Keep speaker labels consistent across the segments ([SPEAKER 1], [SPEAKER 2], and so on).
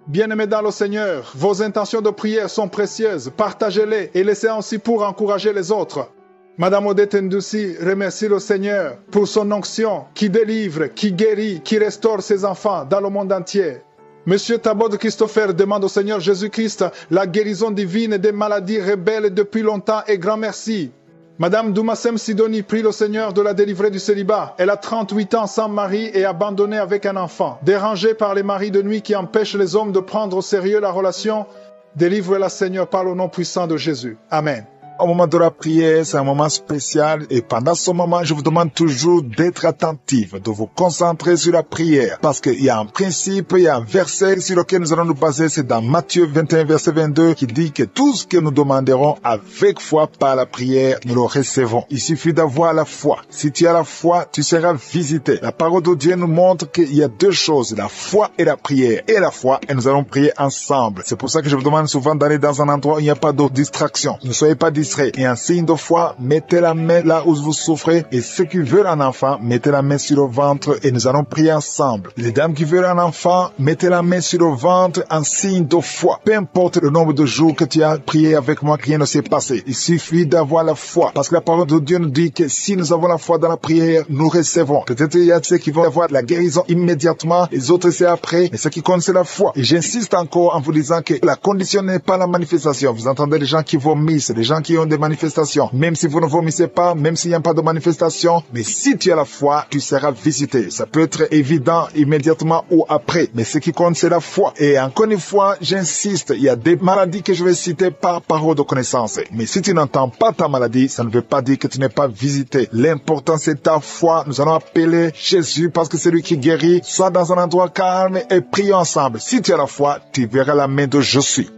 [SPEAKER 1] Bien-aimés dans le Seigneur, vos intentions de prière sont précieuses. Partagez-les et laissez ainsi pour encourager les autres. Madame Odette Ndussi remercie le Seigneur pour son onction qui délivre, qui guérit, qui restaure ses enfants dans le monde entier. Monsieur Tabod Christopher demande au Seigneur Jésus-Christ la guérison divine des maladies rebelles depuis longtemps et grand merci. Madame Doumassem Sidoni prie le Seigneur de la délivrer du célibat. Elle a 38 ans sans mari et abandonnée avec un enfant. Dérangée par les maris de nuit qui empêchent les hommes de prendre au sérieux la relation, délivre-la Seigneur par le nom puissant de Jésus. Amen.
[SPEAKER 2] Au moment de la prière, c'est un moment spécial et pendant ce moment, je vous demande toujours d'être attentif, de vous concentrer sur la prière parce qu'il y a un principe, il y a un verset sur lequel nous allons nous baser, c'est dans Matthieu 21, verset 22 qui dit que tout ce que nous demanderons avec foi par la prière, nous le recevons. Il suffit d'avoir la foi. Si tu as la foi, tu seras visité. La parole de Dieu nous montre qu'il y a deux choses, la foi et la prière. Et la foi, et nous allons prier ensemble. C'est pour ça que je vous demande souvent d'aller dans un endroit où il n'y a pas de distraction. Ne soyez pas distraits. Et un signe de foi, mettez la main là où vous souffrez. Et ceux qui veulent un enfant, mettez la main sur le ventre et nous allons prier ensemble. Les dames qui veulent un enfant, mettez la main sur le ventre en signe de foi. Peu importe le nombre de jours que tu as prié avec moi, rien ne s'est passé. Il suffit d'avoir la foi. Parce que la parole de Dieu nous dit que si nous avons la foi dans la prière, nous recevons. Peut-être il y a ceux qui vont avoir la guérison immédiatement, les autres c'est après. Mais ce qui compte c'est la foi. Et j'insiste encore en vous disant que la condition n'est pas la manifestation. Vous entendez les gens qui vomissent, les gens qui ont des manifestations. Même si vous ne vomissez pas, même s'il n'y a pas de manifestation, mais si tu as la foi, tu seras visité. Ça peut être évident immédiatement ou après, mais ce qui compte c'est la foi. Et encore une fois, j'insiste, il y a des maladies que je vais citer par parole de connaissance. Mais si tu n'entends pas ta maladie, ça ne veut pas dire que tu n'es pas visité. L'important c'est ta foi. Nous allons appeler Jésus parce que c'est lui qui guérit. Sois dans un endroit calme et prions ensemble. Si tu as la foi, tu verras la main de Je suis.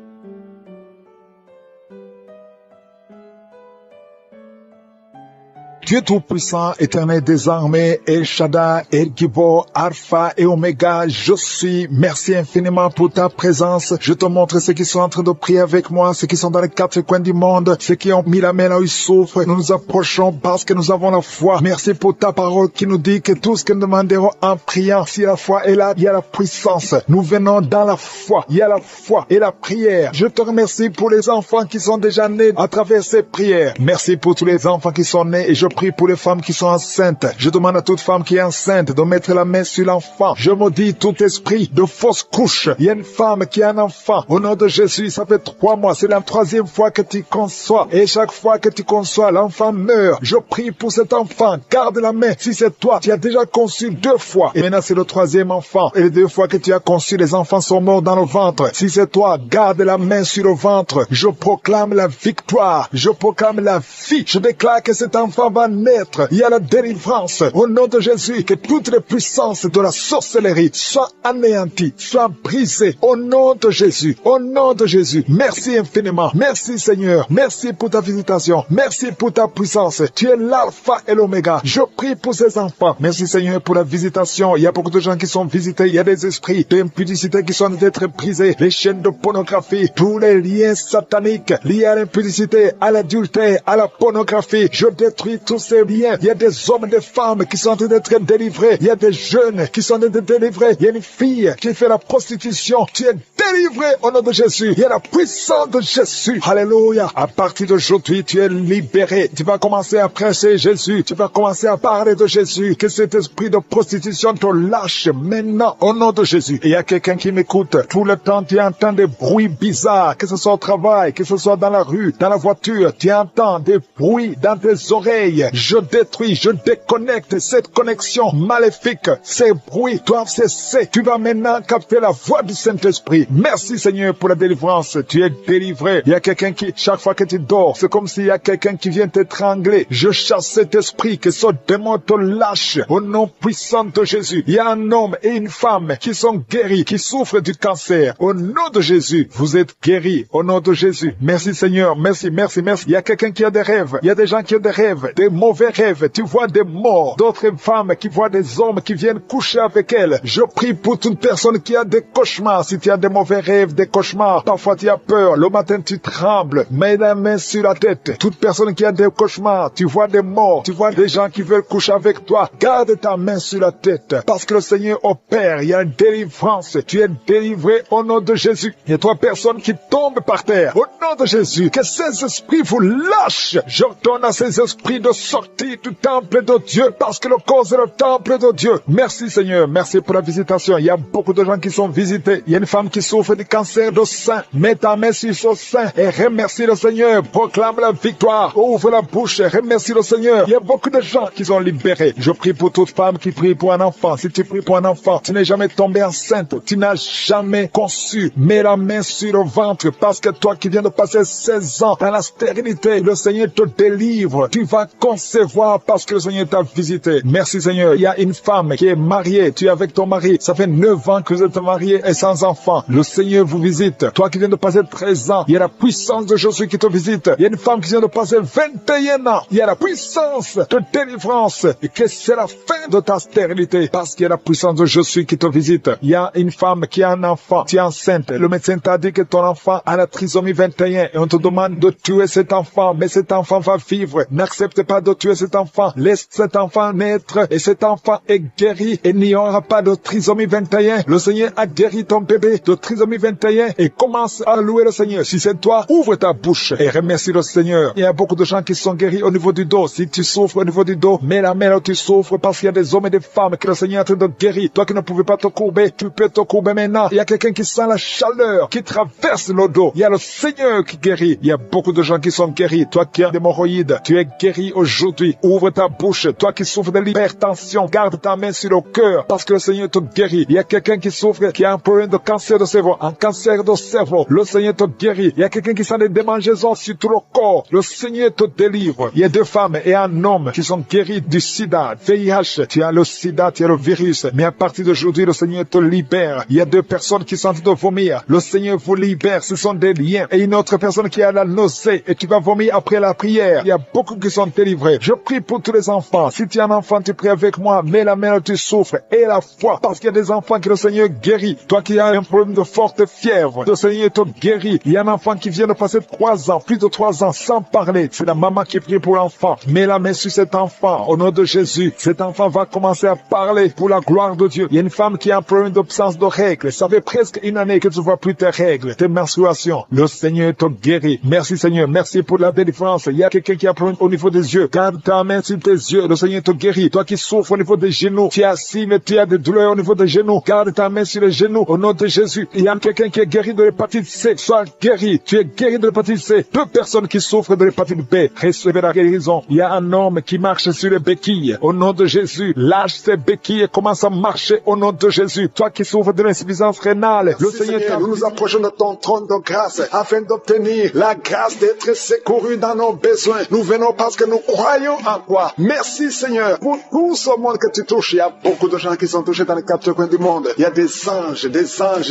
[SPEAKER 2] Dieu Tout-Puissant, Éternel des armées, El Shaddai, El Gibor, Alpha et Oméga, je suis. Merci infiniment pour ta présence. Je te montre ceux qui sont en train de prier avec moi, ceux qui sont dans les quatre coins du monde, ceux qui ont mis la main là où ils souffrent. Nous nous approchons parce que nous avons la foi. Merci pour ta parole qui nous dit que tout ce que nous demanderons en priant, si la foi est là, il y a la puissance. Nous venons dans la foi. Il y a la foi et la prière. Je te remercie pour les enfants qui sont déjà nés à travers ces prières. Merci pour tous les enfants qui sont nés et je prie pour les femmes qui sont enceintes. Je demande à toute femme qui est enceinte de mettre la main sur l'enfant. Je maudis tout esprit de fausse couche. Il y a une femme qui a un enfant. Au nom de Jésus, ça fait 3 mois. C'est la 3e fois que tu conçois. Et chaque fois que tu conçois, l'enfant meurt. Je prie pour cet enfant. Garde la main. Si c'est toi, tu as déjà conçu 2 fois. Et maintenant, c'est le 3e enfant. Et les 2 fois que tu as conçu, les enfants sont morts dans le ventre. Si c'est toi, garde la main sur le ventre. Je proclame la victoire. Je proclame la vie. Je déclare que cet enfant va naître. Il y a la délivrance. Au nom de Jésus, que toutes les puissances de la sorcellerie soient anéanties, soient brisées. Au nom de Jésus. Au nom de Jésus. Merci infiniment. Merci Seigneur. Merci pour ta visitation. Merci pour ta puissance. Tu es l'alpha et l'oméga. Je prie pour ces enfants. Merci Seigneur pour la visitation. Il y a beaucoup de gens qui sont visités. Il y a des esprits d'impudicité qui sont d'être brisés. Les chaînes de pornographie. Tous les liens sataniques liés à l'impudicité, à l'adultère, à la pornographie. Je détruis tous ces liens. Il y a des hommes et des femmes qui sont en train d'être délivrés. Il y a des jeunes qui sont en train d'être délivrés. Il y a une fille qui fait la prostitution. Tu es délivré au nom de Jésus. Il y a la puissance de Jésus. Alléluia. À partir d'aujourd'hui, tu es libéré. Tu vas commencer à prêcher Jésus. Tu vas commencer à parler de Jésus. Que cet esprit de prostitution te lâche maintenant au nom de Jésus. Et il y a quelqu'un qui m'écoute. Tout le temps, tu entends des bruits bizarres. Que ce soit au travail, que ce soit dans la rue, dans la voiture. Tu entends des bruits dans tes oreilles. Je détruis, je déconnecte cette connexion maléfique. Ces bruits doivent cesser. Tu vas maintenant capter la voix du Saint-Esprit. Merci Seigneur pour la délivrance. Tu es délivré. Il y a quelqu'un qui, chaque fois que tu dors, c'est comme s'il y a quelqu'un qui vient t'étrangler. Je chasse cet esprit, que ce démon te lâche. Au nom puissant de Jésus. Il y a un homme et une femme qui sont guéris, qui souffrent du cancer. Au nom de Jésus, vous êtes guéris. Au nom de Jésus. Merci Seigneur. Merci, merci, merci. Il y a quelqu'un qui a des rêves. Il y a des gens qui ont des rêves. Des des mauvais rêves, tu vois des morts, d'autres femmes qui voient des hommes qui viennent coucher avec elles. Je prie pour toute personne qui a des cauchemars. Si tu as des mauvais rêves, des cauchemars, parfois tu as peur, le matin tu trembles, mets la main sur la tête. Toute personne qui a des cauchemars, tu vois des morts, tu vois des gens qui veulent coucher avec toi, garde ta main sur la tête, parce que le Seigneur opère, il y a une délivrance, tu es délivré au nom de Jésus. Il y a 3 personnes qui tombent par terre, au nom de Jésus, que ces esprits vous lâchent. J'ordonne à ces esprits de sortir du temple de Dieu, parce que le corps est le temple de Dieu. Merci Seigneur, merci pour la visitation. Il y a beaucoup de gens qui sont visités. Il y a une femme qui souffre du cancer de sein. Mets ta main sur son sein et remercie le Seigneur. Proclame la victoire. Ouvre la bouche et remercie le Seigneur. Il y a beaucoup de gens qui sont libérés. Je prie pour toute femme qui prie pour un enfant. Si tu pries pour un enfant, tu n'es jamais tombé enceinte. Tu n'as jamais conçu. Mets la main sur le ventre, parce que toi qui viens de passer 16 ans dans la stérilité, le Seigneur te délivre. Tu vas concevoir parce que le Seigneur t'a visité. Merci Seigneur. Il y a une femme qui est mariée. Tu es avec ton mari. Ça fait 9 ans que vous êtes mariés et sans enfant. Le Seigneur vous visite. Toi qui viens de passer 13 ans, il y a la puissance de Jésus qui te visite. Il y a une femme qui vient de passer 21 ans. Il y a la puissance de délivrance. Et que c'est la fin de ta stérilité, parce qu'il y a la puissance de Jésus qui te visite. Il y a une femme qui a un enfant. Tu es enceinte. Le médecin t'a dit que ton enfant a la trisomie 21 et on te demande de tuer cet enfant. Mais cet enfant va vivre. N'accepte pas de tuer cet enfant. Laisse cet enfant naître et cet enfant est guéri et il n'y aura pas de trisomie 21. Le Seigneur a guéri ton bébé de trisomie 21 et commence à louer le Seigneur. Si c'est toi, ouvre ta bouche et remercie le Seigneur. Il y a beaucoup de gens qui sont guéris au niveau du dos. Si tu souffres au niveau du dos, mets la main là où tu souffres, parce qu'il y a des hommes et des femmes que le Seigneur est en train de guérir. Toi qui ne pouvais pas te courber, tu peux te courber maintenant. Il y a quelqu'un qui sent la chaleur, qui traverse le dos. Il y a le Seigneur qui guérit. Il y a beaucoup de gens qui sont guéris. Toi qui as des hémorroïdes, tu es guéri aujourd'hui. Ouvre ta bouche. Toi qui souffres de l'hypertension, garde ta main sur le cœur, parce que le Seigneur te guérit. Il y a quelqu'un qui souffre, qui a un problème de cancer de cerveau, un cancer de cerveau. Le Seigneur te guérit. Il y a quelqu'un qui sent des démangeaisons sur tout le corps. Le Seigneur te délivre. Il y a 2 femmes et un homme qui sont guéris du sida, VIH. Tu as le sida, tu as le virus. Mais à partir d'aujourd'hui, le Seigneur te libère. Il y a 2 personnes qui sont en train de vomir. Le Seigneur vous libère. Ce sont des liens. Et une autre personne qui a la nausée et tu vas vomir après la prière. Il y a beaucoup qui sont délivrés. Je prie pour tous les enfants. Si tu es un enfant, tu pries avec moi. Mets la main où tu souffres et la foi, parce qu'il y a des enfants que le Seigneur guérit. Toi qui as un problème de forte fièvre, le Seigneur te guérit. Il y a un enfant qui vient de passer 3 ans, plus de 3 ans sans parler. C'est la maman qui prie pour l'enfant. Mets la main sur cet enfant au nom de Jésus. Cet enfant va commencer à parler pour la gloire de Dieu. Il y a une femme qui a un problème d'absence de règles. Ça fait presque 1 année que tu ne vois plus tes règles, tes menstruations. Le Seigneur te guérit. Merci Seigneur. Merci pour la délivrance. Il y a quelqu'un qui a un problème au niveau des yeux. Garde ta main sur tes yeux. Le Seigneur te guérit. Toi qui souffres au niveau des genoux, tu es assis mais tu as des douleurs au niveau des genoux. Garde ta main sur les genoux au nom de Jésus. Il y a quelqu'un qui est guéri de l'hépatite C. Sois guéri. Tu es guéri de l'hépatite C. 2 personnes qui souffrent de l'hépatite B. Recevez la guérison. Il y a un homme qui marche sur les béquilles. Au nom de Jésus. Lâche ses béquilles et commence à marcher au nom de Jésus. Toi qui souffres de l'insuffisance rénale, le Seigneur,
[SPEAKER 1] nous nous approchons de ton trône de grâce afin d'obtenir la grâce d'être secourus dans nos besoins. Nous venons parce que nous croyons en toi. Merci Seigneur pour tout ce monde que tu touches. Il y a beaucoup de gens qui sont touchés dans les 4 coins du monde. Il y a des anges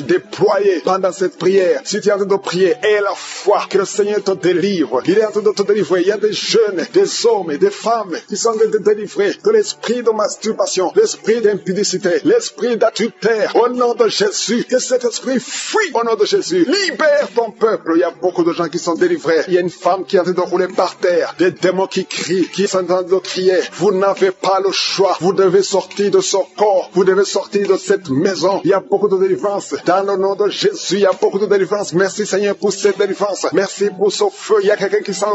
[SPEAKER 1] déployés pendant cette prière. Si tu es en train de prier, aie la foi que le Seigneur te délivre. Il est en train de te délivrer. Il y a des jeunes, des hommes et des femmes qui sont en train de te délivrer de l'esprit de masturbation, l'esprit d'impudicité, l'esprit d'adultère. Au nom de Jésus, que cet esprit fuit au nom de Jésus. Libère ton peuple. Il y a beaucoup de gens qui sont délivrés. Il y a une femme qui est en train de rouler par terre. Des démons qui crient, qui sont en train de crier. Vous n'avez pas le choix. Vous devez sortir de ce corps. Vous devez sortir de cette maison. Il y a beaucoup de délivrance. Dans le nom de Jésus, il y a beaucoup de délivrance. Merci Seigneur pour cette délivrance. Merci pour ce feu. Il y a quelqu'un qui sent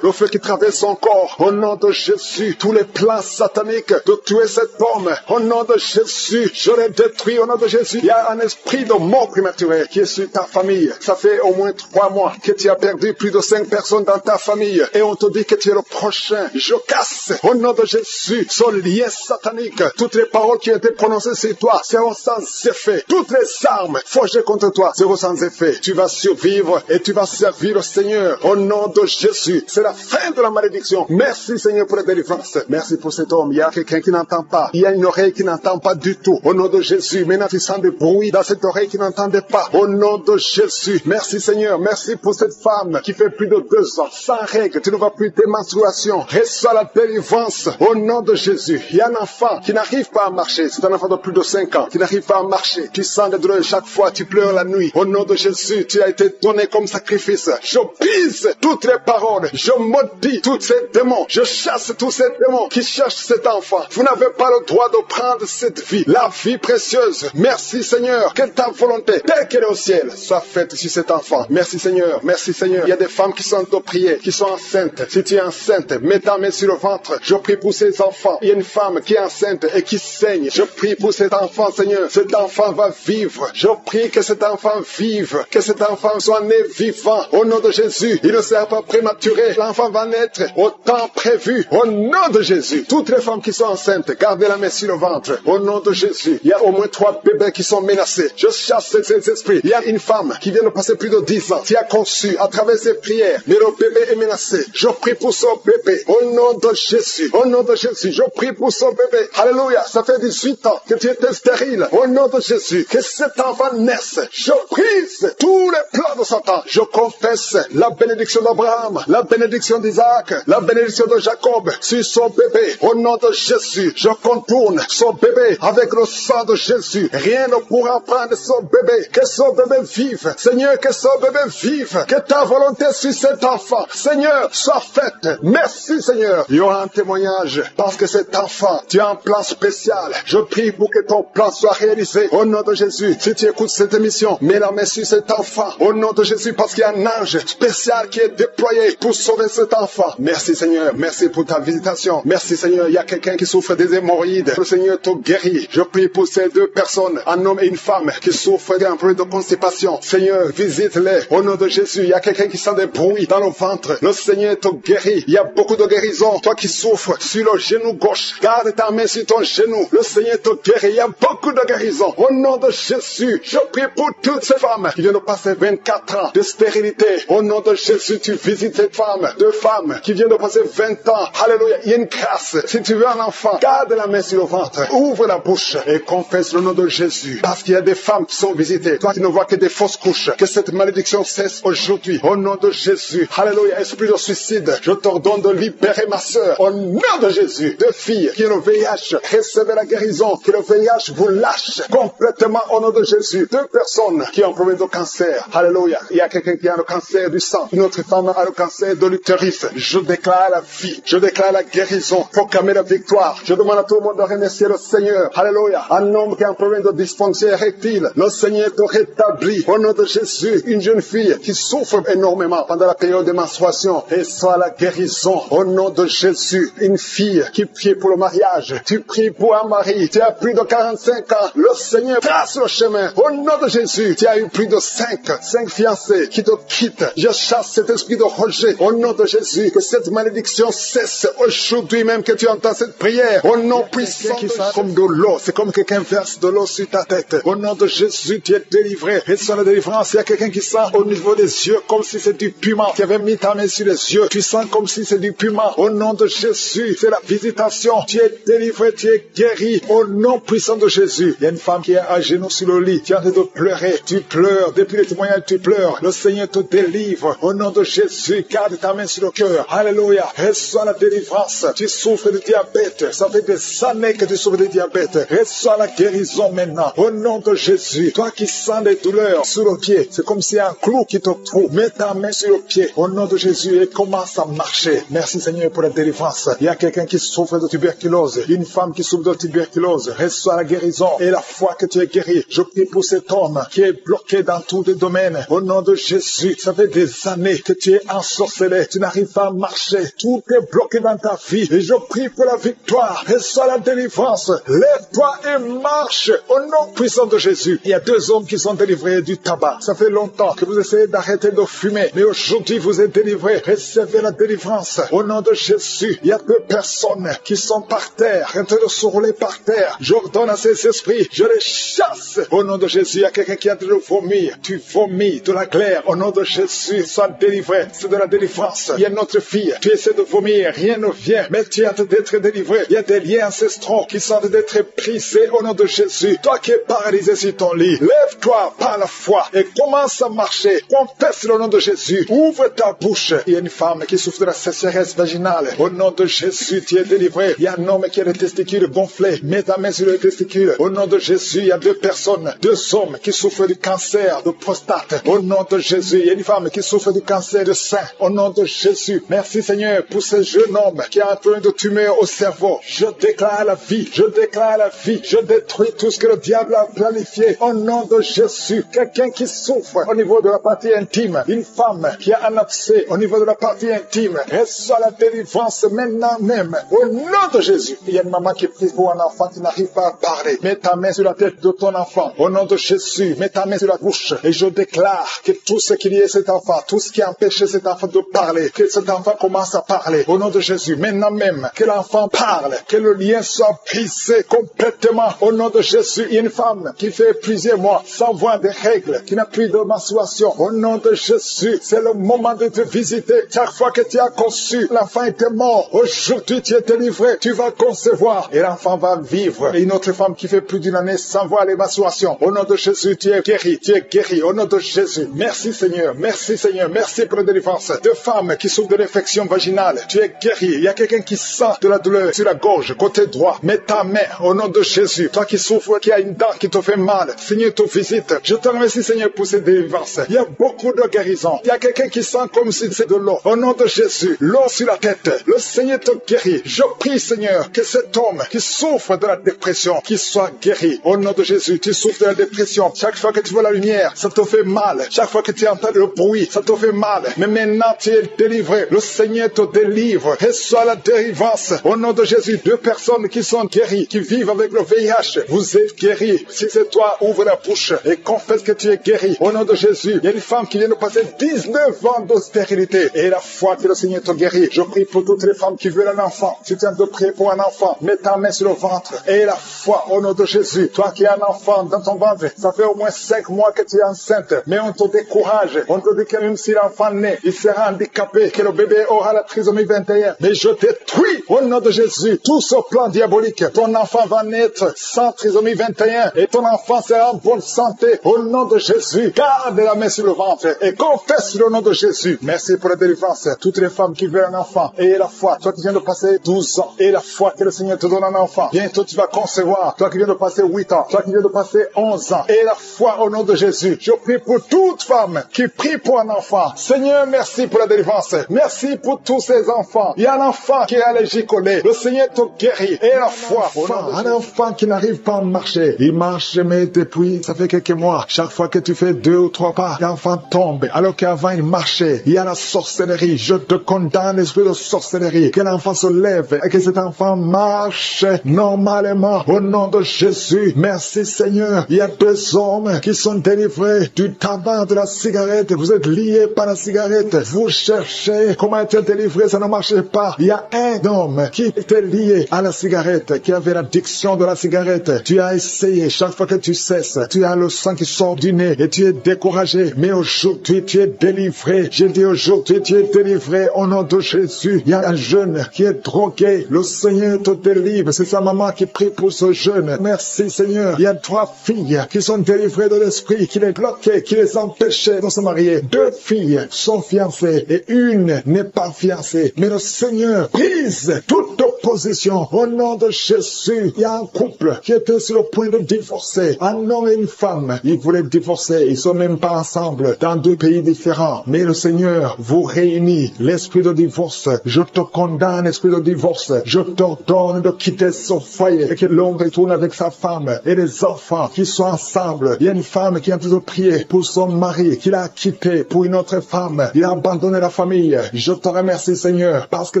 [SPEAKER 1] le feu qui traverse son corps. Au nom de Jésus, tous les plans sataniques de tuer cet homme. Au nom de Jésus, je les détruis. Au nom de Jésus, il y a un esprit de mort prématurée qui est sur ta famille. Ça fait au moins 3 mois que tu as perdu plus de 5 personnes dans ta famille. Et on te dit que tu es le prochain. Je casse, au nom de Jésus, ce lien satanique. Toutes les paroles qui ont été prononcées sur toi seront sans effet. Toutes les armes forgées contre toi seront sans effet. Tu vas survivre et tu vas servir le Seigneur. Au nom de Jésus, c'est la fin de la malédiction. Merci Seigneur pour la délivrance. Merci pour cet homme. Il y a quelqu'un qui n'entend pas. Il y a une oreille qui n'entend pas du tout. Au nom de Jésus, maintenant tu sens des bruits dans cette oreille qui n'entendait pas. Au nom de Jésus, merci Seigneur. Merci pour cette femme qui fait plus de 2 ans sans règles. Tu ne vois plus tes menstruations.
[SPEAKER 3] reçois la délivrance au nom de Jésus. Il y a un enfant qui n'arrive pas à marcher. C'est un enfant de plus de 5 ans qui n'arrive pas à marcher. Tu sens des douleurs chaque fois, tu pleures la nuit. Au nom de Jésus, tu as été donné comme sacrifice. Je brise toutes les paroles. Je maudis tous ces démons. Je chasse tous ces démons qui cherchent cet enfant. Vous n'avez pas le droit de prendre cette vie, la vie précieuse. Merci Seigneur, que ta volonté, telle qu'elle est au ciel, soit faite sur cet enfant. Merci Seigneur, merci Seigneur. Il y a des femmes qui sont de prier, qui sont enceintes. Si tu es enceinte, mets ta main sur le ventre. Je prie pour ces enfants. Il y a une femme qui est enceinte et qui saigne. Je prie pour cet enfant, Seigneur. Cet enfant va vivre. Je prie que cet enfant vive, que cet enfant soit né vivant. Au nom de Jésus, il ne sera pas prématuré. L'enfant va naître au temps prévu. Au nom de Jésus, toutes les femmes qui sont enceintes, gardez la main sur le ventre. Au nom de Jésus, il y a au moins 3 bébés qui sont menacés. Je chasse ces esprits. Il y a une femme qui vient de passer plus de 10 ans, qui a conçu à travers ses prières, mais le bébé est menacé. Je prie pour son bébé. Au nom de Jésus, au nom de Jésus, je prie pour son bébé. Alléluia, ça fait 18 ans que tu étais stérile. Au nom de Jésus, que cet enfant naisse. Je brise tous les plans de Satan. Je confesse la bénédiction d'Abraham, la bénédiction d'Isaac, la bénédiction de Jacob sur son bébé. Au nom de Jésus, je contourne son bébé avec le sang de Jésus. Rien ne pourra prendre son bébé. Que son bébé vive. Seigneur, que son bébé vive. Que ta volonté sur cet enfant, Seigneur, soit faite. Merci Seigneur. Il y aura un témoignage parce que cet enfant, tu as un plan spécial. Je prie pour que ton plan soit réalisé. Au nom de Jésus, si tu écoutes cette émission, mets la main sur cet enfant. Au nom de Jésus, parce qu'il y a un ange spécial qui est déployé pour sauver cet enfant. Merci Seigneur. Merci pour ta visitation. Merci Seigneur. Il y a quelqu'un qui souffre des hémorroïdes. Le Seigneur te guérit. Je prie pour ces 2 personnes, un homme et une femme qui souffrent d'un problème de constipation. Seigneur, visite-les. Au nom de Jésus, il y a quelqu'un qui sent des bruits dans le ventre. Le Seigneur te guérit. Il y a beaucoup de guérison. Toi qui souffres sur le genou gauche, garde ta main sur ton genou. Le Seigneur te guérit. Il y a beaucoup de guérison. Au nom de Jésus, je prie pour toutes ces femmes qui viennent de passer 24 ans de stérilité. Au nom de Jésus, tu visites ces femmes. 2 femmes qui viennent de passer 20 ans. Alléluia. Il y a une grâce. Si tu veux un enfant, garde la main sur le ventre. Ouvre la bouche et confesse le nom de Jésus. Parce qu'il y a des femmes qui sont visitées. Toi qui ne vois que des fausses couches. Que cette malédiction cesse aujourd'hui. Au nom de Jésus. Alléluia. Esprit de suicide, je t'ordonne de libérer ma soeur. Au nom de Jésus. 2 filles qui ont le VIH, recevez la guérison. Que le VIH vous lâche complètement au nom de Jésus. 2 personnes qui ont un problème de cancer. Alléluia. Il y a quelqu'un qui a le cancer du sang. Une autre femme a le cancer de l'utérus. Je déclare la vie. Je déclare la guérison. Proclamer la victoire. Je demande à tout le monde de remercier le Seigneur. Alléluia. Un homme qui a un problème de dysfonction érectile. Le Seigneur te rétablit. Au nom de Jésus. Une jeune fille qui souffre énormément pendant la période de menstruation. Et soit la guérison. Au nom de Jésus. Une fille qui prie pour le mariage. Tu pries pour un mari. Tu as plus de 45 ans. Le Seigneur trace le chemin. Au nom de Jésus. Tu as eu plus de 5 fiancés qui te quittent. Je chasse cet esprit de rejet. Au nom de Jésus. Que cette malédiction cesse aujourd'hui même que tu entends cette prière. Au nom puissant qui sent comme de l'eau. C'est comme quelqu'un verse de l'eau sur ta tête. Au nom de Jésus, tu es délivré. Et sur la délivrance, il y a quelqu'un qui sent au niveau des yeux comme si c'est du piment. Tu avais mis ta main sur les yeux. Tu sens comme si c'est du piment. Au nom de Jésus, c'est la visitation. Tu es délivré, tu es guéri. Au nom puissant de Jésus. Il y a une femme qui est à genoux sur le lit. Tu es en train de pleurer. Tu pleures. Depuis les témoignages, tu pleures. Le Seigneur te délivre. Au nom de Jésus, garde ta main sur le cœur. Alléluia. Reçois la délivrance. Tu souffres de diabète. Ça fait des années que tu souffres de diabète. Reçois la guérison maintenant. Au nom de Jésus. Toi qui sens des douleurs sur le pied. C'est comme s'il y a un clou qui te trouve. Mets ta main sur le pied. Au nom de Jésus. Et commence à marcher. Merci Seigneur pour la délivrance. Il y a quelqu'un qui souffre de tuberculose. Une femme qui souffre de tuberculose. Reçois la guérison. Et la foi que tu es guéri. Je prie pour cet homme qui est bloqué dans tous les domaines. Au nom de Jésus. Ça fait des années que tu es ensorcelé. Tu n'arrives pas à marcher. Tout est bloqué dans ta vie. Et je prie pour la victoire. Reçois la délivrance. Lève-toi et marche. Au nom puissant de Jésus. Il y a 2 hommes qui sont délivrés du tabac. Ça fait longtemps que vous essayez d'arrêter de fumer. Mais aujourd'hui, vous êtes délivrés. Recevez la délivrance. Au nom de Jésus. Il y a 2 personnes qui sont par terre, en train de se rouler par terre. J'ordonne à ces esprits. Je les chasse. Au nom de Jésus, il y a quelqu'un qui est en train de vomir. Tu vomis de la glaire. Au nom de Jésus, sois délivré. C'est de la délivrance. Il y a notre fille. Tu essaies de vomir, rien ne vient, mais tu as hâte d'être délivré. Il y a des liens ancestraux qui sont d'être brisés au nom de Jésus. Toi qui es paralysé sur ton lit, lève-toi par la foi et commence à marcher. Confesse le nom de Jésus. Ouvre ta bouche. Il y a une femme qui souffre de la sécheresse vaginale. Au nom de Jésus, tu es délivré. Il y a un homme qui a les testicules gonflés. Mets ta main sur les testicules. Au nom de Jésus, il y a deux personnes, deux hommes qui souffrent du cancer de prostate. Au nom de Jésus, il y a une femme qui souffre du cancer de sein. Au nom de Jésus, merci Seigneur pour ce jeune homme qui a un problème de tumeur au cerveau. Je déclare la vie. Je déclare la vie. Je détruis tout ce que le diable a planifié. Au nom de Jésus, quelqu'un qui souffre au niveau de la partie intime, une femme qui a un abcès au niveau de la partie intime, reçoit la délivrance maintenant même. Au nom de Jésus, il y a une maman qui prie pour un enfant qui n'arrive pas à parler. Mets ta main sur la tête de ton enfant. Au nom de Jésus, mets ta main sur la bouche et je déclare que tout ce qu'il y a cet enfant, tout ce qui a empêché cet enfant de parler, que cet enfant commence à parler. Au nom de Jésus, maintenant même, que l'enfant parle, que le lien soit brisé complètement. Au nom de Jésus, il y a une femme qui fait plusieurs mois sans voir des règles, qui n'a plus de menstruation. Au nom de Jésus, c'est le moment de te visiter. Chaque fois que tu as conçu, l'enfant était mort. Aujourd'hui, tu es délivré. Tu vas concevoir et l'enfant va vivre. Et une autre femme qui fait plus d'une année sans voir les menstruations. Au nom de Jésus, tu es guéri. Tu es guéri. Au nom de Jésus. Merci Seigneur. Merci Seigneur. Merci pour la délivrance. Deux femmes qui souffrent de l'infection vaginale. Tu es guéri. Il y a quelqu'un qui sent de la douleur sur la gorge, côté droit. Mets ta main au nom de Jésus. Toi qui souffres, qui a une dent qui te fait mal. Seigneur te visite. Je te remercie Seigneur pour cette délivrance. Il y a beaucoup de guérison. Il y a quelqu'un qui sent comme si c'est de l'eau. Au nom de Jésus, l'eau sur la tête. Le Seigneur te guérit. Je prie Seigneur que cet homme qui souffre de la dépression, qu'il soit guéri. Au nom de Jésus, tu souffres de la dépression. Chaque fois que tu vois la lumière, ça te fait mal. Chaque fois que tu entends le bruit, ça te fait mal. Mais maintenant tu es délivré. Le Seigneur te délivre. Reçois la délivrance. Au nom de Jésus, deux personnes qui sont guéries, qui vivent avec le VIH. Vous êtes guéris. Si c'est toi, ouvre la bouche et confesse que tu es guéri. Au nom de Jésus, il y a une femme qui vient de passer 19 ans de stérilité. Et la foi que le Seigneur te guérit. Je prie pour toutes les femmes qui veulent un enfant. Si tu viens de prier pour un enfant, mets ta main sur le ventre. Et la foi au nom de Jésus. Toi qui as un enfant dans ton ventre, ça fait au moins 5 mois que tu es enceinte. Mais on te décourage. On te dit que même si l'enfant naît, il sera handicapé, que le bébé aura la trisomie 21. Mais je détruis au nom de Jésus tout ce plan diabolique. Ton enfant va naître sans trisomie 21 et ton enfant sera en bonne santé. Au nom de Jésus, garde la main sur le ventre et confesse le nom de Jésus. Merci pour la délivrance. Toutes les femmes qui veulent un enfant, et la foi. Toi qui viens de passer 12 ans, et la foi que le Seigneur te donne un enfant. Bientôt tu vas concevoir. Toi qui viens de passer 8 ans, toi qui viens de passer 11 ans, et la foi au nom de Jésus. Je prie pour toute femme qui prie pour un enfant. Seigneur, merci pour la délivrance. Merci pour tous ces enfants. Il y a un enfant qui est allergique au lait. Le Seigneur te guérit. Et la foi.
[SPEAKER 2] Un enfant qui n'arrive pas à marcher. Il marche, mais depuis, ça fait quelques mois. Chaque fois que tu fais 2 ou 3 pas, l'enfant tombe. Alors qu'avant, il marchait. Il y a la sorcellerie. Je te condamne, l'esprit de sorcellerie. Que l'enfant se lève et que cet enfant marche normalement. Au nom de Jésus. Merci Seigneur. Il y a 2 hommes qui sont délivrés du tabac, de la cigarette. Vous êtes liés par la cigarette. Vous cherchez comment être délivré, ça ne marche pas. Il y a un homme qui était lié à la cigarette, qui avait l'addiction de la cigarette. Tu as essayé, chaque fois que tu cesses, tu as le sang qui sort du nez et tu es découragé. Mais aujourd'hui, tu es délivré. J'ai dit aujourd'hui, tu es délivré au nom de Jésus. Il y a un jeune qui est drogué. Le Seigneur te délivre. C'est sa maman qui prie pour ce jeune. Merci Seigneur. Il y a 3 filles qui sont délivrées de l'esprit, qui les bloquait, qui les empêchait de se marier. 2 filles sont fiancées et une n'est pas fiancée. Mais le Seigneur brise toute opposition au nom de Jésus. Il y a un couple qui était sur le point de divorcer. Un homme et une femme. Ils voulaient divorcer. Ils sont même pas ensemble dans 2 pays différents. Mais le Seigneur vous réunit. L'esprit de divorce. Je te condamne, esprit de divorce. Je t'ordonne de quitter son foyer et que l'homme retourne avec sa femme et les enfants qui sont ensemble. Il y a une femme qui a toujours prié pour son mari qu'il a quitté pour une autre femme. Il a abandonné la famille. Je te remercie Seigneur parce que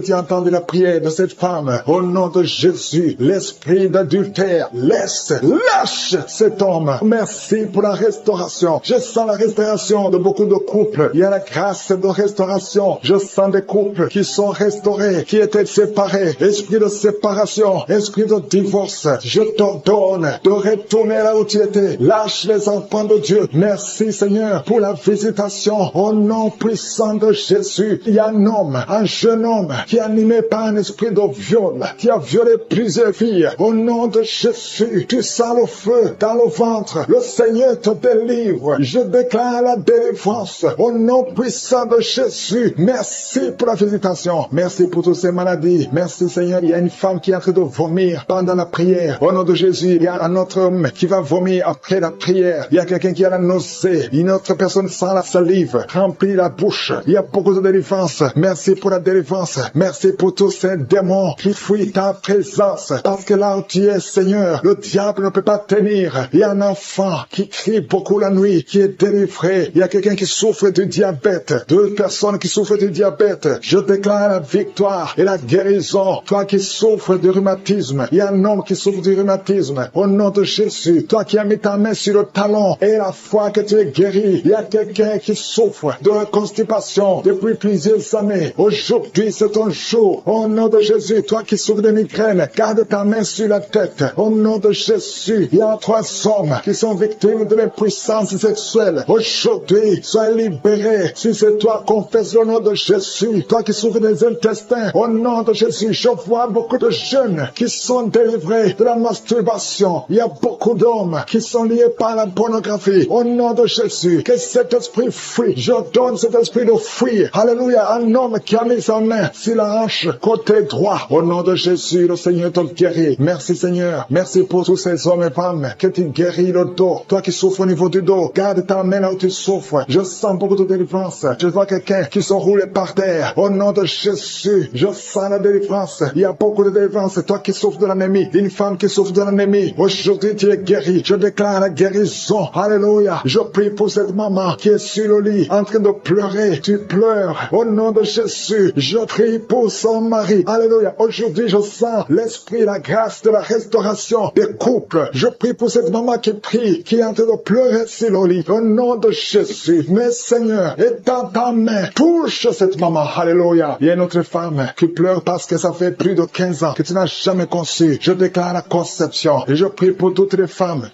[SPEAKER 2] tu as entendu la prière de cette femme. Au nom de Jésus, l'esprit d'adultère, lâche cet homme. Merci pour la restauration. Je sens la restauration de beaucoup de couples. Il y a la grâce de restauration. Je sens des couples qui sont restaurés, qui étaient séparés. Esprit de séparation, esprit de divorce. Je t'ordonne de retourner là où tu étais. Lâche les enfants de Dieu. Merci Seigneur. Seigneur, pour la visitation. Au nom puissant de Jésus, il y a un homme, un jeune homme, qui est animé par un esprit de viol, qui a violé plusieurs filles. Au nom de Jésus, tu sens le feu dans le ventre. Le Seigneur te délivre. Je déclare la délivrance. Au nom puissant de Jésus, merci pour la visitation. Merci pour toutes ces maladies. Merci Seigneur. Il y a une femme qui est en train de vomir pendant la prière. Au nom de Jésus, il y a un autre homme qui va vomir après la prière. Il y a quelqu'un qui a la nausée. Une autre personne sent la salive, remplit la bouche. Il y a beaucoup de délivrance. Merci pour la délivrance. Merci pour tous ces démons qui fuient ta présence. Parce que là où tu es, Seigneur, le diable ne peut pas tenir. Il y a un enfant qui crie beaucoup la nuit, qui est délivré. Il y a quelqu'un qui souffre du diabète. 2 personnes qui souffrent du diabète. Je déclare la victoire et la guérison. Toi qui souffres du rhumatisme, il y a un homme qui souffre du rhumatisme. Au nom de Jésus, toi qui as mis ta main sur le talon et la foi que tu es guéri, il y a quelqu'un qui souffre de constipation depuis plusieurs années. Aujourd'hui, c'est ton jour. Au nom de Jésus, toi qui souffres de migraine, garde ta main sur la tête. Au nom de Jésus, il y a 3 hommes qui sont victimes de l'impuissance sexuelle. Aujourd'hui, sois libéré. Si c'est toi, confesse le nom de Jésus. Toi qui souffres des intestins, au nom de Jésus, je vois beaucoup de jeunes qui sont délivrés de la masturbation. Il y a beaucoup d'hommes qui sont liés par la pornographie. Au nom de Jésus, que cet esprit fuit. Je donne cet esprit de fuir. Alléluia. Un homme qui a mis sa main sur la hanche côté droit. Au nom de Jésus, le Seigneur te guérit. Merci Seigneur. Merci pour tous ces hommes et femmes que tu guéris le dos. Toi qui souffres au niveau du dos, garde ta main là où tu souffres. Je sens beaucoup de délivrance. Je vois quelqu'un qui se roule par terre. Au nom de Jésus, je sens la délivrance. Il y a beaucoup de délivrance. Toi qui souffres de l'anémie, une femme qui souffre de l'anémie, aujourd'hui tu es guéri. Je déclare la guérison. Alléluia. Je prie pour cette maman qui est sur le lit en train de pleurer. Tu pleures. Au nom de Jésus, je prie pour son mari. Alléluia. Aujourd'hui, je sens l'esprit, la grâce de la restauration des couples. Je prie pour cette maman qui prie, qui est en train de pleurer sur le lit. Au nom de Jésus, mais Seigneur, étends ta main, touche cette maman. Alléluia. Il y a une autre femme qui pleure parce que ça fait plus de 15 ans que tu n'as jamais conçu. Je déclare la conception et je prie pour toutes les femmes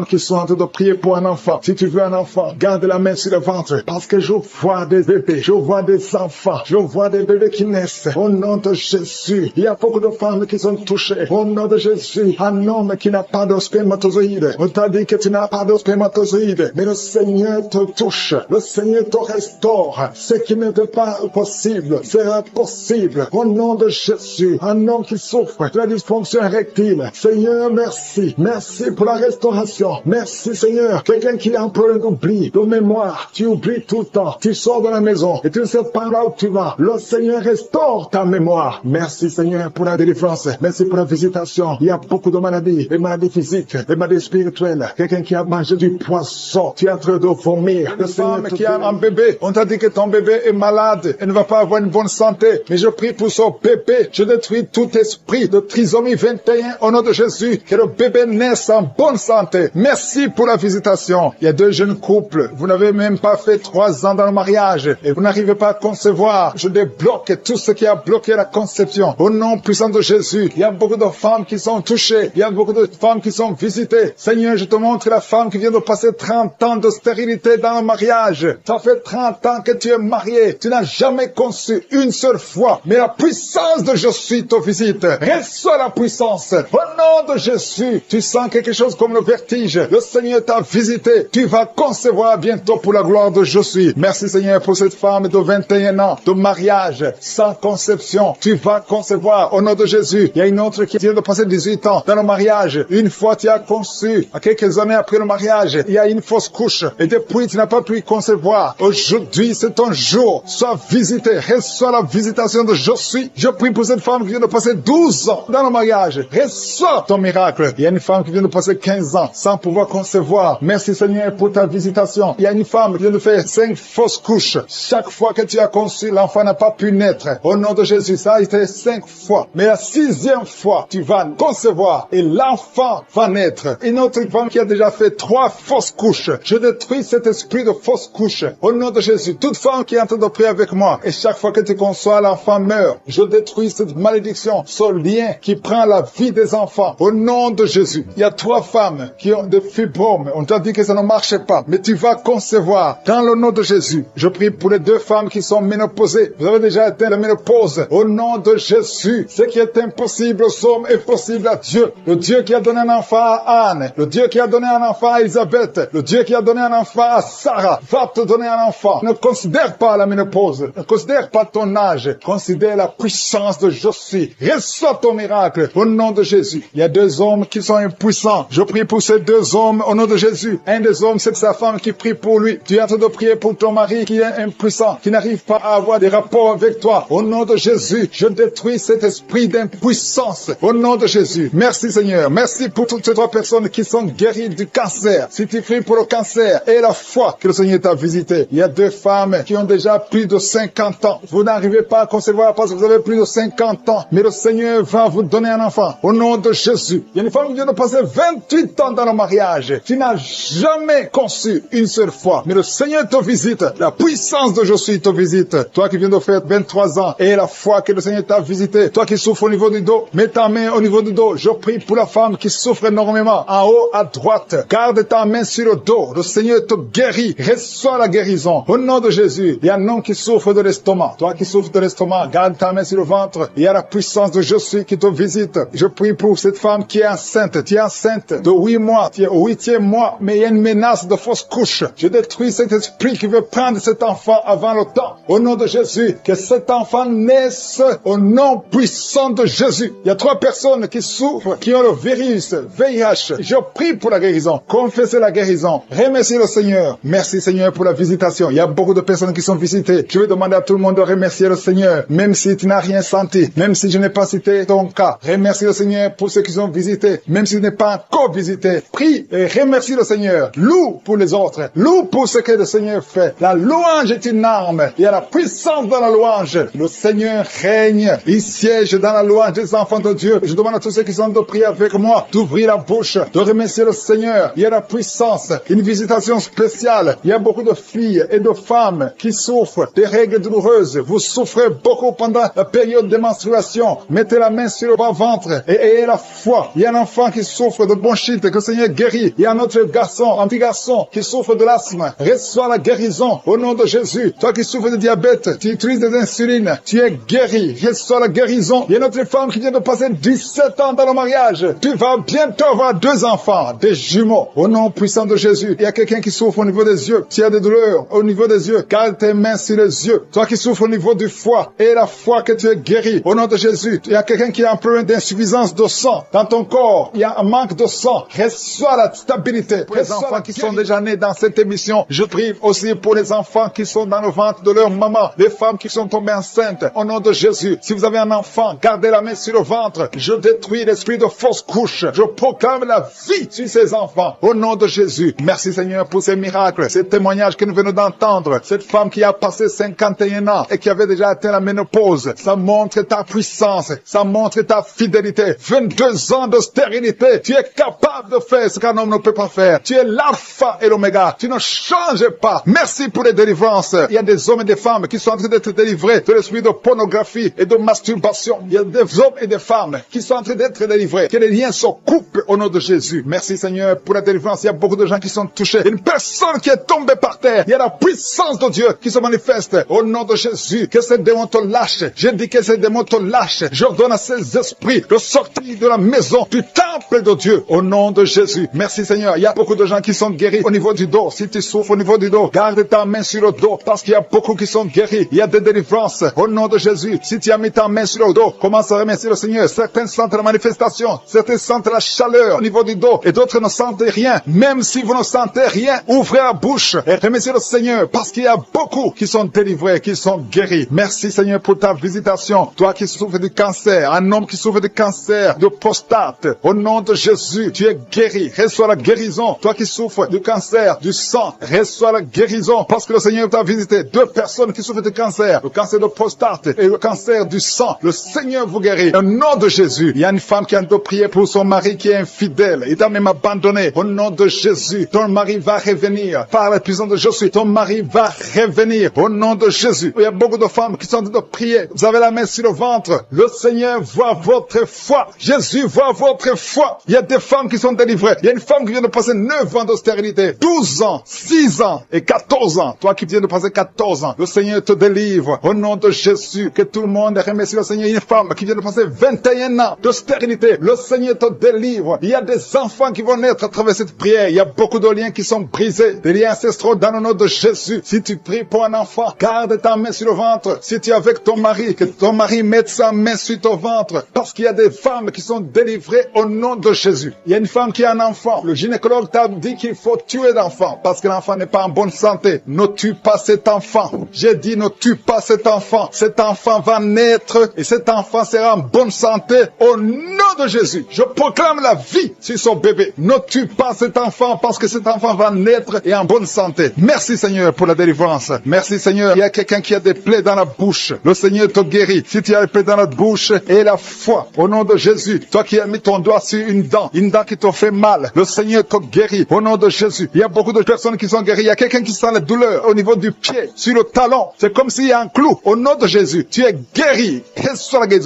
[SPEAKER 2] qui sont en train de prier pour un enfant. Si tu veux un enfant, garde la main sur le ventre parce que je vois des bébés, je vois des enfants, je vois des bébés qui naissent. Au nom de Jésus, il y a beaucoup de femmes qui sont touchées. Au nom de Jésus, un homme qui n'a pas de spermatozoïde. On t'a dit que tu n'as pas de spermatozoïde, mais le Seigneur te touche. Le Seigneur te restaure. Ce qui n'était pas possible sera possible. Au nom de Jésus, un homme qui souffre de la dysfonction érectile. Seigneur, merci. Merci pour la restauration. Merci Seigneur. Quelqu'un qui a un problème d'oubli, de mémoire. Tu oublies tout le temps. Tu sors de la maison et tu ne sais pas là où tu vas. Le Seigneur restaure ta mémoire. Merci Seigneur pour la délivrance. Merci pour la visitation. Il y a beaucoup de maladies. Les maladies physiques, les maladies spirituelles. Quelqu'un qui a mangé du poisson. Tu es en train de vomir.
[SPEAKER 1] Une femme qui a un bébé. On t'a dit que ton bébé est malade et ne va pas avoir une bonne santé. Mais je prie pour son bébé. Je détruis tout esprit de trisomie 21 au nom de Jésus. Que le bébé naisse en bonne santé. Merci pour la visitation. Il y a 2 jeunes couples. Vous n'avez même pas fait 3 ans dans le mariage et vous n'arrivez pas à concevoir. Je débloque tout ce qui a bloqué la conception. Au nom puissant de Jésus, il y a beaucoup de femmes qui sont touchées. Il y a beaucoup de femmes qui sont visitées. Seigneur, je te montre la femme qui vient de passer 30 ans de stérilité dans le mariage. Ça fait 30 ans que tu es marié. Tu n'as jamais conçu une seule fois. Mais la puissance de je suis te visite. Reçois la puissance. Au nom de Jésus, tu sens quelque chose comme le vertige. Le Seigneur t'a visité. Tu vas concevoir bientôt pour la gloire de je suis. Merci Seigneur pour cette femme de 21 ans de mariage sans conception. Tu vas concevoir au nom de Jésus. Il y a une autre qui vient de passer 18 ans dans le mariage. Une fois tu as conçu, à quelques années après le mariage, il y a une fausse couche. Et depuis tu n'as pas pu concevoir. Aujourd'hui c'est ton jour. Sois visité. Reçois la visitation de je suis. Je prie pour cette femme qui vient de passer 12 ans dans le mariage. Reçois ton miracle. Il y a une femme qui vient de passer 15 ans sans pouvoir concevoir. Merci Seigneur pour ta visitation. Il y a une femme qui vient de faire 5 fausses couches. Chaque fois que tu as conçu, l'enfant n'a pas pu naître. Au nom de Jésus, ça a été 5 fois. Mais la 6e fois, tu vas concevoir et l'enfant va naître. Une autre femme qui a déjà fait 3 fausses couches. Je détruis cet esprit de fausses couches. Au nom de Jésus, toute femme qui est en train de prier avec moi et chaque fois que tu conçois, l'enfant meurt. Je détruis cette malédiction, ce lien qui prend la vie des enfants. Au nom de Jésus, il y a 3 femmes qui ont des fibromes. On t'a dit que ça ne marchait pas. Mais
[SPEAKER 2] mais tu vas concevoir. Dans le nom de Jésus, je prie pour les 2 femmes qui sont ménopausées. Vous avez déjà atteint la ménopause. Au nom de Jésus, ce qui est impossible aux hommes est possible à Dieu. Le Dieu qui a donné un enfant à Anne, le Dieu qui a donné un enfant à Elisabeth, le Dieu qui a donné un enfant à Sarah, va te donner un enfant. Ne considère pas la ménopause, ne considère pas ton âge, considère la puissance de Je suis. Reçois ton miracle au nom de Jésus. Il y a 2 hommes qui sont impuissants. Je prie pour ces 2 hommes au nom de Jésus. Un des hommes, c'est sa femme qui prie pour lui. Tu es en train de prier pour ton mari qui est impuissant, qui n'arrive pas à avoir des rapports avec toi. Au nom de Jésus, je détruis cet esprit d'impuissance. Au nom de Jésus. Merci Seigneur. Merci pour toutes ces 3 personnes qui sont guéries du cancer. Si tu pries pour le cancer et la foi que le Seigneur t'a visité. Il y a 2 femmes qui ont déjà plus de 50 ans. Vous n'arrivez pas à concevoir parce que vous avez plus de 50 ans. Mais le Seigneur va vous donner un enfant. Au nom de Jésus. Il y a une femme qui vient de passer 28 ans dans le mariage. Tu n'as jamais conçu une seule fois. Mais le Seigneur te visite. La puissance de Je suis te visite. Toi qui viens de faire 23 ans et la foi que le Seigneur t'a visité. Toi qui souffres au niveau du dos. Mets ta main au niveau du dos. Je prie pour la femme qui souffre énormément. En haut à droite. Garde ta main sur le dos. Le Seigneur te guérit. Reçois la guérison. Au nom de Jésus. Il y a un homme qui souffre de l'estomac. Toi qui souffres de l'estomac. Garde ta main sur le ventre. Il y a la puissance de Je suis qui te visite. Je prie pour cette femme qui est enceinte. Tu es enceinte de 8 mois. Tu es au 8e mois. Mais il y a une menace de fausse couche. Je détruis cet esprit qui veut prendre cet enfant avant le temps. Au nom de Jésus. Que cet enfant naisse au nom puissant de Jésus. Il y a 3 personnes qui souffrent, qui ont le virus, VIH. Je prie pour la guérison. Confessez la guérison. Remerciez le Seigneur. Merci Seigneur pour la visitation. Il y a beaucoup de personnes qui sont visitées. Je vais demander à tout le monde de remercier le Seigneur. Même si tu n'as rien senti. Même si je n'ai pas cité ton cas. Remercie le Seigneur pour ceux qui ont visité. Même si tu n'es pas encore visité. Prie et remercie le Seigneur. Loue pour les autres. Loue pour ce que le Seigneur fait. La louange est une arme. Il y a la puissance dans la louange. Le Seigneur règne. Il siège dans la louange des enfants de Dieu. Je demande à tous ceux qui sont de prier avec moi d'ouvrir la bouche, de remercier le Seigneur. Il y a la puissance, une visitation spéciale. Il y a beaucoup de filles et de femmes qui souffrent des règles douloureuses. Vous souffrez beaucoup pendant la période de menstruation. Mettez la main sur le bas-ventre et ayez la foi. Il y a un enfant qui souffre de bronchite, que le Seigneur guérit. Il y a un autre garçon, un petit garçon qui souffre de l'asthme. Reçois la guérison au nom de Jésus. Toi qui souffres de diabète, tu utilises des insulines, tu es guéri. Reçois la guérison. Il y a une autre femme qui vient de passer 17 ans dans le mariage. Tu vas bientôt avoir 2 enfants, des jumeaux. Au nom puissant de Jésus. Il y a quelqu'un qui souffre au niveau des yeux. Tu as des douleurs au niveau des yeux. Garde tes mains sur les yeux. Toi qui souffres au niveau du foie et la foi que tu es guéri. Au nom de Jésus. Il y a quelqu'un qui a un problème d'insuffisance de sang dans ton corps. Il y a un manque de sang. Reçois la stabilité. Pour les enfants qui sont déjà nés dans cette émission, je prie aussi pour les enfants qui sont dans le ventre de leur maman. Les femmes qui sont tombées enceintes. Au nom de Jésus. Si vous avez un enfant, gardez la main sur le ventre. Je détruis l'esprit de fausse couche. Je proclame la vie sur ces enfants. Au nom de Jésus. Merci Seigneur pour ces miracles, ces témoignages que nous venons d'entendre. Cette femme qui a passé 51 ans et qui avait déjà atteint la ménopause. Ça montre ta puissance. Ça montre ta fidélité. 22 ans de stérilité. Tu es capable de faire ce qu'un homme ne peut pas faire. Tu es l'alpha et l'oméga. Tu ne changes pas. Merci pour les délivrances. Il y a des hommes et des femmes qui sont en train d'être délivrés de l'esprit de pornographie et de masturbation. Il y a des hommes et des femmes qui sont en train d'être délivrés. Que les liens se coupent au nom de Jésus. Merci Seigneur pour la délivrance. Il y a beaucoup de gens qui sont touchés. Une personne qui est tombée par terre. Il y a la puissance de Dieu qui se manifeste au nom de Jésus. Que ces démons te lâchent. Je dis que ces démons te lâchent. J'ordonne à ces esprits de sortir de la maison, du temple de Dieu au nom de Jésus. Merci Seigneur. Il y a beaucoup de gens qui sont guéris au niveau du dos. Si tu souffres au niveau du dos, garde ta main sur le dos parce qu'il y a beaucoup qui sont guéris. Il y a des délivrances au nom de Jésus. Si tu as mis ta main sur le dos, commence à remercier le Seigneur. Certains sentent la manifestation. Certains sentent la chaleur au niveau du dos et d'autres ne sentent rien. Même si vous ne sentez rien, ouvrez la bouche et remerciez le Seigneur parce qu'il y a beaucoup qui sont délivrés, qui sont guéris. Merci Seigneur pour ta visitation. Toi qui souffres du cancer, un homme qui souffre du cancer de prostate, au nom de Jésus, tu es guéri. Reçois la guérison. Toi qui souffres du cancer du sang, reçois la guérison parce que le Seigneur t'a visité. 2 personnes qui souffrent du cancer, le cancer de prostate et le cancer du sang. Le Seigneur vous guérit. Au nom de Jésus, il y a une femme qui a de prier pour son mari qui est infidèle. Il t'a même abandonné. Au nom de Jésus, ton mari va revenir. Par la puissance de Jésus, ton mari va revenir. Au nom de Jésus. Il y a beaucoup de femmes qui sont en train de prier. Vous avez la main sur le ventre. Le Seigneur voit votre foi. Jésus voit votre foi. Il y a des femmes qui sont délivrées. Il y a une femme qui vient de passer 9 ans de stérilité. 12 ans, 6 ans et 14 ans. Toi qui viens de passer 14 ans, le Seigneur te délivre au nom de Jésus. Que tout le monde remercie le Seigneur. Une femme qui vient de passer 21 ans de stérilité, le Seigneur te délivre. Il y a des enfants qui vont naître à travers cette prière. Il y a beaucoup de liens qui sont brisés, des liens ancestraux dans le nom de Jésus. Si tu pries pour un enfant, garde ta main sur le ventre. Si tu es avec ton mari, que ton mari mette sa main sur ton ventre, parce qu'il y a des femmes qui sont délivrées au nom de Jésus. Il y a une femme qui a un enfant. Le gynécologue t'a dit qu'il faut tuer l'enfant parce que l'enfant n'est pas en bonne santé. Ne tue pas cet enfant. J'ai dit ne tue pas cet enfant. Cet enfant va naître et cet enfant sera en bonne santé au nom de Jésus. Je proclame la vie sur son bébé. Ne tue pas cet enfant parce que cet enfant va naître et en bonne santé. Merci Seigneur pour la délivrance. Merci Seigneur. Il y a quelqu'un qui a des plaies dans la bouche. Le Seigneur te guérit. Si tu as des plaies dans la bouche et la foi au nom de Jésus. Toi qui as mis ton doigt sur une dent qui te fait mal, le Seigneur te guérit au nom de Jésus. Il y a beaucoup de personnes qui sont guéries. Il y a quelqu'un qui sent la douleur au niveau du pied, sur le talon. C'est comme s'il y a un clou. Au nom de Jésus, tu es guéri.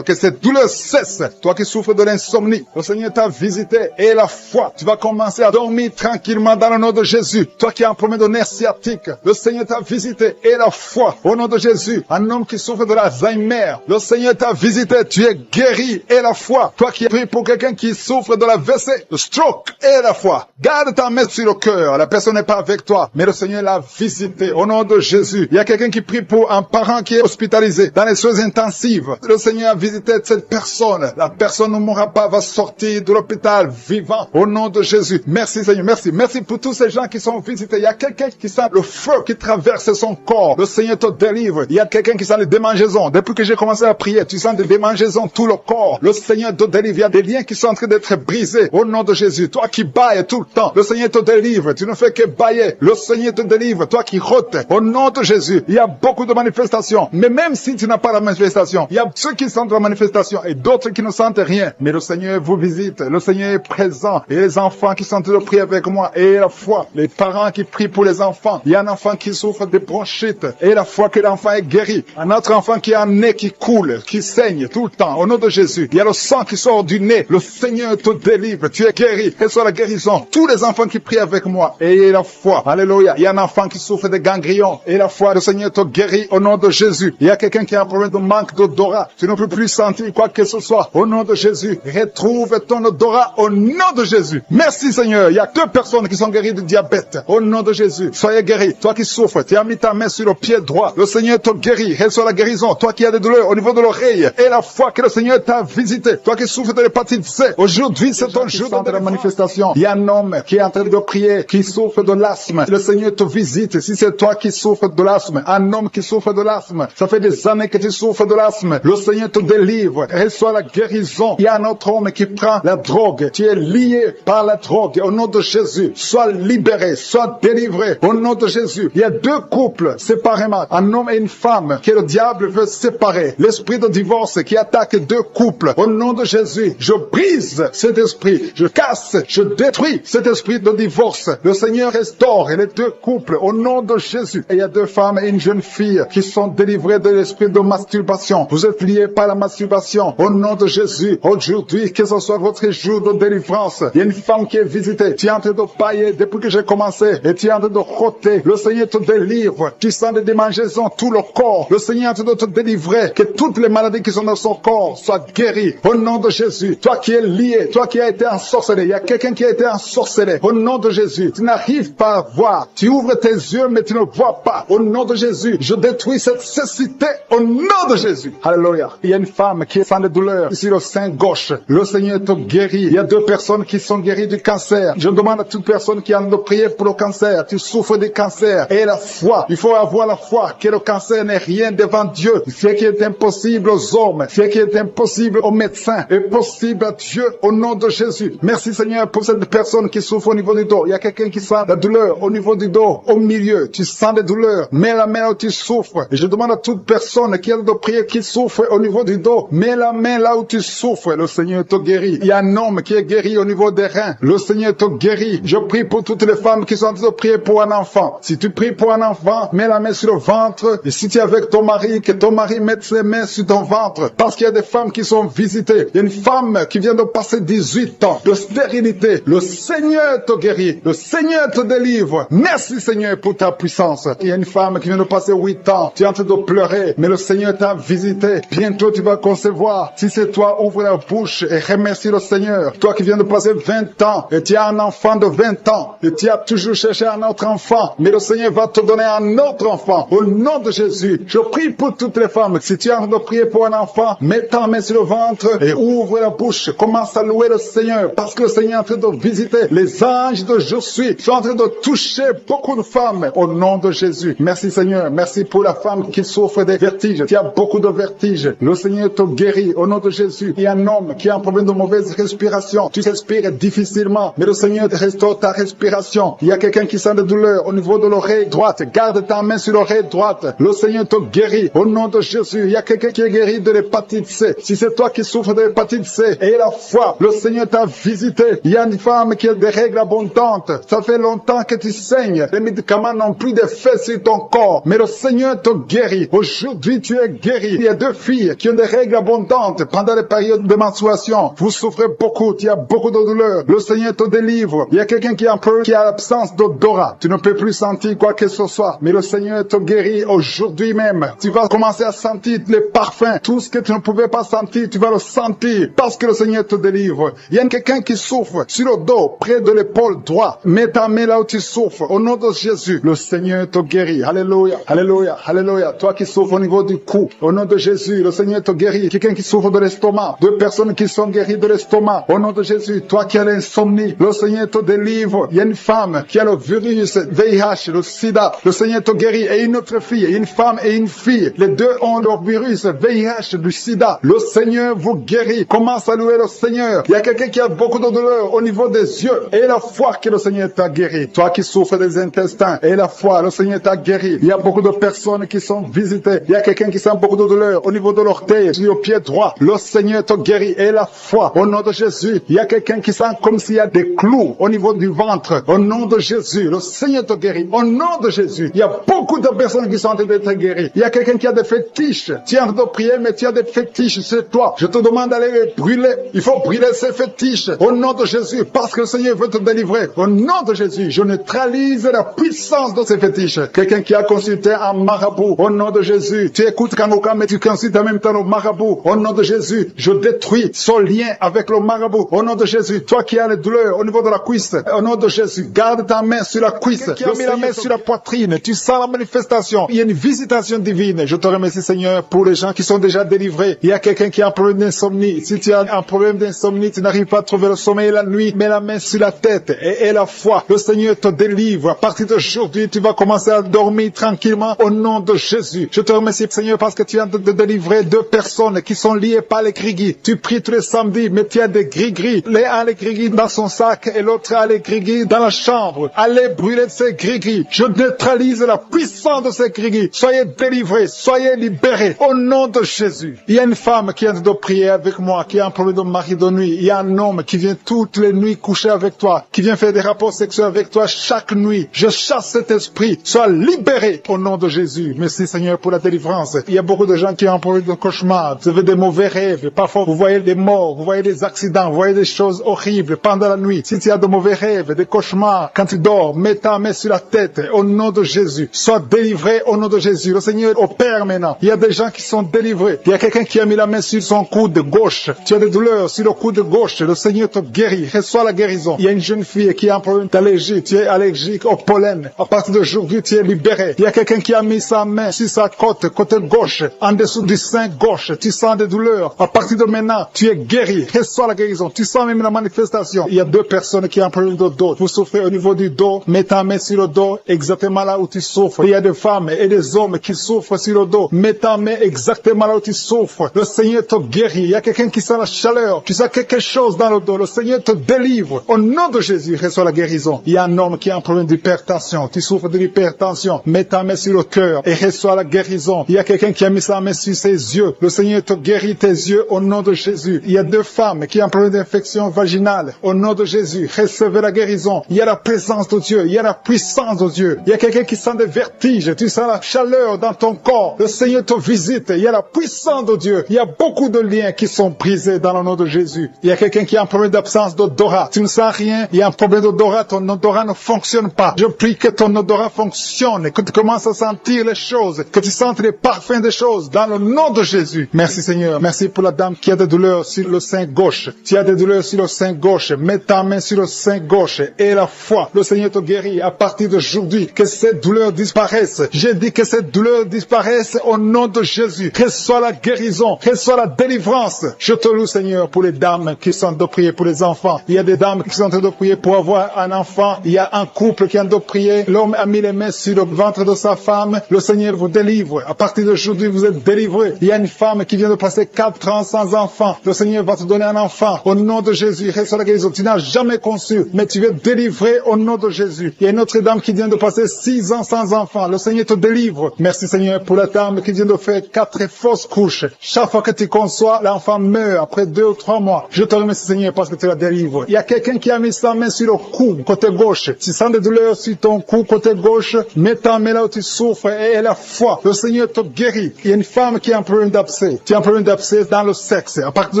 [SPEAKER 2] Que cette douleur cesse. Toi qui souffres de l'insomnie, le Seigneur t'a visité et la foi. Tu vas commencer à dormir tranquillement dans le nom de Jésus. Toi qui as un problème de nerf sciatique, le Seigneur t'a visité et la foi. Au nom de Jésus, un homme qui souffre de l'Alzheimer, le Seigneur t'a visité. Tu es guéri et la foi. Toi qui pries pour quelqu'un qui souffre de la WC, le stroke et la foi. Garde ta main sur le cœur. La personne n'est pas avec toi, mais le Seigneur l'a visité au nom de Jésus. Il y a quelqu'un qui prie pour un parent qui est hospitalisé dans les soins intensives. Le Seigneur a visité cette personne. La personne ne mourra pas, va sortir de l'hôpital vivant au nom de Jésus. Merci Seigneur, merci. Merci pour tous ces gens qui sont visités. Il y a quelqu'un qui sent le feu qui traverse son corps. Le Seigneur te délivre. Il y a quelqu'un qui sent les démangeaisons. Depuis que j'ai commencé à prier, tu sens des démangeaisons tout le corps. Le Seigneur te délivre. Il y a des liens qui sont en train d'être brisés au nom de Jésus. Toi qui bailles tout le temps, le Seigneur te délivre. Tu ne fais que bailler. Le Seigneur te délivre. Toi qui rotes, au nom de Jésus. Il y a beaucoup de manifestations. Mais même si tu n'as pas la manifestation, il y a ceux qui sentent la manifestation et d'autres qui ne sentent rien. Mais le Seigneur vous visite. Le Seigneur est présent. Et les enfants qui sont de prier avec moi. Et la foi. Les parents qui prient pour les enfants. Il y a un enfant qui souffre de bronchite. Et la foi que l'enfant est guéri. Un autre enfant qui a un nez qui coule, qui saigne tout le temps. Au nom de Jésus. Il y a le sang qui sort du nez. Le Seigneur te délivre. Tu es guéri. Et soit la guérison. Tous les enfants qui prient avec moi. Et la foi. Alléluia. Il y a un enfant qui souffre de ganglions. Et la foi, le Seigneur te guérit au nom de Jésus. Il y a quelqu'un qui a un problème de manque d'odorat. Tu ne peux plus sentir quoi que ce soit. Au nom de Jésus. Retrouve ton odorat au nom de Jésus. Merci Seigneur. Il y a 2 personnes qui sont guéries de diabète. Au nom de Jésus. Soyez guéris. Toi qui souffres, tu as mis ta main sur le pied droit. Le Seigneur te guérit. Reçois la guérison. Toi qui as des douleurs au niveau de l'oreille. Et la foi que le Seigneur t'a visité. Toi qui souffres de l'hépatite C. Aujourd'hui, c'est ton jour de la manifestation. Il y a un homme qui est en train de prier, qui souffre de l'asthme. Le Seigneur te visite. Si c'est toi qui souffres de l'asthme, un homme qui souffre de l'asthme, ça fait des années que tu souffres de l'asthme. Le Seigneur te délivre. Reçois la guérison. Il y a un autre homme qui prend la drogue. Tu es lié par la drogue. Au nom de Jésus, sois libéré, sois délivré. Au nom de Jésus, il y a 2 couples séparément. Un homme et une femme que le diable veut séparer. L'esprit de divorce qui attaque 2 couples. Au nom de Jésus, je brise cet esprit. Je casse, je détruis cet esprit de divorce. Le Seigneur restaure les 2 couples au nom de Jésus. Et il y a 2 femmes et une jeune fille qui sont délivrées de l'esprit de masturbation. Vous êtes liés par la masturbation. Au nom de Jésus, aujourd'hui, que ce soit votre jour de délivrance. Il y a une femme qui est visitée. Tu es en train de bailler depuis que j'ai commencé. Et tu es en train de roter. Le Seigneur te délivre. Tu sens des démangeaisons tout le corps. Le Seigneur est en train de te délivrer. Que toutes les maladies qui sont dans son corps soient guéries. Au nom de Jésus. Toi qui es lié, toi qui as été ensorcelé. Il y a quelqu'un qui a été ensorcelé. Au nom de Jésus. Tu n'arrives pas à voir. Tu ouvres tes yeux, mais tu ne vois pas. Au nom de Jésus. Je détruis cette cécité. Au nom de Jésus. Alléluia. Il y a une femme qui sent des douleurs sur le sein gauche. Le Seigneur te guérit. Il y a 2 personnes qui sont guéries du cancer. Je demande à toute personne qui a de prier pour le cancer. Tu souffres du cancer. Et la foi. Il faut avoir la foi que le cancer n'est rien devant Dieu. Ce qui est impossible aux hommes, ce qui est impossible aux médecins, est possible à Dieu au nom de Jésus. Merci Seigneur pour cette personne qui souffre au niveau du dos. Il y a quelqu'un qui sent la douleur au niveau du dos, au milieu. Tu sens des douleurs. Mets la main là où tu souffres. Et je demande à toute personne qui a de prier, qui souffre au niveau du dos. Mets la main là où tu souffres. Le Seigneur te guérit. Il y a un homme qui est guéri au niveau des reins. Le Seigneur te guérit. Je prie pour toutes les femmes qui sont en train de prier pour un enfant. Si tu pries pour un enfant, mets la main sur le ventre. Et si tu es avec ton mari, que ton mari mette ses mains sur ton ventre. Parce qu'il y a des femmes qui sont visitées. Il y a une femme qui vient de passer 18 ans de stérilité. Le Seigneur te guérit. Le Seigneur
[SPEAKER 1] Seigneur te délivre. Merci Seigneur pour ta puissance. Il y a une femme qui vient de passer 8 ans. Tu es en train de pleurer, mais le Seigneur t'a visité. Bientôt tu vas concevoir. Si c'est toi, ouvre la bouche et remercie le Seigneur. Toi qui viens de passer 20 ans et tu as un enfant de 20 ans et tu as toujours cherché un autre enfant, mais le Seigneur va te donner un autre enfant. Au nom de Jésus, je prie pour toutes les femmes. Si tu es en train de prier pour un enfant, mets ta main sur le ventre et ouvre la bouche. Commence à louer le Seigneur parce que le Seigneur est en train de visiter. Les anges de Je suis sont en train de toucher beaucoup de femmes au nom de Jésus. Merci Seigneur. Merci pour la femme qui souffre des vertiges. Tu as beaucoup de vertiges. Le Seigneur te guérit au nom de Jésus. Il y a un homme qui a un problème de mauvaise respiration. Tu respires difficilement, mais le Seigneur restaure ta respiration. Il y a quelqu'un qui sent de douleur au niveau de l'oreille droite. Garde ta main sur l'oreille droite. Le Seigneur te guérit au nom de Jésus. Il y a quelqu'un qui est guéri de l'hépatite C. Si c'est toi qui souffres de l'hépatite C et la foi, le Seigneur t'a visité. Il y a une femme qui a des règles abondantes. Ça fait longtemps que tu saignes. Les médicaments n'ont plus d'effet sur ton corps, mais le Seigneur te guérit. Aujourd'hui, tu es guéri. Il y a 2 filles qui ont des règles abondantes pendant les périodes de menstruation. Vous souffrez beaucoup, tu as beaucoup de douleurs. Le Seigneur te délivre. Il y a quelqu'un qui a l'absence d'odorat. Tu ne peux plus sentir quoi que ce soit, mais le Seigneur te guérit aujourd'hui même. Tu vas commencer à sentir les parfums. Tout ce que tu ne pouvais pas sentir, tu vas le sentir parce que le Seigneur te délivre. Il y a quelqu'un qui souffre sur le dos, près de l'épaule droite. Mets ta main là où tu souffres. Au nom de Jésus, le Seigneur te guérit. Alléluia, alléluia, alléluia. Toi qui souffres au niveau du cou, au nom de Jésus, le Seigneur te guérit. Quelqu'un qui souffre de l'estomac, 2 personnes qui sont guéries de l'estomac, au nom de Jésus. Toi qui as l'insomnie, le Seigneur te délivre. Il y a une femme qui a le virus VIH, le sida, le Seigneur te guérit. Et une autre fille, une femme et une fille, les 2 ont le virus VIH, du sida. Le Seigneur vous guérit. Commence à louer le Seigneur. Il y a quelqu'un qui a beaucoup de douleur au niveau des yeux et la foi que le Seigneur t'a guéri. Toi qui souffres des intestins et la foi, le Seigneur t'a guéri. Il y a beaucoup de personnes qui sont visitées. Il y a quelqu'un qui sent beaucoup de douleur au niveau de l'orteil, sur le pied droit. Le Seigneur te guérit et la foi. Au nom de Jésus, il y a quelqu'un qui sent comme s'il y a des clous au niveau du ventre. Au nom de Jésus, le Seigneur te guérit. Au nom de Jésus, il y a beaucoup de personnes qui sont en train d'être guéries. Il y a quelqu'un qui a des fétiches. Tu es en train de prier, mais tu as des fétiches, c'est toi. Je te demande d'aller les brûler. Il faut brûler ces fétiches. Au nom de Jésus, parce que le Seigneur veut te délivrer. Au nom de Jésus, je neutralise la puissance de ces fétiches. Quelqu'un qui a consulté un marabout, au nom de Jésus, tu écoutes Kanouka, mais tu consultes en même temps le marabout. Au nom de Jésus, je détruis son lien avec le marabout. Au nom de Jésus, toi qui as les douleurs au niveau de la cuisse, au nom de Jésus, garde ta main sur la cuisse. Qui a mis la main sur la poitrine, tu sens la manifestation. Il y a une visitation divine. Je te remercie, Seigneur, pour les gens qui sont déjà délivrés. Il y a quelqu'un qui a un problème d'insomnie. Si tu as un problème d'insomnie, tu n'arrives pas à trouver le sommeil la nuit, mets la main sur la tête et la foi. Le Seigneur te délivre. À partir d'aujourd'hui, tu vas commencer à dormir tranquillement au nom de Jésus. Je te remercie, Seigneur, parce que tu viens de délivrer 2 personnes qui sont liées par les gris-gris. Tu pries tous les samedis, mais tu as des gris-gris. L'un a les gris-gris dans son sac et l'autre a les gris-gris dans la chambre. Allez brûler ces gris-gris. Je neutralise la puissance de ces gris-gris. Soyez délivrés, soyez libérés au nom de Jésus. Il y a une femme qui vient de prier avec moi, qui a un problème de mari de nuit. Il y a un homme qui vient toutes les nuits coucher avec toi, qui vient faire des rapports sexuels avec toi chaque nuit. Je chasse cet esprit. Sois libéré au nom de Jésus. Merci Seigneur pour la délivrance. Il y a beaucoup de gens qui ont un problème de cauchemar. Vous avez des mauvais rêves. Parfois vous voyez des morts, vous voyez des accidents, vous voyez des choses horribles pendant la nuit. Si tu as de mauvais rêves, des cauchemars, quand tu dors, mets ta main sur la tête au nom de Jésus. Sois délivré au nom de Jésus. Le Seigneur opère maintenant. Il y a des gens qui sont délivrés. Il y a quelqu'un qui a mis la main sur son coude gauche. Tu as des douleurs sur le coude gauche. Le Seigneur te guérit. Reçois la guérison. Il y a une jeune fille qui a un problème d'allergie. Tu es allergique au pollen. À partir d'aujourd'hui, tu es libéré. Il y a quelqu'un qui a mis sa main sur sa côte, côté gauche, en dessous du sein gauche. Tu sens des douleurs. À partir de maintenant, tu es guéri. Reçois la guérison. Tu sens même la manifestation. Il y a 2 personnes qui ont un problème de dos. Vous souffrez au niveau du dos. Mets ta main sur le dos, exactement là où tu souffres. Il y a des femmes et des hommes qui souffrent sur le dos. Mets ta main exactement là où tu souffres. Le Seigneur te guérit. Il y a quelqu'un qui sent la chaleur. Tu sens quelque chose dans le dos. Le Seigneur te délivre. Au nom de Jésus, reçois la guérison. Il y a un homme qui a un problème d'hypertension. Tu souffres de l'hypertension. Mets ta main sur le cœur et reçois la guérison. Il y a quelqu'un qui a mis sa main sur ses yeux. Le Seigneur te guérit tes yeux au nom de Jésus. Il y a 2 femmes qui ont un problème d'infection vaginale. Au nom de Jésus, recevez la guérison. Il y a la présence de Dieu. Il y a la puissance de Dieu. Il y a quelqu'un qui sent des vertiges. Tu sens la chaleur dans ton corps. Le Seigneur te visite. Il y a la puissance de Dieu. Il y a beaucoup de liens qui sont brisés dans le nom de Jésus. Il y a quelqu'un qui a un problème d'absence d'odorat. Tu ne sens rien. Il y a un problème d'odorat. Ton ton odorat ne fonctionne pas. Je prie que ton odorat fonctionne, que tu commences à sentir les choses, que tu sentes les parfums des choses dans le nom de Jésus. Merci Seigneur. Merci pour la dame qui a des douleurs sur le sein gauche. Tu as des douleurs sur le sein gauche. Mets ta main sur le sein gauche et la foi. Le Seigneur te guérit à partir d'aujourd'hui. Que cette douleur disparaisse. J'ai dit que cette douleur disparaisse au nom de Jésus. Reçois la guérison. Reçois la délivrance. Je te loue Seigneur pour les dames qui sont en train de prier pour les enfants. Il y a des dames qui sont en train de prier pour avoir un enfant. Il y a un couple qui est en train de prier. L'homme a mis les mains sur le ventre de sa femme. Le Seigneur vous délivre. À partir d'aujourd'hui, vous êtes délivrés. Il y a une femme qui vient de passer 4 ans sans enfant. Le Seigneur va te donner un enfant. Au nom de Jésus, reçois la guérison. Tu n'as jamais conçu, mais tu es délivré au nom de Jésus. Il y a une autre dame qui vient de passer 6 ans sans enfant. Le Seigneur te délivre. Merci Seigneur pour la dame qui vient de faire 4 fausses couches. Chaque fois que tu conçois, l'enfant meurt après 2 ou 3 mois. Je te remercie Seigneur parce que tu la délivres. Il y a quelqu'un qui a mis sa main sur le cou, côté gauche. Tu sens des douleurs sur ton cou, côté gauche. Mets ta main là où tu souffres et la foi. Le Seigneur te guérit. Il y a une femme qui a un problème d'abcès. Tu as un problème d'abcès dans le sexe. À partir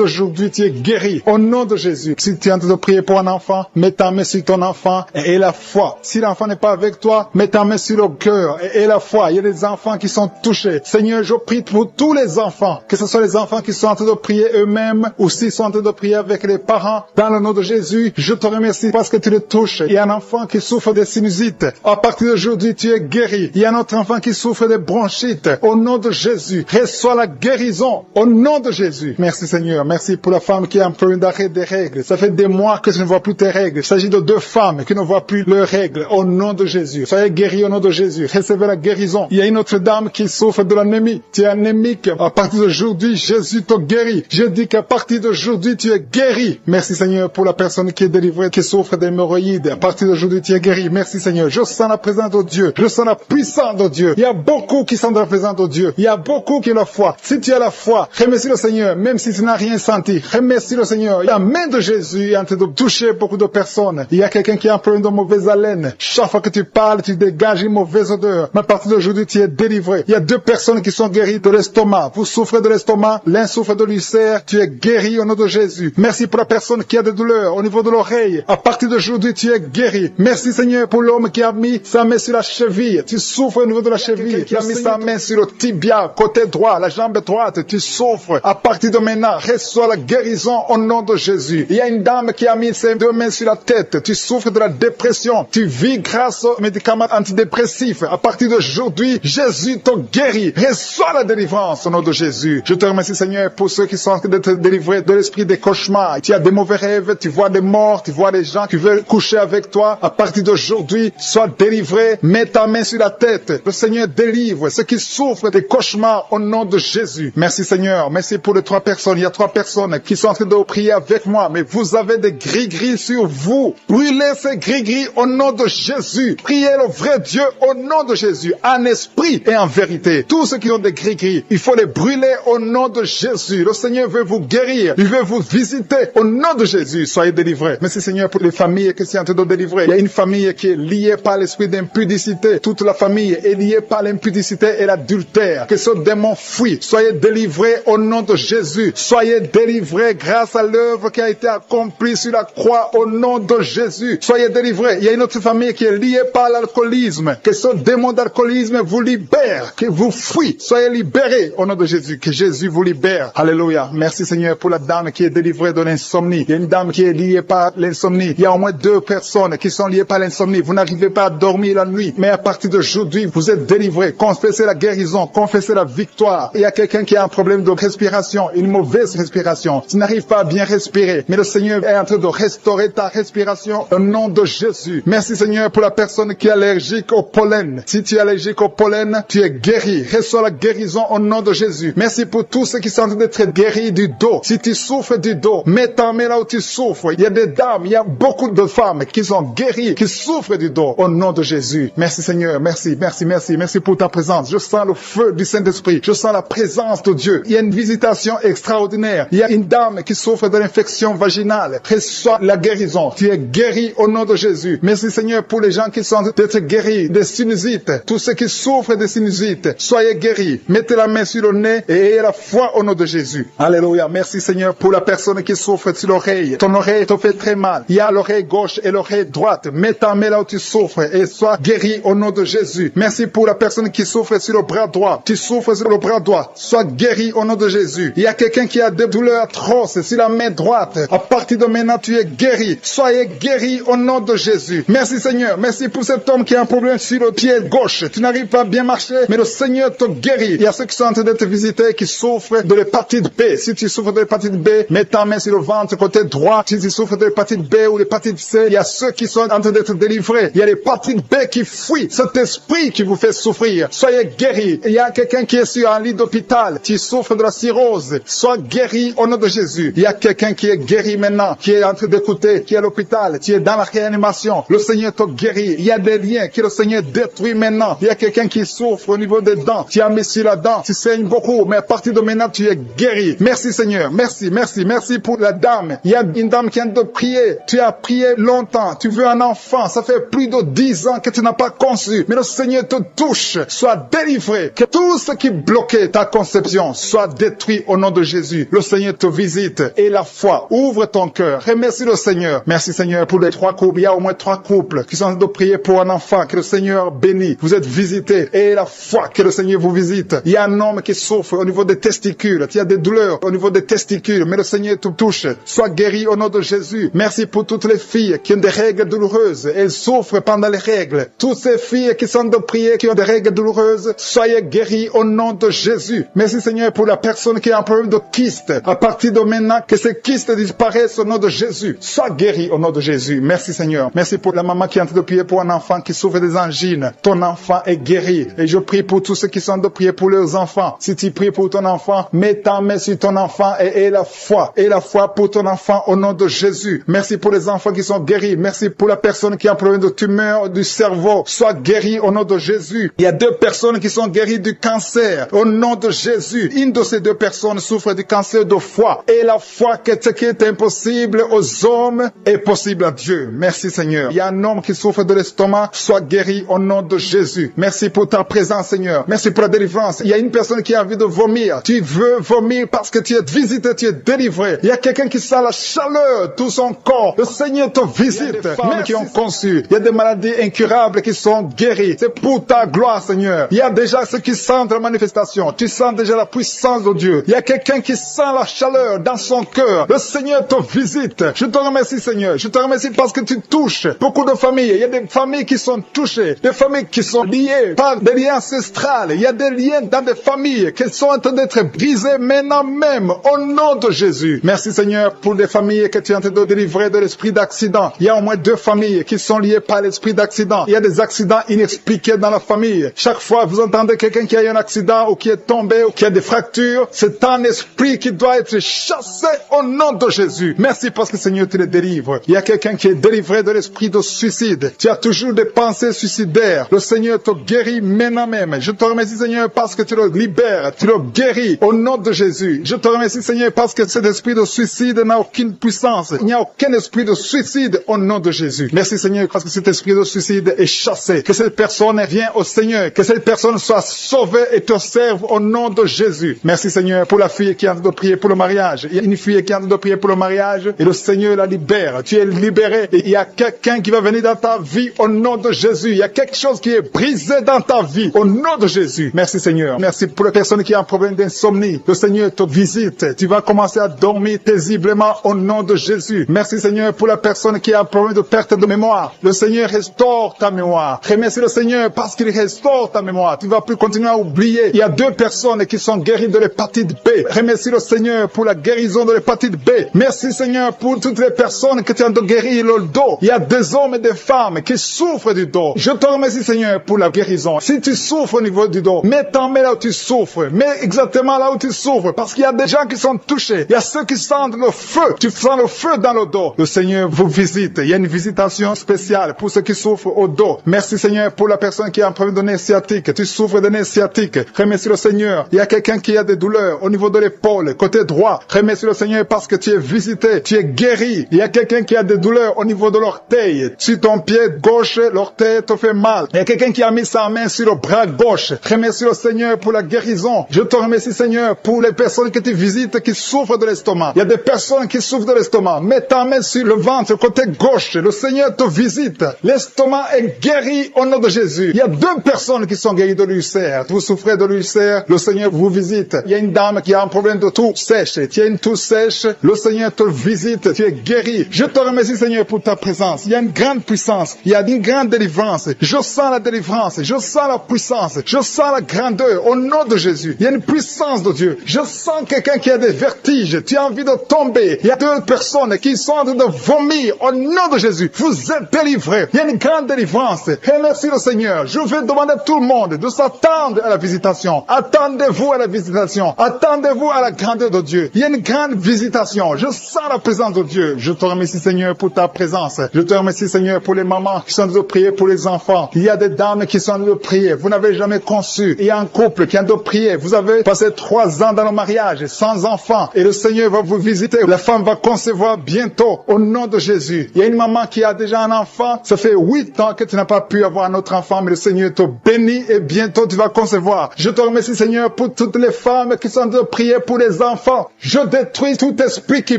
[SPEAKER 1] d'aujourd'hui, tu es guéri. Au nom de Jésus. Si tu es en train de prier pour un enfant, mets ta main sur ton enfant et la foi. Si l'enfant n'est pas avec toi, mets ta main sur le cœur et la foi. Il y a des enfants qui sont touchés. Seigneur, je prie pour tous les enfants. Que ce soit les enfants qui sont en train de prier eux-mêmes ou s'ils sont en train de prier avec les parents. Dans le nom de Jésus, je te remercie parce que tu les touches. Il y a un enfant qui souffre de sinusite. À partir d'aujourd'hui, tu es guéri. Il y a un autre enfant qui souffre de bronchite. Au nom de Jésus, reçois la guérison. Au nom de Jésus. Merci Seigneur. Merci pour la femme qui a un problème d'arrêt des règles. Ça fait des mois que tu ne vois plus tes règles. Il s'agit de 2 femmes qui ne voient plus leurs règles. Au nom de Jésus. Soyez guéris au nom de Jésus. Recevez la guérison. Il y a une autre dame qui souffre de l'anémie. Tu es anémique. À partir d'aujourd'hui, Jésus te guérit. Je dis qu'à partir d'aujourd'hui, tu es guéri. Merci Seigneur pour la personne qui est délivrée, qui souffre d'hémorroïdes. À partir d'aujourd'hui, tu es guéri. Merci Seigneur. Je sens la présence de Dieu. Je sens la puissance de Dieu. Il y a beaucoup qui sont dans la présence de Dieu. Il y a beaucoup qui ont la foi. Si tu as la foi, remercie le Seigneur, même si tu n'as rien senti. Remercie le Seigneur. La main de Jésus est en train de toucher beaucoup de personnes. Il y a quelqu'un qui a un problème de mauvaise haleine. Chaque fois que tu parles, tu dégages une mauvaise odeur. Mais à partir d'aujourd'hui, tu es délivré. Il y a 2 personnes qui sont guéries de l'estomac. Vous souffrez de l'estomac, l'un souffre de l'ulcère. Tu es guéri au nom de Jésus. Merci pour la personne qui a des douleurs au niveau de l'oreille. À partir d'aujourd'hui, tu es guéri. Merci Seigneur pour l'homme qui a mis sa main sur la cheville. Tu souffres au niveau de la cheville. Qui a mis sa main sur le tibia, côté droit, la jambe droite. Tu souffres. À partir de maintenant, reçois la guérison au nom de Jésus. Il y a une dame qui a mis ses 2 mains sur la tête. Tu souffres de la dépression. Tu vis grâce aux médicaments antidépressifs. À partir d'aujourd'hui, Jésus te guérit. Reçois la délivrance au nom de Jésus. Je te remercie Seigneur pour ceux qui sont en train d'être délivrés de l'esprit des cauchemars. Tu as des mauvais rêves, tu vois des morts, tu vois des gens qui veulent coucher avec toi. À partir d'aujourd'hui, sois délivré. Mets ta main sur la tête. Le Seigneur délivre ceux qui souffrent des cauchemars au nom de Jésus. Merci Seigneur. Merci pour les 3 personnes. Il y a 3 personnes qui sont en train de prier avec moi. Mais vous avez des gris-gris sur vous. Brûlez ces gris-gris au nom de Jésus. Priez le vrai Dieu au nom de Jésus. En esprit et en vérité. Tous ceux qui ont des gris-gris, il faut les brûler au nom de Jésus. Le Seigneur veut vous guérir. Il veut vous visiter au nom de Jésus. Soyez délivrés. Merci Seigneur pour les familles qui sont en train de délivrer. Il y a une famille qui est liée par l'esprit d'impudicité. Toute la famille est liée par l'impudicité et l'adultère. Que ce démon fuit. Soyez délivrés au nom de Jésus. Soyez délivrés grâce à l'œuvre qui a été accomplie sur la croix au nom de Jésus. Soyez délivrés. Il y a une autre famille qui est liée par l'alcoolisme. Que ce démon d'alcoolisme vous libère. Que vous fuit. Soyez libérés au nom de Jésus. Que Jésus vous libère. Alléluia. Merci Seigneur pour la dame qui est délivrée de l'insomnie. Il y a une dame qui est liée par l'insomnie. Il y a au moins 2 personnes qui sont liées par l'insomnie. Vous n'arrivez pas à dormir la nuit. Mais à partir d'aujourd'hui, vous êtes délivrés. Confessez la guérison. Confessez la victoire. Il y a quelqu'un qui a un problème de respiration. Une mauvaise respiration. Tu n'arrives pas à bien respirer. Mais le Seigneur est en train de restaurer ta respiration au nom de Jésus. Merci Seigneur pour la personne qui est allergique au pollen. Si tu es allergique au pollen, tu es guéri. Reçois la guérison au nom de Jésus. Merci pour tous ceux qui sont en train d'être guéris du dos. Si tu souffres du dos, mets ta main là où tu souffres. Il y a des dames, il y a beaucoup de femmes qui sont guéries, qui souffrent du dos au nom de Jésus. Merci Seigneur, merci, merci, merci, merci pour ta présence. Je sens le feu du Saint-Esprit. Je sens la présence de Dieu. Il y a une visitation extraordinaire. Il y a une dame qui souffre de l'infection vaginale. Reçois la guérison. Tu es guéri au nom de Jésus. Merci Seigneur pour les gens qui sont d'être guéris des sinusites. Tous ceux qui souffrent de sinusites, soyez guéris. Mettez la main sur le nez et ayez la foi au nom de Jésus. Alléluia. Merci Seigneur pour la personne qui souffre sur l'oreille. Ton oreille te fait très mal. Il y a l'oreille gauche et l'oreille droite. Mets ta main là où tu souffres et sois guéri au nom de Jésus. Merci pour la personne qui souffre sur le bras droit. Tu souffres sur le bras droit. Sois guéri au nom de Jésus. Il y a quelqu'un qui a des douleurs atroces sur la main droite. À partir de maintenant, tu es guéri. Soyez guéri au nom de Jésus. Merci Seigneur. Merci pour cet homme qui a un problème sur le pied gauche. Tu n'arrives pas à bien marcher, mais le Seigneur te guérit. Il y a ceux qui sont en train d'être visités qui souffrent de l'hépatite B. Si tu souffres de l'hépatite B, mets ta main sur le ventre côté droit. Si tu souffres de l'hépatite B ou l'hépatite C, il y a ceux qui sont en train d'être délivrés. Il y a l'hépatite B qui fuit. Cet esprit qui vous fait souffrir. Soyez guéris. Il y a quelqu'un qui est sur un lit d'hôpital. Tu souffres de la cirrhose. Sois guéri au nom de Jésus. Il y a quelqu'un qui est guéri maintenant, qui est en train d'écouter, qui est à l'hôpital. Tu es dans la réanimation. Le Seigneur te guérit. Il y a des liens que le Seigneur détruit maintenant. Il y a quelqu'un qui souffre au niveau des dents. Tu as mis sur la dent. Tu saignes beaucoup, mais à partir de maintenant, tu es guéri. Merci Seigneur. Merci, merci, merci pour la dame. Il y a une dame qui vient de prier. Tu as prié longtemps. Tu veux un enfant. Ça fait plus de 10 ans que tu n'as pas conçu. Mais le Seigneur te touche. Sois délivré. Que tout ce qui bloquait ta conception soit détruit au nom de Jésus. Le Seigneur te visite. Et la foi. Ouvre ton cœur. Remercie le Seigneur. Merci Seigneur pour les 3 couples. Il y a au moins 3 couples qui sont en train de prier pour un enfant. Que le Seigneur bénisse. Vous êtes visités. Et la foi que le Seigneur vous visite. Il y a un homme qui souffre au niveau des testicules. Il y a des douleurs au niveau des testicules. Mais le Seigneur te touche. Sois guéri au nom de Jésus. Merci pour toutes les filles qui ont des règles douloureuses. Elles souffrent pendant les règles. Toutes ces filles qui sont de prier, qui ont des règles douloureuses, soyez guéris au nom de Jésus. Merci Seigneur pour la personne qui a un problème de kyste. À partir de maintenant, que ces kystes disparaissent au nom de Jésus. Sois guéri au nom de Jésus. Merci Seigneur. Merci pour la maman qui est en train de prier pour un enfant qui souffre des angines. Ton enfant est guéri. Et je prie pour tous ceux qui sont en train de prier pour leurs enfants. Si tu pries pour ton enfant, mets ta main sur ton enfant et aie la foi. Aie la foi pour ton enfant au nom de Jésus. Merci pour les enfants qui sont guéris. Merci pour la personne qui a un problème de tumeur du cerveau. Sois guéri au nom de Jésus. Il y a 2 personnes qui sont guéries du cancer au nom de Jésus. Une de ces 2 personnes souffre du cancer de foie. Et la foi que ce qui est impossible aux hommes est possible à Dieu. Merci Seigneur. Il y a un homme qui souffre de l'estomac. Sois guéri au nom de Jésus. Merci pour ta présence Seigneur. Merci pour la délivrance. Il y a une personne qui a envie de vomir. Tu veux vomir parce que tu es visité, tu es délivré. Il y a quelqu'un qui sent la chaleur, tout son corps. Le Seigneur te visite. Il y a des femmes qui ont conçu. Il y a des maladies incurables qui sont guéries. C'est pour ta gloire Seigneur. Il y a déjà ceux qui sentent la manifestation. Tu sens déjà la puissance de Dieu. Il y a quelqu'un qui sent la chaleur dans son cœur. Le Seigneur te visite. Je te remercie Seigneur. Je te remercie parce que tu touches beaucoup de familles. Il y a des familles qui sont touchées. Des familles qui sont liées par des liens ancestrales. Il y a des liens dans des familles qui sont en train d'être brisés maintenant même au nom de Jésus. Merci Seigneur pour des familles que tu es en train de délivrer de l'esprit d'accident. Il y a au moins 2 familles qui sont liées par l'esprit d'accident. Il y a des accidents inexpliqués dans la famille. Chaque fois vous entendez quelqu'un qui a eu un accident ou qui est tombé ou qui a des fractures, c'est un esprit qui doit être chassé au nom de Jésus. Merci parce que Seigneur tu les délivres. Il y a quelqu'un qui est délivré de l'esprit de suicide. Tu as toujours des pensées suicidaires. Le Seigneur te guérit maintenant même. Je te remercie Seigneur parce que tu le libères. Tu le guéris au nom de Jésus. Je te remercie Seigneur parce que cet esprit de suicide n'a aucune puissance. Il n'y a aucun esprit de suicide au nom de Jésus. Merci Seigneur parce que cet esprit de suicide est chassé. Que cette personne vienne au Seigneur. Que cette personne soit sauvée et te serve au nom de Jésus. Merci Seigneur pour la fille qui est en train de prier pour le mariage. Il y a une fille qui est en train de prier pour le mariage et le Seigneur la libère. Tu es libéré et il y a quelqu'un qui va venir dans ta vie au nom de Jésus. Il y a quelque chose qui est brisé dans ta vie au nom de Jésus. Merci Seigneur. Merci pour les personnes qui ont un problème d'insomnie. Le Seigneur te visite. Tu vas commencer à dormir paisiblement au nom de Jésus. Merci Seigneur pour la personne qui a un problème de perte de mémoire. Le Seigneur restaure ta mémoire. Remercie le Seigneur parce qu'il restaure ta mémoire. Tu ne vas plus continuer à oublier. Il y a 2 personnes qui sont guéries de l'hépatite B. Remercie le Seigneur pour la guérison de l'hépatite B. Merci Seigneur pour toutes les personnes que tu as guéri le dos. Il y a des hommes et des femmes qui souffrent du dos. Je te remercie Seigneur pour la guérison. Si tu souffres au niveau du dos, mets ta main là où tu souffres. Mets exactement là où tu souffres parce qu'il y a des gens qui sont touchés. Il y a ceux qui sentent le feu. Tu sens le feu dans le dos. Le Seigneur vous visite. Il y a une visitation spéciale pour ceux qui souffrent au dos. Merci Seigneur pour la personne qui a un problème de nez sciatique. Tu souffres de nez sciatique. Remercie le Seigneur. Il y a quelqu'un qui a des douleurs au niveau de l'épaule, côté droit. Remercie le Seigneur parce que tu es visité. Tu es guéri. Il y a quelqu'un qui a des douleurs au niveau de l'orteil. Sur ton pied gauche, l'orteil te fait mal. Il y a quelqu'un qui a mis sa main sur le bras gauche. Remercie le Seigneur pour la guérison. Je te remercie Seigneur pour les personnes que tu visites qui souffrent de l'estomac. Il y a des personnes qui souffrent de l'estomac. Mets ta main sur le ventre, côté gauche. gauche, le Seigneur te visite. L'estomac est guéri au nom de Jésus. Il y a 2 personnes qui sont guéries de l'ulcère. Vous souffrez de l'ulcère, le Seigneur vous visite. Il y a une dame qui a un problème de toux sèche. Tu as une toux sèche, le Seigneur te visite, tu es guéri. Je te remercie, Seigneur, pour ta présence. Il y a une grande puissance, il y a une grande délivrance. Je sens la délivrance, je sens la puissance, je sens la grandeur au nom de Jésus. Il y a une puissance de Dieu. Je sens quelqu'un qui a des vertiges, tu as envie de tomber. Il y a 2 personnes qui sont en train de vomir au nom de Jésus. Vous êtes délivrés. Il y a une grande délivrance. Et merci le Seigneur. Je vais demander à tout le monde de s'attendre à la visitation. Attendez-vous à la visitation. Attendez-vous à la grandeur de Dieu. Il y a une grande visitation. Je sens la présence de Dieu. Je te remercie, Seigneur, pour ta présence. Je te remercie, Seigneur, pour les mamans qui sont en train de prier pour les enfants. Il y a des dames qui sont en train de prier. Vous n'avez jamais conçu. Il y a un couple qui est en train de prier. Vous avez passé 3 ans dans le mariage sans enfants. Et le Seigneur va vous visiter. La femme va concevoir bientôt au nom de Jésus. Il y a une maman qui a déjà un enfant. Ça fait 8 ans que tu n'as pas pu avoir un autre enfant, mais le Seigneur te bénit et bientôt tu vas concevoir. Je te remercie, Seigneur, pour toutes les femmes qui sont en train de prier pour les enfants. Je détruis tout esprit qui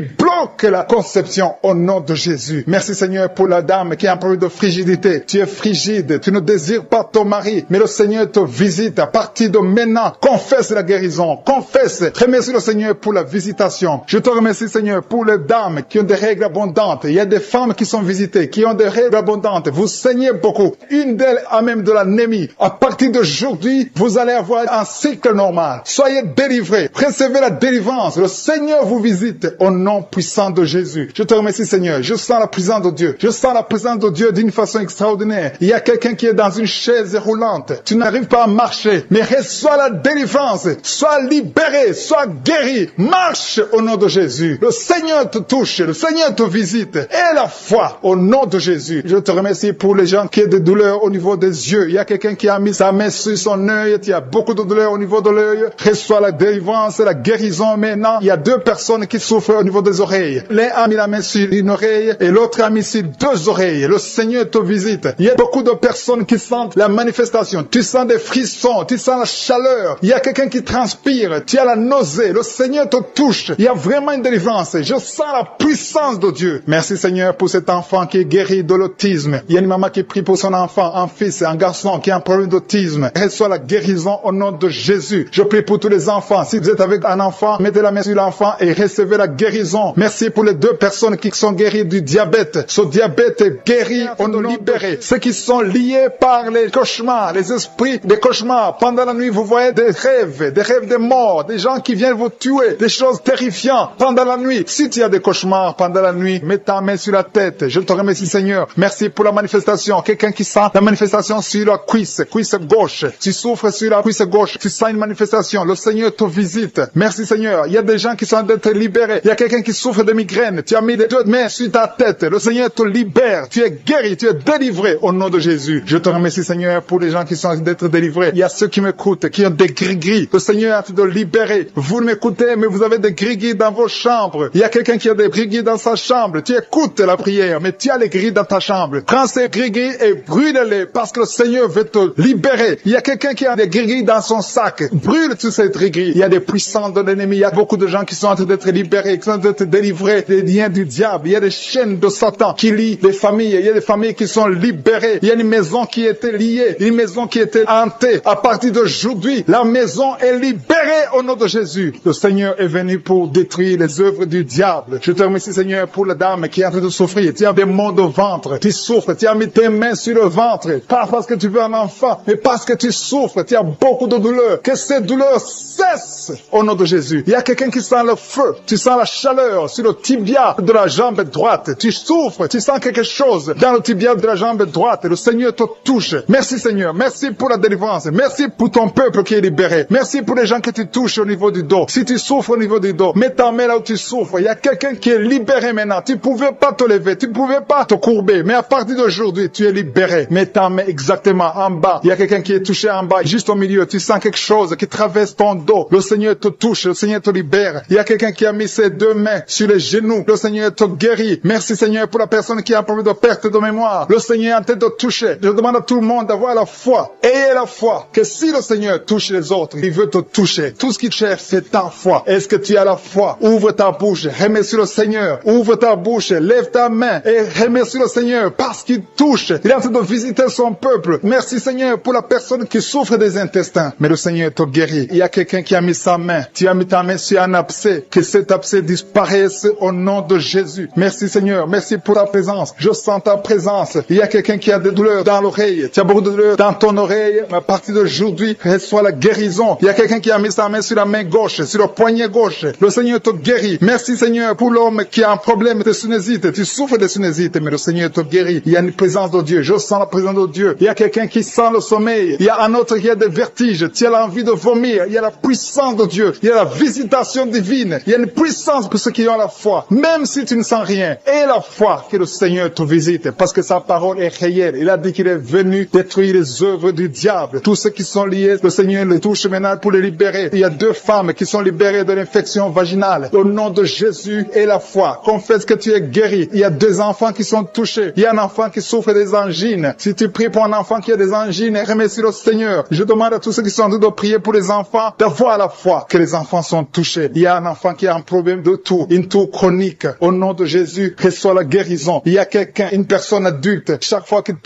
[SPEAKER 1] bloque la conception au nom de Jésus. Merci, Seigneur, pour la dame qui a un problème de frigidité. Tu es frigide, tu ne désires pas ton mari, mais le Seigneur te visite à partir de maintenant. Confesse la guérison, confesse. Remercie le Seigneur pour la visitation. Je te remercie, Seigneur, pour les dames qui ont des règles abondantes. Il y a des femmes qui sont visitées, qui ont des règles abondantes. Vous saignez beaucoup. Une d'elles a même de l'anémie. À partir d'aujourd'hui, vous allez avoir un cycle normal. Soyez délivrés. Recevez la délivrance. Le Seigneur vous visite au nom puissant de Jésus. Je te remercie, Seigneur. Je sens la présence de Dieu. Je sens la présence de Dieu d'une façon extraordinaire. Il y a quelqu'un qui est dans une chaise roulante. Tu n'arrives pas à marcher, mais reçois la délivrance. Sois libéré, sois guéri. Marche au nom de Jésus. Le Seigneur te touche. Le Seigneur te visite. Et la foi au nom de Jésus. Je te remercie pour les gens qui ont des douleurs au niveau des yeux. Il y a quelqu'un qui a mis sa main sur son œil. Il y a beaucoup de douleurs au niveau de l'œil. Reçois la délivrance, la guérison maintenant. Il y a 2 personnes qui souffrent au niveau des oreilles. L'un a mis la main sur une oreille et l'autre a mis sur 2 oreilles. Le Seigneur te visite. Il y a beaucoup de personnes qui sentent la manifestation. Tu sens des frissons. Tu sens la chaleur. Il y a quelqu'un qui transpire. Tu as la nausée. Le Seigneur te touche. Il y a vraiment une délivrance. Je sens la puissance de Dieu. Merci, Seigneur, pour cet enfant qui est guéri de l'autisme. Il y a une maman qui prie pour son enfant, un fils, un garçon qui a un problème d'autisme. Reçois la guérison au nom de Jésus. Je prie pour tous les enfants. Si vous êtes avec un enfant, mettez la main sur l'enfant et recevez la guérison. Merci pour les 2 personnes qui sont guéries du diabète. Ce diabète est guéri, on est libéré. Ceux qui sont liés par les cauchemars, les esprits des cauchemars. Pendant la nuit, vous voyez des rêves de mort, des gens qui viennent vous tuer, des choses terrifiantes pendant la nuit. Si tu as des cauchemars pendant la nuit, mets ta main sur la tête. Je te remercie, Seigneur. Merci pour la manifestation. Quelqu'un qui sent la manifestation sur la cuisse gauche. Tu souffres sur la cuisse gauche. Tu sens une manifestation. Le Seigneur te visite. Merci, Seigneur. Il y a des gens qui sont d'être libérés. Il y a quelqu'un qui souffre de migraine. Tu as mis les 2 mains sur ta tête. Le Seigneur te libère. Tu es guéri. Tu es délivré au nom de Jésus. Je te remercie, Seigneur, pour les gens qui sont d'être délivrés. Il y a ceux qui m'écoutent, qui ont des gris-gris. Le Seigneur a de libérer. Vous m'écoutez, mais vous avez des gris-gris dans vos chambres. Il y a quelqu'un qui a des gris-gris dans sa chambre. Tu écoutes la prière, mais tu as les gris dans ta chambre. Prends ces gris-gris et brûle-les parce que le Seigneur veut te libérer. Il y a quelqu'un qui a des gris-gris dans son sac. Brûle tous ces gris-gris. Il y a des puissances de l'ennemi. Il y a beaucoup de gens qui sont en train d'être libérés, qui sont en train d'être délivrés des liens du diable. Il y a des chaînes de Satan qui lient les familles. Il y a des familles qui sont libérées. Il y a une maison qui était liée, une maison qui était hantée. À partir d'aujourd'hui, la maison est libérée au nom de Jésus. Le Seigneur est venu pour détruire les œuvres du diable. Je te remercie, Seigneur, pour la dame qui est en train de souffrir. Tu as des maux de ventre. Tu souffres. Tu as mis tes mains sur le ventre. Pas parce que tu veux un enfant, mais parce que tu souffres. Tu as beaucoup de douleurs. Que ces douleurs cessent au nom de Jésus. Il y a quelqu'un qui sent le feu. Tu sens la chaleur sur le tibia de la jambe droite. Tu souffres. Tu sens quelque chose dans le tibia de la jambe droite. Le Seigneur te touche. Merci, Seigneur. Merci pour la délivrance. Merci pour ton peuple qui est libéré. Merci pour les gens que tu touches au niveau du dos. Si tu souffres au niveau du dos, mets ta main là où tu souffres. Il y a quelqu'un qui est libéré maintenant. Tu ne pouvais pas te lever. Tu ne pouvais pas te courber. Mais à partir d'aujourd'hui, tu es libéré. Mets ta main exactement en bas. Il y a quelqu'un qui est touché en bas, juste au milieu. Tu sens quelque chose qui traverse ton dos. cerveau. Le Seigneur te touche, le Seigneur te libère. Il y a quelqu'un qui a mis ses deux mains sur les genoux. Le Seigneur te guérit. Merci Seigneur pour la personne qui a un problème de perte de mémoire. Le Seigneur est en train de toucher. Je demande à tout le monde d'avoir la foi. Ayez la foi que si le Seigneur touche les autres, il veut te toucher. Tout ce qu'il cherche, c'est ta foi. Est-ce que tu as la foi? Ouvre ta bouche, remercie le Seigneur. Ouvre ta bouche, lève ta main et remercie le Seigneur parce qu'il touche. Il est en train de visiter son peuple. Merci Seigneur pour la personne qui souffre des intestins. Mais le Seigneur te guérit. Il y a quelqu'un qui a mis sa main. Tu as mis ta main sur un abcès. Que cet abcès disparaisse au nom de Jésus. Merci Seigneur. Merci pour ta présence. Je sens ta présence. Il y a quelqu'un qui a des douleurs dans l'oreille. Tu as beaucoup de douleurs dans ton oreille. Mais à partir d'aujourd'hui, reçois la guérison. Il y a quelqu'un qui a mis sa main sur la main gauche, sur le poignet gauche. Le Seigneur te guérit. Merci Seigneur pour l'homme qui a un problème de sinusite. Tu souffres de sinusite, mais le Seigneur te guérit. Il y a une présence de Dieu. Je sens la présence de Dieu. Il y a quelqu'un qui sent le sommeil. Il y a un autre qui a des vertiges. Tu as l'envie de vomir. Il y a la puissance de Dieu. Il y a la visitation divine. Il y a une puissance pour ceux qui ont la foi. Même si tu ne sens rien, aie la foi que le Seigneur te visite parce que sa parole est réelle. Il a dit qu'il est venu détruire les œuvres du diable. Tous ceux qui sont liés, le Seigneur les touche maintenant pour les libérer. Il y a 2 femmes qui sont libérées de l'infection vaginale. Au nom de Jésus et la foi, confesse que tu es guéri. Il y a 2 enfants qui sont touchés. Il y a un enfant qui souffre des angines. Si tu pries pour un enfant qui a des angines, remercie le Seigneur. Je demande à tous ceux qui sont en train de prier pour les enfants d'avoir la foi que les enfants sont touchés. Il y a un enfant qui a un problème de toux, une toux chronique. Au nom de Jésus, reçois la guérison. Il y a quelqu'un, une personne adulte, chaque fois que tu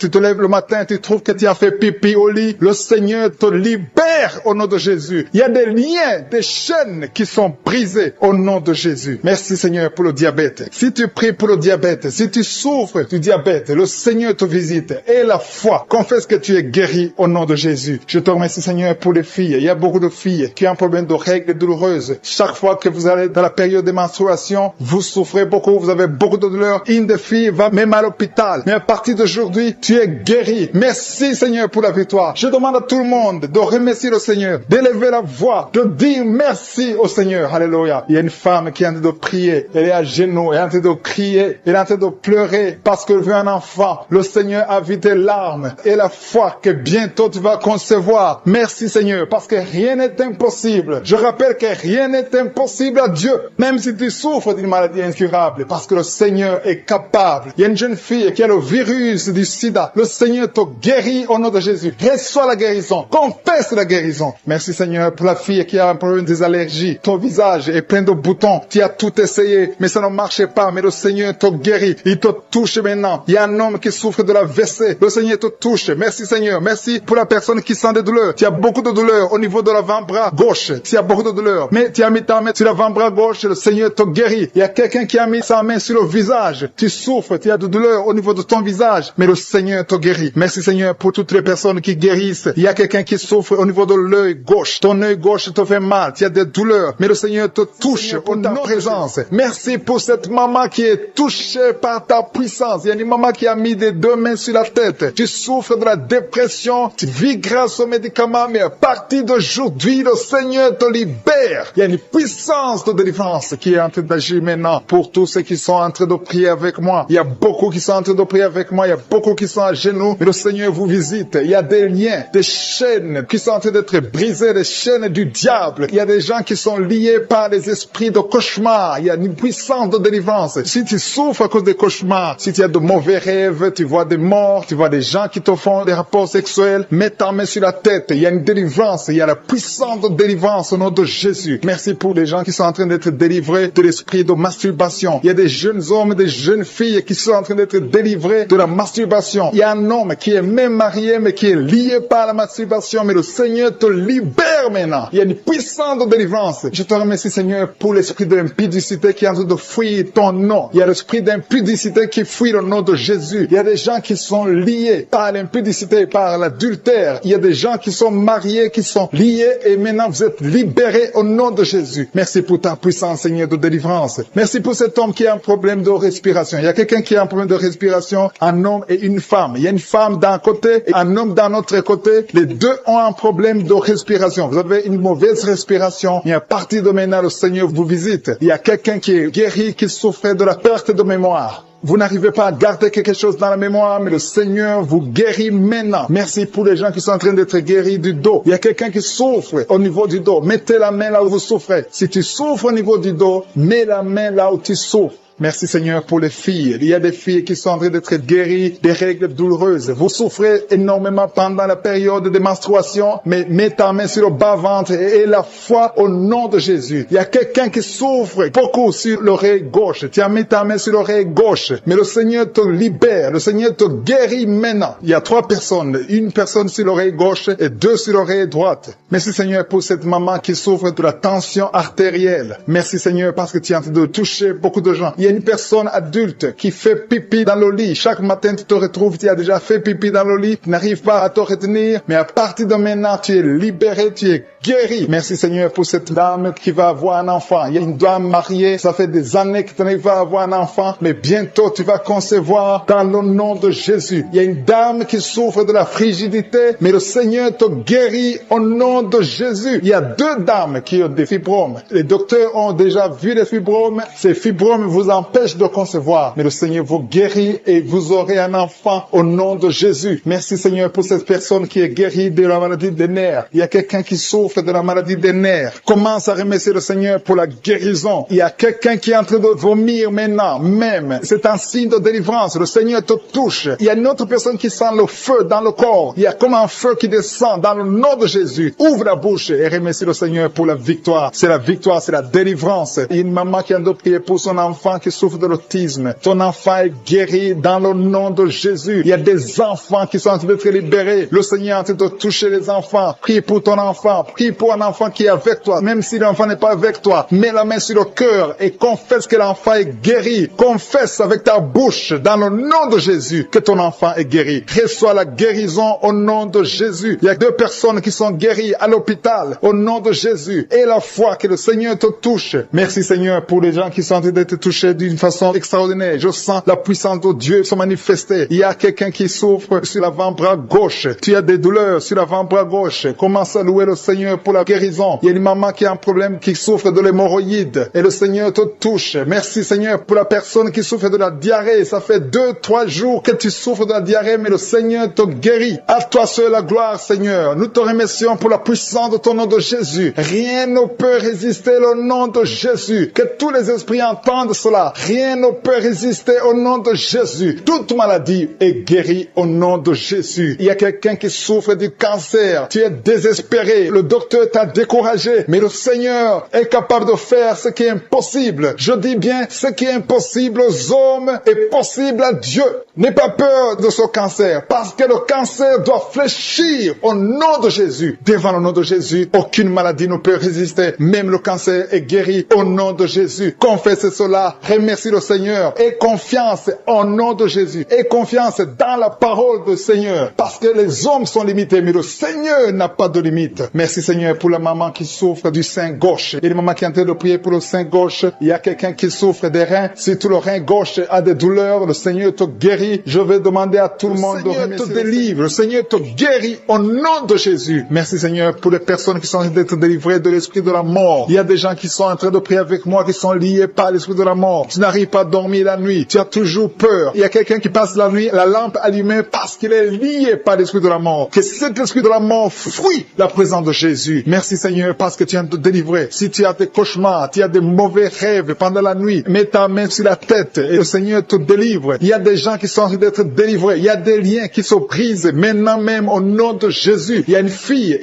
[SPEAKER 1] te lèves le matin, tu trouves que tu as fait pipi au lit. Le Seigneur te libère au nom de Jésus. Il y a des liens, des chaînes qui sont brisées au nom de Jésus. Merci Seigneur pour le diabète. Si tu pries pour le diabète, si tu souffres du diabète, le Seigneur te visite. Et la foi, confesse que tu es guéri au nom de Jésus. Je te remercie Seigneur pour les filles. Il y a beaucoup de filles qui ont un problème de règles douloureuses. Chaque fois que vous allez dans la période de menstruation, vous souffrez beaucoup, vous avez beaucoup de douleurs. Une des filles va même à l'hôpital. Mais à partir d'aujourd'hui, tu es guéri. Merci Seigneur pour la victoire. Je demande à tout le monde de remercier le Seigneur, d'élever la voix, de dire merci au Seigneur. Alléluia. Il y a une femme qui est en train de prier. Elle est à genoux, elle est en train de crier, elle est en train de pleurer parce qu'elle veut un enfant. Le Seigneur a vu tes larmes et la foi que bientôt tu vas concevoir. Merci Seigneur parce que rien n'est impossible. Je rappelle que rien n'est impossible à Dieu, même si tu souffres d'une maladie incurable, parce que le Seigneur est capable. Il y a une jeune fille qui a le virus du sida. Le Seigneur te guérit au nom de Jésus. Reçois la guérison. Confesse la guérison. Merci Seigneur pour la fille qui a un problème des allergies. Ton visage est plein de boutons. Tu as tout essayé, mais ça ne marchait pas. Mais le Seigneur te guérit. Il te touche maintenant. Il y a un homme qui souffre de la WC. Le Seigneur te touche. Merci Seigneur. Merci pour la personne qui sent des douleurs. Tu as beaucoup de douleurs au niveau de l'avant-bras gauche. Tu as beaucoup de douleurs. Mais tu as mis ta main sur l'avant-bras gauche. Le Seigneur te guérit. Il y a quelqu'un qui a mis sa main sur le visage. Tu souffres. Tu as de douleurs au niveau de ton visage. Mais le Seigneur te guérit. Merci Seigneur pour toutes les personnes qui guérissent. Il y a quelqu'un qui souffre au niveau de l'œil gauche. Ton œil gauche te fait mal. Tu as des douleurs. Mais le Seigneur te touche pour ta présence. Merci pour cette maman qui est touchée par ta puissance. Il y a une maman qui a mis des 2 mains sur la tête. Tu souffres de la dépression. Tu vis grâce aux médicaments. Mais à partir d'aujourd'hui, le Seigneur te libère. Il y a une puissance de délivrance qui est en train d'agir maintenant pour tous ceux qui sont en train de prier avec moi. Il y a beaucoup qui sont en train de prier avec moi. Il y a beaucoup qui sont à genoux. Mais le Seigneur vous visite. Il y a des liens, des chaînes qui sont en train d'être brisées, des chaînes du diable. Il y a des gens qui sont liés par les esprits de cauchemar. Il y a une puissance de délivrance. Si tu souffres à cause des cauchemars, si tu as de mauvais rêves, tu vois des morts, tu vois des gens qui te font des rapports sexuels, mets ta main sur la tête. Il y a une délivrance. Il y a la puissance de délivrance au nom de Jésus. Merci pour les gens qui sont en train d'être délivrés de l'esprit de masturbation. Il y a des jeunes hommes, des jeunes filles qui sont en train d'être délivrés de la masturbation. Il y a un homme qui est même marié, mais qui est lié par la masturbation. Mais le Seigneur te libère maintenant. Il y a une puissance de délivrance. Je te remercie, Seigneur, pour l'esprit d'impudicité qui est en train de fuir ton nom. Il y a l'esprit d'impudicité qui fuit le nom de Jésus. Il y a des gens qui sont liés par l'impudicité, par l'adultère. Il y a des gens qui sont mariés, qui sont liés, et maintenant vous êtes libérés au nom de Jésus. Merci pour ta puissance, Seigneur, de délivrance. Merci pour cet homme qui a un problème de respiration. Il y a quelqu'un qui a un problème de respiration, un homme et une femme. Il y a une femme d'un côté et un homme d'un autre côté. Les deux ont un problème de respiration. Vous avez une mauvaise respiration. Et à partir de maintenant, le Seigneur vous visite. Il y a quelqu'un qui est guéri, qui souffrait de la perte de mémoire.
[SPEAKER 2] vous n'arrivez pas à garder quelque chose dans la mémoire, mais le Seigneur vous guérit maintenant. Merci pour les gens qui sont en train d'être guéris du dos. Il y a quelqu'un qui souffre au niveau du dos. Mettez la main là où vous souffrez. Si tu souffres au niveau du dos, mets la main là où tu souffres. Merci Seigneur pour les filles. Il y a des filles qui sont en train d'être guéries des règles douloureuses. Vous souffrez énormément pendant la période de menstruation, mais mets ta main sur le bas-ventre et la foi au nom de Jésus. Il y a quelqu'un qui souffre beaucoup sur l'oreille gauche. Tu as mis ta main sur l'oreille gauche, mais le Seigneur te libère. Le Seigneur te guérit maintenant. Il y a 3 personnes. Une personne sur l'oreille gauche et 2 sur l'oreille droite. Merci Seigneur pour cette maman qui souffre de la tension artérielle. Merci Seigneur parce que tu es en train de toucher beaucoup de gens. Il y a une personne adulte qui fait pipi dans le lit. Chaque matin, tu te retrouves, tu as déjà fait pipi dans le lit, tu n'arrives pas à te retenir, mais à partir de maintenant, tu es libéré, tu es guéri. Merci Seigneur pour cette dame qui va avoir un enfant. Il y a une dame mariée, ça fait des années que tu n'arrives pas à avoir un enfant, mais bientôt tu vas concevoir dans le nom de Jésus. Il y a une dame qui souffre de la frigidité, mais le Seigneur te guérit au nom de Jésus. Il y a 2 dames qui ont des fibromes. Les docteurs ont déjà vu les fibromes. Ces fibromes vous empêchent de concevoir, mais le Seigneur vous guérit et vous aurez un enfant au nom de Jésus. Merci Seigneur pour cette personne qui est guérie de la maladie des nerfs. Il y a quelqu'un qui souffre de la maladie des nerfs. Commence à remercier le Seigneur pour la guérison. Il y a quelqu'un qui est en train de vomir maintenant, même. C'est un signe de délivrance. Le Seigneur te touche. Il y a une autre personne qui sent le feu dans le corps. Il y a comme un feu qui descend dans le nom de Jésus. Ouvre la bouche et remercie le Seigneur pour la victoire. C'est la victoire, c'est la délivrance. Il y a une maman qui a de prier pour son enfant qui souffre de l'autisme. Ton enfant est guéri dans le nom de Jésus. Il y a des enfants qui sont en train d'être libérés. Le Seigneur est en train de toucher les enfants. Prie pour ton enfant. Prie pour un enfant qui est avec toi. Même si l'enfant n'est pas avec toi, mets la main sur le cœur et confesse que l'enfant est guéri. Confesse avec ta bouche dans le nom de Jésus que ton enfant est guéri. Reçois la guérison au nom de Jésus. Il y a 2 personnes qui sont guéries à l'hôpital au nom de Jésus. Et la foi que le Seigneur te touche. Merci Seigneur pour les gens qui sont en train d'être touchés d'une façon extraordinaire. Je sens la puissance de Dieu se manifester. Il y a quelqu'un qui souffre sur l'avant-bras gauche. Tu as des douleurs sur l'avant-bras gauche. Commence à louer le Seigneur pour la guérison. Il y a une maman qui a un problème, qui souffre de l'hémorroïde. Et le Seigneur te touche. Merci Seigneur pour la personne qui souffre de la diarrhée. Ça fait 2-3 jours que tu souffres de la diarrhée, mais le Seigneur te guérit. À toi seul la gloire, Seigneur. Nous te remercions pour la puissance de ton nom de Jésus. Rien ne peut résister au nom de Jésus. Que tous les esprits entendent cela. Rien ne peut résister au nom de Jésus. Toute maladie est guérie au nom de Jésus. Il y a quelqu'un qui souffre du cancer. Tu es désespéré. Le docteur t'a découragé. Mais le Seigneur est capable de faire ce qui est impossible. Je dis bien, ce qui est impossible aux hommes est possible à Dieu. N'aie pas peur de ce cancer. Parce que le cancer doit fléchir au nom de Jésus. Devant le nom de Jésus, aucune maladie ne peut résister. Même le cancer est guéri au nom de Jésus. Confesse cela. Remercie le Seigneur. Aie confiance au nom de Jésus. Aie confiance dans la parole du Seigneur. Parce que les hommes sont limités, mais le Seigneur n'a pas de limite. Merci Seigneur pour la maman qui souffre du sein gauche. Il y a une maman qui est en train de prier pour le sein gauche. Il y a quelqu'un qui souffre des reins. Si tout le rein gauche a des douleurs, le Seigneur te guérit. Je vais demander à tout le monde de remercier. Le Seigneur te délivre. Le Seigneur te guérit au nom de Jésus. Merci Seigneur pour les personnes qui sont en train d'être délivrées de l'esprit de la mort. Il y a des gens qui sont en train de prier avec moi, qui sont liés par l'esprit de la mort. Tu n'arrives pas à dormir la nuit. Tu as toujours peur. Il y a quelqu'un qui passe la nuit, la lampe allumée parce qu'il est lié par l'esprit de la mort. Que cet esprit de la mort fuit la présence de Jésus. Merci Seigneur parce que tu viens de te délivrer. Si tu as des cauchemars, tu as des mauvais rêves pendant la nuit, mets ta main sur la tête et le Seigneur te délivre. Il y a des gens qui sont en train d'être délivrés. Il y a des liens qui se brisent maintenant même au nom de Jésus. Il y a une fille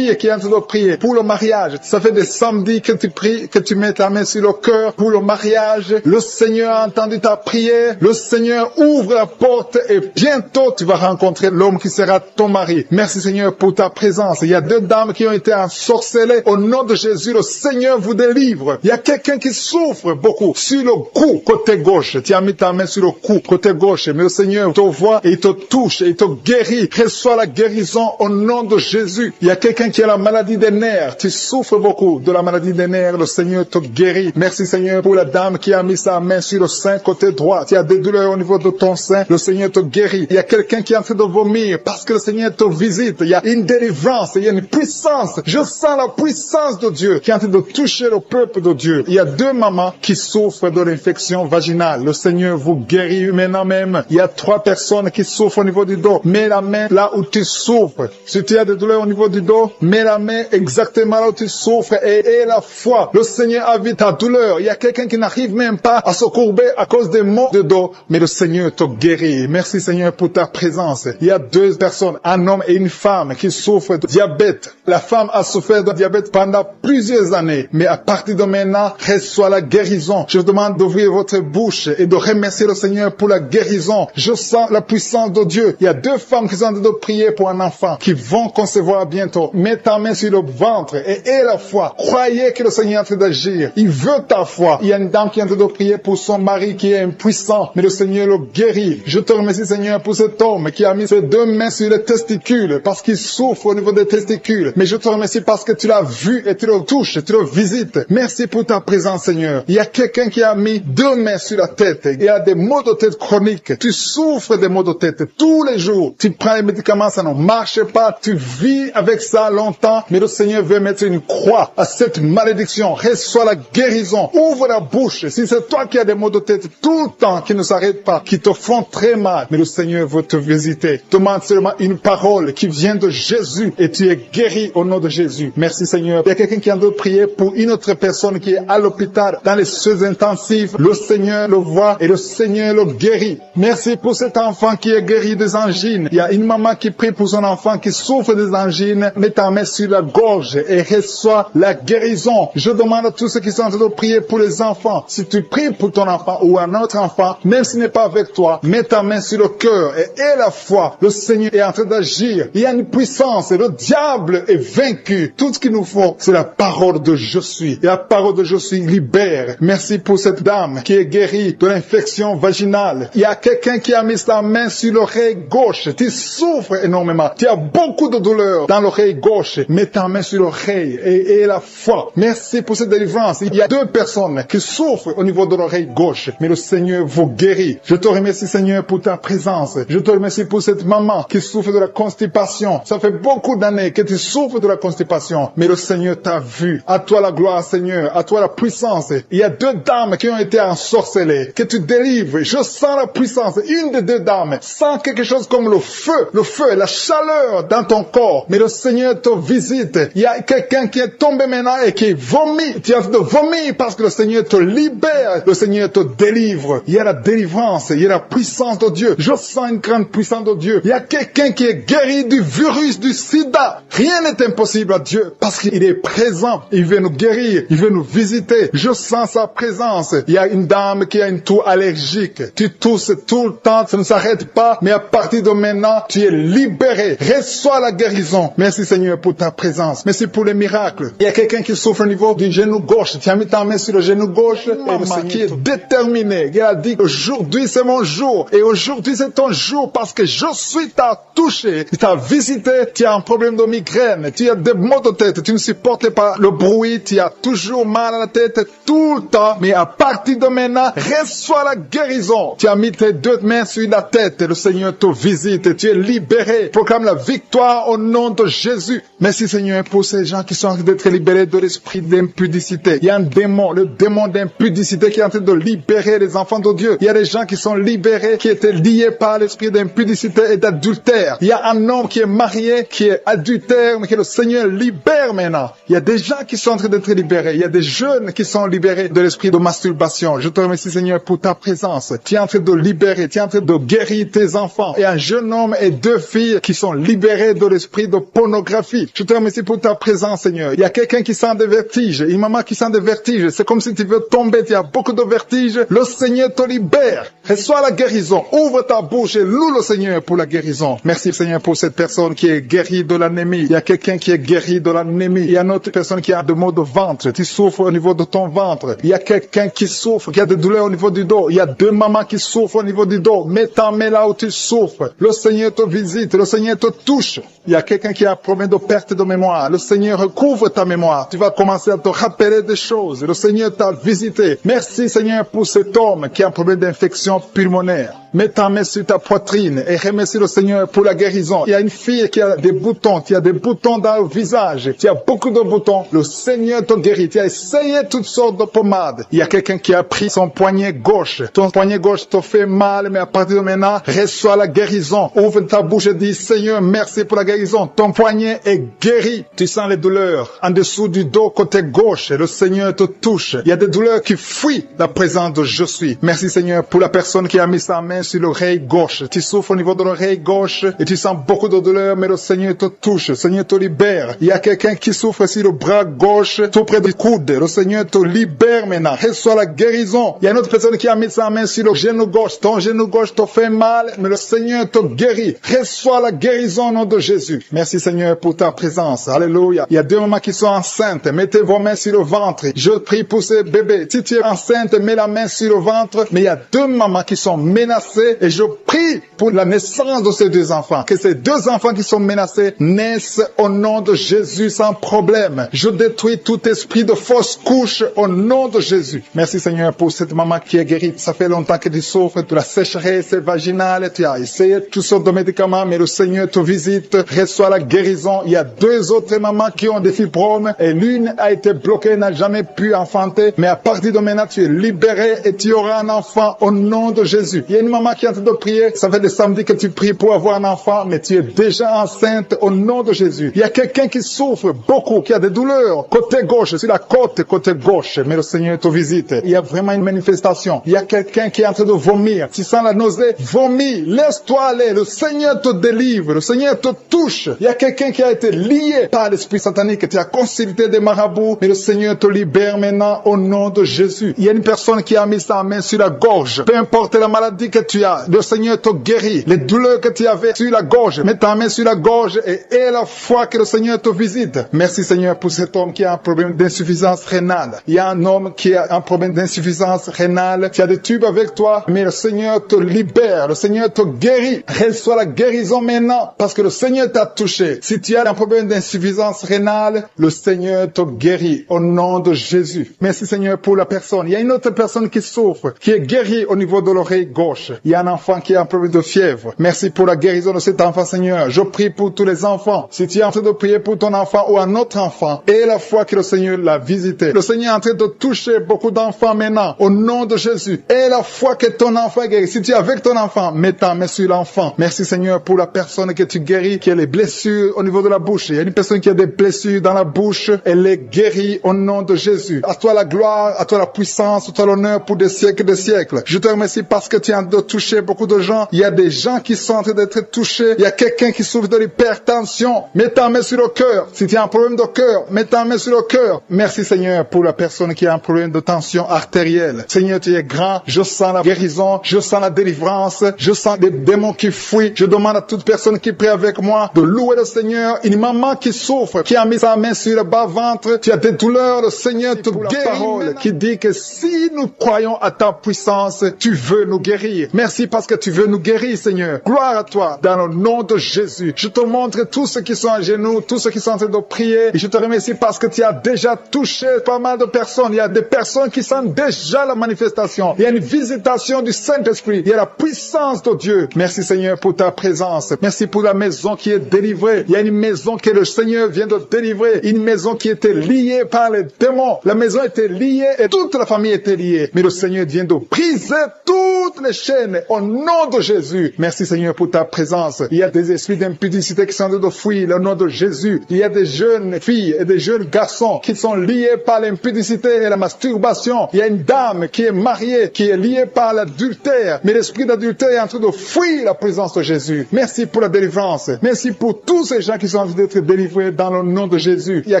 [SPEAKER 2] qui est en train de prier pour le mariage. Ça fait des samedis que tu pries, que tu mets ta main sur le cœur pour le mariage. Le Seigneur a entendu ta prière. Le Seigneur ouvre la porte et bientôt tu vas rencontrer l'homme qui sera ton mari. Merci Seigneur pour ta présence. Il y a 2 dames qui ont été ensorcelées. Au nom de Jésus, le Seigneur vous délivre. Il y a quelqu'un qui souffre beaucoup sur le cou, côté gauche. Tu as mis ta main sur le cou, côté gauche. Mais
[SPEAKER 1] mais le Seigneur te voit et il te touche et il te guérit. Reçois la guérison au nom de Jésus. Il y a quelqu'un qui a la maladie des nerfs. Tu souffres beaucoup de la maladie des nerfs. Le Seigneur te guérit. Merci Seigneur pour la dame qui a mis sa main sur le sein côté droit. Tu as des douleurs au niveau de ton sein. Le Seigneur te guérit. Il y a quelqu'un qui est en train de vomir parce que le Seigneur te visite. Il y a une délivrance. Il y a une puissance. Je sens la puissance de Dieu qui est en train de toucher le peuple de Dieu. Il y a 2 mamans qui souffrent de l'infection vaginale. Le Seigneur vous guérit maintenant même. Il y a 3 personnes qui souffrent au niveau du dos. Mets la main là où tu souffres. Si tu as des douleurs au niveau du dos, mets la main exactement là où tu souffres et la foi. Le Seigneur a vu ta douleur. Il y a quelqu'un qui n'arrive même pas à se courber à cause des maux de dos, mais le Seigneur te guérit. Merci Seigneur pour ta présence. Il y a 2 personnes, un homme et une femme qui souffrent de diabète. La femme a souffert de diabète pendant plusieurs années, mais à partir de maintenant, reçoit la guérison. Je vous demande d'ouvrir votre bouche et de remercier le Seigneur pour la guérison. Je sens la puissance de Dieu. Il y a 2 femmes qui sont en train de prier pour un enfant qui vont concevoir bientôt. Mets ta main sur le ventre et aie la foi. Croyez que le Seigneur est en train d'agir. Il veut ta foi. Il y a une dame qui est en train de prier pour son mari qui est impuissant, mais le Seigneur le guérit. Je te remercie Seigneur pour cet homme qui a mis ses 2 mains sur les testicules parce qu'il souffre au niveau des testicules. Mais je te remercie parce que tu l'as vu et tu le touches, tu le visites. Merci pour ta présence Seigneur. Il y a quelqu'un qui a mis 2 mains sur la tête. Il y a des maux de tête chroniques. Tu souffres des maux de tête tous les jours. Tu prends les médicaments, ça ne marche pas. Tu vis avec ça longtemps, mais le Seigneur veut mettre une croix à cette malédiction. Reçois la guérison. Ouvre la bouche. Si c'est toi qui as des maux de tête tout le temps, qui ne s'arrêtent pas, qui te font très mal, mais le Seigneur veut te visiter. Demande seulement une parole qui vient de Jésus et tu es guéri au nom de Jésus. Merci Seigneur. Il y a quelqu'un qui a de prier pour une autre personne qui est à l'hôpital dans les soins intensifs. Le Seigneur le voit et le Seigneur le guérit. Merci pour cet enfant qui est guéri des angines. Il y a une maman qui prie pour son enfant qui souffre des angines. Mets ta main sur la gorge et reçois la guérison. Je demande à tous ceux qui sont en train de prier pour les enfants. Si tu pries pour ton enfant ou un autre enfant, même s'il n'est pas avec toi, mets ta main sur le cœur et aie la foi. Le Seigneur est en train d'agir. Il y a une puissance et le diable est vaincu. Tout ce qu'il nous faut, c'est la parole de je suis. Et la parole de je suis libère. Merci pour cette dame qui est guérie de l'infection vaginale. Il y a quelqu'un qui a mis sa main sur l'oreille gauche. Tu souffres énormément. Tu as beaucoup de douleur dans l'oreille gauche. Mets ta main sur l'oreille et la foi. Merci pour cette délivrance. Il y a 2 personnes qui souffrent au niveau de l'oreille gauche, mais le Seigneur vous guérit. Je te remercie Seigneur pour ta présence. Je te remercie pour cette maman qui souffre de la constipation. Ça fait beaucoup d'années que tu souffres de la constipation, mais le Seigneur t'a vu. À toi la gloire Seigneur, à toi la puissance. Il y a 2 dames qui ont été ensorcelées, que tu délivres. Je sens la puissance. Une des 2 dames sent quelque chose comme le feu et la chaleur dans ton corps, mais le Seigneur te visite. Il y a quelqu'un qui est tombé maintenant et qui vomit. Tu as de vomir parce que le Seigneur te libère, le Seigneur te délivre. Il y a la délivrance, il y a la puissance de Dieu. Je sens une grande puissance de Dieu. Il y a quelqu'un qui est guéri du virus du sida. Rien n'est impossible à Dieu parce qu'il est présent. Il veut nous guérir, il veut nous visiter. Je sens sa présence. Il y a une dame qui a une toux allergique. Tu tousses tout le temps, ça ne s'arrête pas, mais à partir de maintenant, tu es libéré. Reçois la guérison. Merci Seigneur pour ta présence. Merci pour les miracles. Il y a quelqu'un qui souffre au niveau du genou gauche. Tu as mis ta main sur le genou gauche et le Seigneur qui est déterminé. Il a dit aujourd'hui c'est mon jour et aujourd'hui c'est ton jour parce que je suis t'a touché, il t'a visité. Tu as un problème de migraine, tu as des maux de tête, tu ne supportes pas le bruit, tu as toujours mal à la tête tout le temps, mais à partir de maintenant, reçois la guérison. Tu as mis tes 2 mains sur la tête et le Seigneur te visite, tu es libéré. Proclame la victoire au nom de Jésus. Merci Seigneur pour ces gens qui sont en train d'être libérés de l'esprit d'impudicité. Il y a un démon, le démon d'impudicité qui est en train de libérer les enfants de Dieu. Il y a des gens qui sont libérés, qui étaient liés par l'esprit d'impudicité et d'adultère. Il y a un homme qui est marié, qui est adultère, mais que le Seigneur libère maintenant. Il y a des gens qui sont en train d'être libérés. Il y a des jeunes qui sont libérés de l'esprit de masturbation. Je te remercie Seigneur pour ta présence. Tu es en train de libérer, tu es en train de guérir tes enfants. Et un jeune homme et 2 filles qui sont libérés de l'esprit de pornographie. Je te remercie pour ta présence Seigneur. Il y a quelqu'un qui sent des vertiges, une maman qui sent des vertiges. C'est comme si tu veux tomber, tu as beaucoup de vertiges. Le Seigneur te libère. Reçois la guérison. Ouvre ta bouche et loue le Seigneur pour la guérison. Merci Seigneur pour cette personne qui est guérie de l'anémie. Il y a quelqu'un qui est guéri de l'anémie. Il y a une autre personne qui a des maux de ventre. Tu souffres au niveau de ton ventre. Il y a quelqu'un qui souffre, qui a des douleurs au niveau du dos. Il y a 2 mamans qui souffrent au niveau
[SPEAKER 2] du dos. Mets ta main là où tu souffres. Le Seigneur te visite. Le Seigneur te touche. Il y a quelqu'un qui a un problème de perte de mémoire. Le Seigneur recouvre ta mémoire. Tu vas commencer à te rappeler des choses. Le Seigneur t'a visité. Merci Seigneur pour cet homme qui a un problème d'infection pulmonaire. Mets ta main sur ta poitrine et remercie le Seigneur pour la guérison. Il y a une fille qui a des boutons, qui a des boutons dans le visage, qui a beaucoup de boutons. Le Seigneur te guérit. Tu as essayé toutes sortes de pommades. Il y a quelqu'un qui a pris son poignet gauche. Ton poignet gauche te fait mal, mais à partir de maintenant, reçois la guérison. Ouvre ta bouche et dis, Seigneur, merci pour la guérison. Ton poignet est guéri. Tu sens les douleurs en dessous du dos côté gauche. Le Seigneur te touche. Il y a des douleurs qui fuient la présence de Je suis. Merci Seigneur pour la personne qui a mis sa main sur l'oreille gauche. Tu souffres au niveau de l'oreille gauche et tu sens beaucoup de douleur, mais le Seigneur te touche. Le Seigneur te libère. Il y a quelqu'un qui souffre sur le bras gauche, tout près du coude. Le Seigneur te libère maintenant. Reçois la guérison. Il y a une autre personne qui a mis sa main sur le genou gauche. Ton genou gauche te fait mal, mais le Seigneur te guérit. Reçois la guérison au nom de Jésus. Merci Seigneur pour ta présence. Alléluia. Il y a 2 mamans qui sont enceintes. Mettez vos mains sur le ventre. Je prie pour ces bébés. Si tu es enceinte, mets la main sur le ventre. Mais il y a 2 mamans qui sont menacées et je prie pour la naissance de ces 2 enfants. Que ces 2 enfants qui sont menacés naissent au nom de Jésus sans problème. Je détruis tout esprit de fausse couche au nom de Jésus. Merci Seigneur pour cette maman qui est guérie. Ça fait longtemps que tu souffres de la sécheresse vaginale. Tu as essayé toutes sortes de médicaments, mais le Seigneur te visite. Reçois la guérison. Il y a 2 autres mamans qui ont des fibromes et l'une a été bloquée, n'a jamais pu enfanter. Mais à partir de maintenant, tu es libéré et tu auras un enfant au nom de Jésus. Il y a une maman qui est en train de prier. Ça fait des samedis que tu pries pour avoir un enfant, mais tu es déjà enceinte au nom de Jésus. Il y a quelqu'un qui souffre beaucoup, qui a des douleurs côté gauche, sur la côte côté gauche, mais le Seigneur te visite. Il y a vraiment une manifestation. Il y a quelqu'un qui est en train de vomir. Tu sens la nausée, vomis, laisse-toi aller. Le Seigneur te délivre, le Seigneur te touche. Il y a quelqu'un qui a été lié par l'esprit satanique, tu as consulté des marabouts, mais le Seigneur te libère maintenant au nom de Jésus. Il y a une personne qui a mis sa main sur la gorge. Peu importe la maladie que tu as, le Seigneur te guérit. Les douleurs que tu avais sur la gorge, mets ta main sur la gorge et aie la foi que le Seigneur te visite. Merci Seigneur pour cet homme qui a un problème d'insuffisance rénale. Il y a un homme qui a un problème d'insuffisance rénale. Tu as des tubes avec toi, mais le Seigneur te libère. Le Seigneur te guérit. Reçois la guérison maintenant parce que le Seigneur t'a touché. Si tu as un problème d'insuffisance rénale, le Seigneur te guérit au nom de Jésus. Merci Seigneur pour la personne. Il y a une autre personne qui souffre, qui est guérie au niveau de l'oreille gauche. Il y a un enfant qui a un problème de fièvre. Merci pour la guérison de cet enfant Seigneur. Je prie pour tous les enfants. Si tu es en train de prier pour ton enfant ou un autre enfant, et la foi que le Seigneur l'a visité. Le Seigneur est en train de toucher beaucoup d'enfants maintenant au nom de Jésus. Et la foi que ton enfant est guéri. Si tu es avec ton enfant, mets ta main sur l'enfant. Merci Seigneur pour la personne que tu guéris, qui a les blessures au niveau de la bouche. Il y a une personne qui a des blessures dans la bouche. Elle est guérie au nom de Jésus. À toi la gloire, à toi la puissance, à toi l'honneur pour des siècles et des siècles. Je te remercie parce que tu es en train de toucher beaucoup de gens. Il y a des gens qui sont en train d'être touchés. Il y a quelqu'un qui souffre de l'hypertension. Mets ta main sur le cœur. Si tu as un problème de cœur, mets ta main sur le cœur. Merci Seigneur pour la personne qui a un problème de tension artérielle. Seigneur, tu es grand. Je sens la guérison. Je sens la délivrance. Je sens des démons qui fuient. Je demande à toute personne qui prie avec moi de louer le Seigneur. Une maman qui souffre, qui a mis sa main sur le bas-ventre. Tu as des douleurs. Le Seigneur te guérit. La parole qui dit que si nous croyons à ta puissance, tu veux nous guérir. Merci parce que tu veux nous guérir, Seigneur. Gloire à toi dans le nom de Jésus. Je te montre tous ceux qui sont à genoux, tous ceux qui sont en train de prier. Et je te remercie parce que tu as déjà touché pas mal de personnes. Il y a des personnes qui sentent déjà la manifestation. Il y a une visitation du Saint-Esprit. Il y a la puissance de Dieu. Merci Seigneur pour ta présence. Merci pour la maison qui est délivrée. Il y a une maison que le Seigneur vient de délivrer. Une maison qui était liée par les démons. La maison était liée et toute la famille était liée. Mais le Seigneur vient de briser toutes les chaînes au nom de Jésus. Merci Seigneur pour ta présence. Il y a des esprits d'impudicité qui sont en train de fuir le nom de Jésus. Il y a des jeunes filles et des jeunes garçons qui sont liés par l'impudicité et la masturbation. Il y a une dame qui est mariée, qui est liée par l'adultère. Mais l'esprit d'adultère est en train de fuir la présence de Jésus. Merci pour la délivrance. Merci pour tous ces gens qui sont en train d'être délivrés dans le nom de Jésus. Il y a